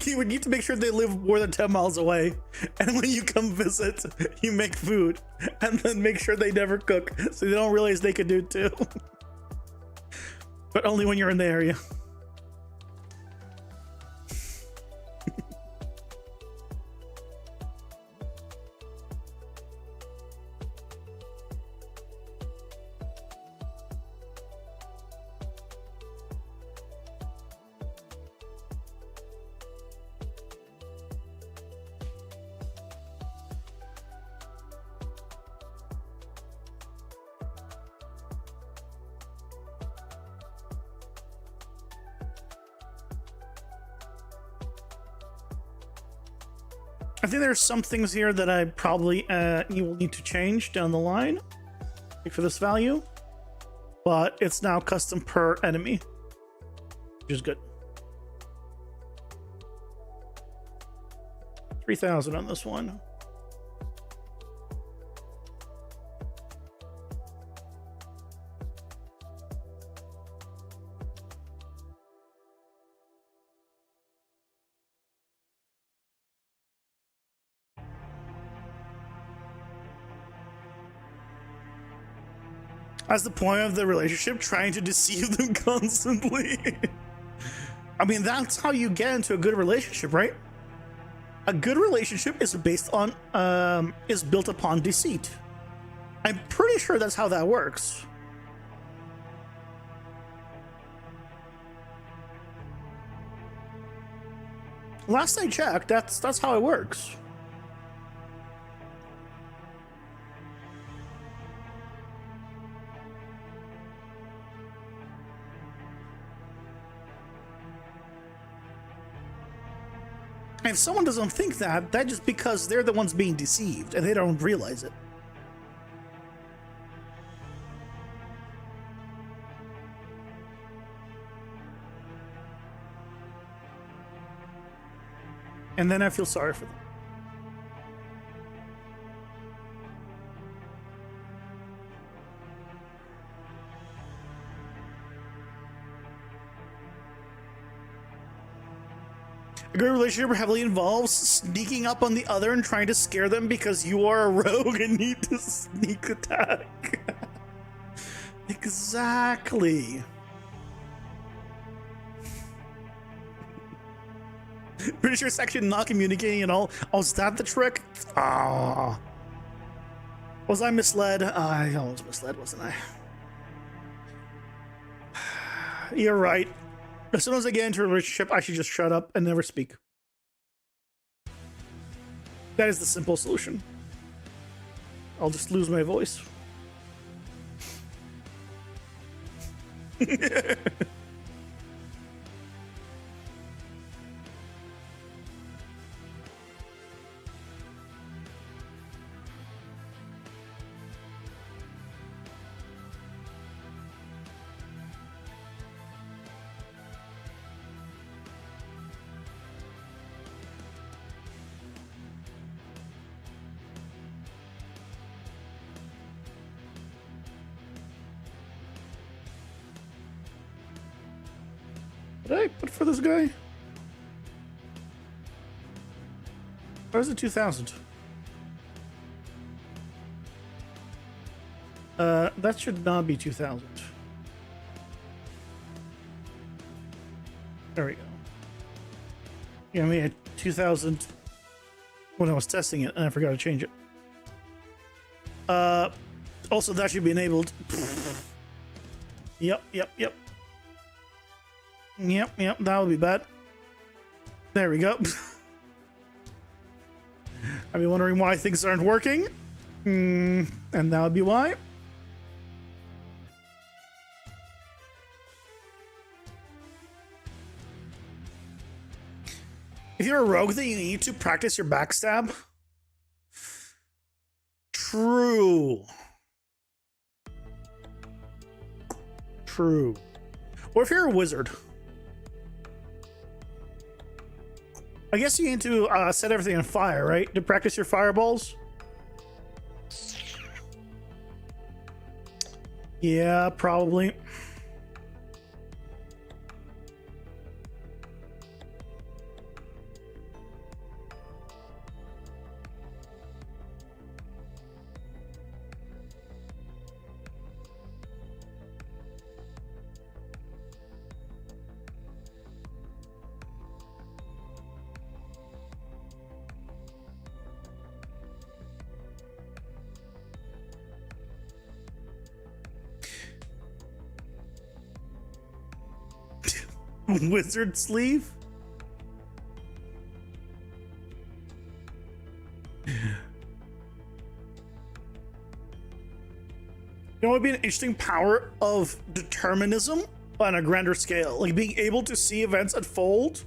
You would need to make sure they live more than 10 miles away, and when you come visit, you make food, and then make sure they never cook, so they don't realize they could do it too. But only when you're in the area. I think there's some things here that I probably you will need to change down the line for this value, but it's now custom per enemy, which is good. 3,000 on this one. That's the point of the relationship, trying to deceive them constantly. I mean, that's how you get into a good relationship, right? A good relationship is based on, is built upon deceit. I'm pretty sure that's how that works. Last I checked, that's how it works. And if someone doesn't think that, that's just because they're the ones being deceived and they don't realize it. And then I feel sorry for them. A good relationship heavily involves sneaking up on the other and trying to scare them because you are a rogue and need to sneak attack. Exactly. Pretty sure it's actually not communicating at all. Oh, is that the trick? Ah. Was I misled? I was misled, wasn't I? You're right. As soon as I get into a relationship, I should just shut up and never speak. That is the simple solution. I'll just lose my voice. Did I put for this guy? Where's the 2000? That should not be 2000. There we go. Yeah, I had 2000 when I was testing it, and I forgot to change it. Also, that should be enabled. Yep. Yep, that would be bad. There we go. I've been wondering why things aren't working. And that would be why. If you're a rogue, then you need to practice your backstab. True. Or if you're a wizard. I guess you need to set everything on fire, right? To practice your fireballs. Yeah, probably. Wizard sleeve? You know what would be an interesting power of determinism on a grander scale? Like being able to see events unfold,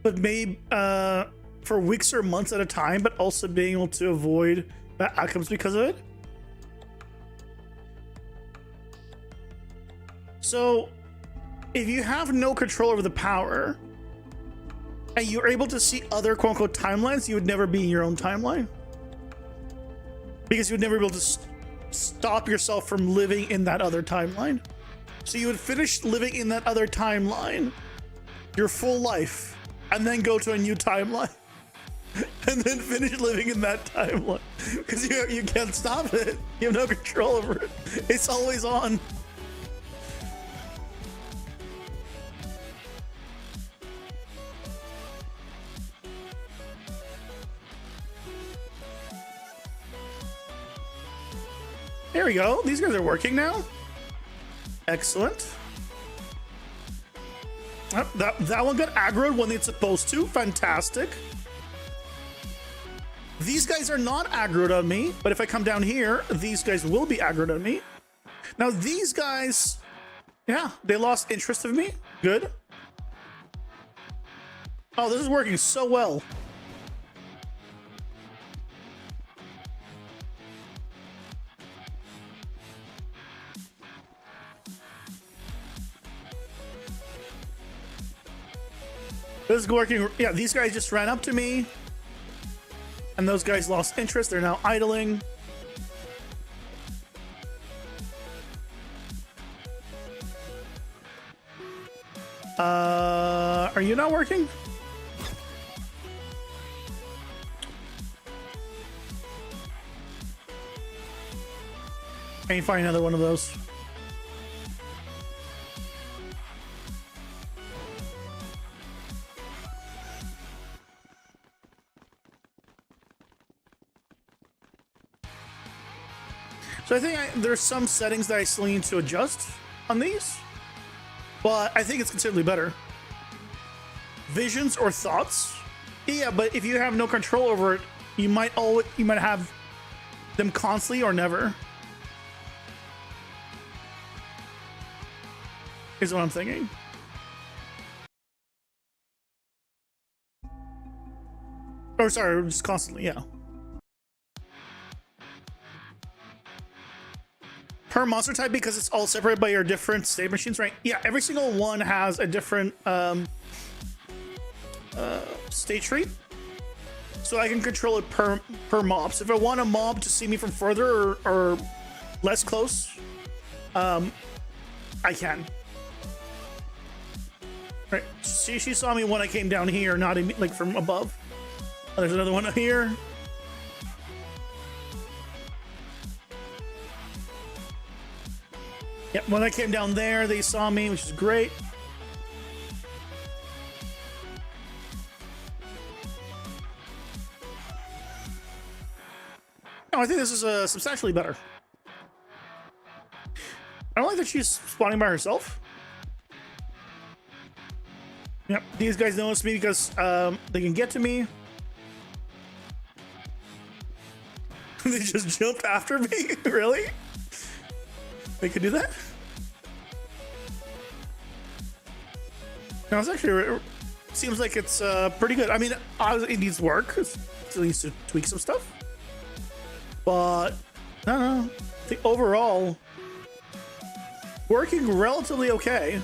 but maybe for weeks or months at a time, but also being able to avoid bad outcomes because of it. So if you have no control over the power and you're able to see other quote unquote timelines, you would never be in your own timeline because you would never be able to stop yourself from living in that other timeline. So you would finish living in that other timeline, your full life, and then go to a new timeline and then finish living in that timeline because you can't stop it. You have no control over it. It's always on. There we go. These guys are working now. Excellent. That one got aggroed when it's supposed to. Fantastic. These guys are not aggroed on me, but if I come down here, these guys will be aggroed on me. Now these guys, yeah, they lost interest of me. Good. Oh, this is working so well. This is working. Yeah, these guys just ran up to me. And those guys lost interest. They're now idling. Are you not working? Can you find another one of those? So I think there's some settings that I still need to adjust on these, but I think it's considerably better. Visions or thoughts? Yeah, but if you have no control over it, you might have them constantly or never. Is what I'm thinking. Oh, sorry, just constantly, yeah. Per monster type, because it's all separated by your different state machines, right? Yeah, every single one has a different state tree. So I can control it per mob. So if I want a mob to see me from further or less close, I can. she saw me when I came down here, not like from above. Oh, there's another one here. Yep, when I came down there, they saw me, which is great. Oh, I think this is substantially better. I don't like that she's spawning by herself. Yep, these guys notice me because they can get to me. They just jumped after me? Really? They could do that? No, it's actually, seems like it's pretty good. I mean, obviously it needs work. It still needs to tweak some stuff. But, I don't know. I think overall, working relatively okay.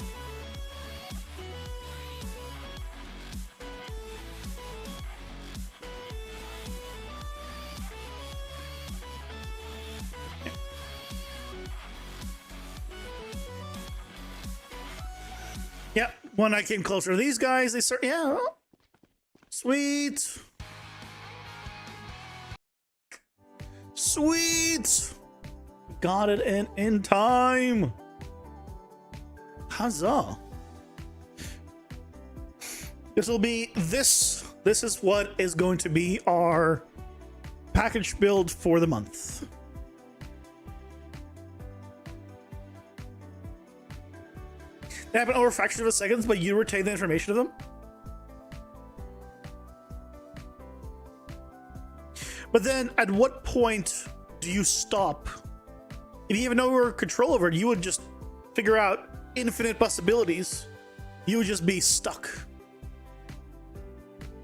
Yep, when I came closer to these guys, they start, yeah, sweet. Sweet. Got it in time. Huzzah. This will be, this is what is going to be our package build for the month. They happen over fractions of a second, but you retain the information of them. But then at what point do you stop? If you have no control over it, you would just figure out infinite possibilities. You would just be stuck.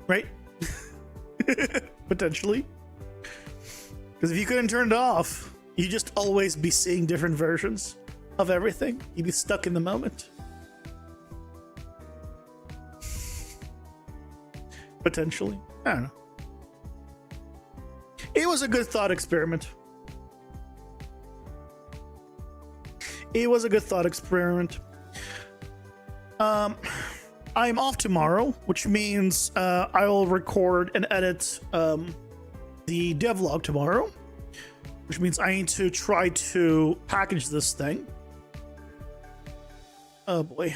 Right? Potentially. Because if you couldn't turn it off, you'd just always be seeing different versions of everything. You'd be stuck in the moment. Potentially. I don't know. It was a good thought experiment. It was a good thought experiment. I'm off tomorrow, which means I will record and edit the devlog tomorrow, which means I need to try to package this thing. Oh boy.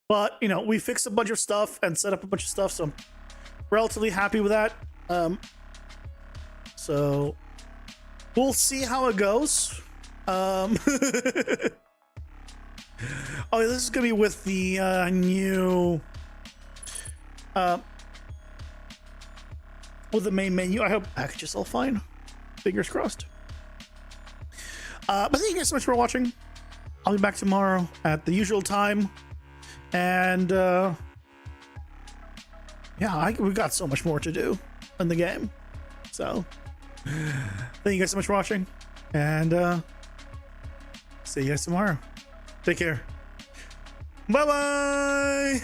But, you know, we fixed a bunch of stuff and set up a bunch of stuff, so I'm relatively happy with that. So we'll see how it goes. Oh, this is gonna be with the new with the main menu. I hope the package is all fine. Fingers crossed. But thank you guys so much for watching. I'll be back tomorrow at the usual time. And yeah, we got so much more to do in the game. So thank you guys so much for watching, and see you guys tomorrow. Take care. Bye bye.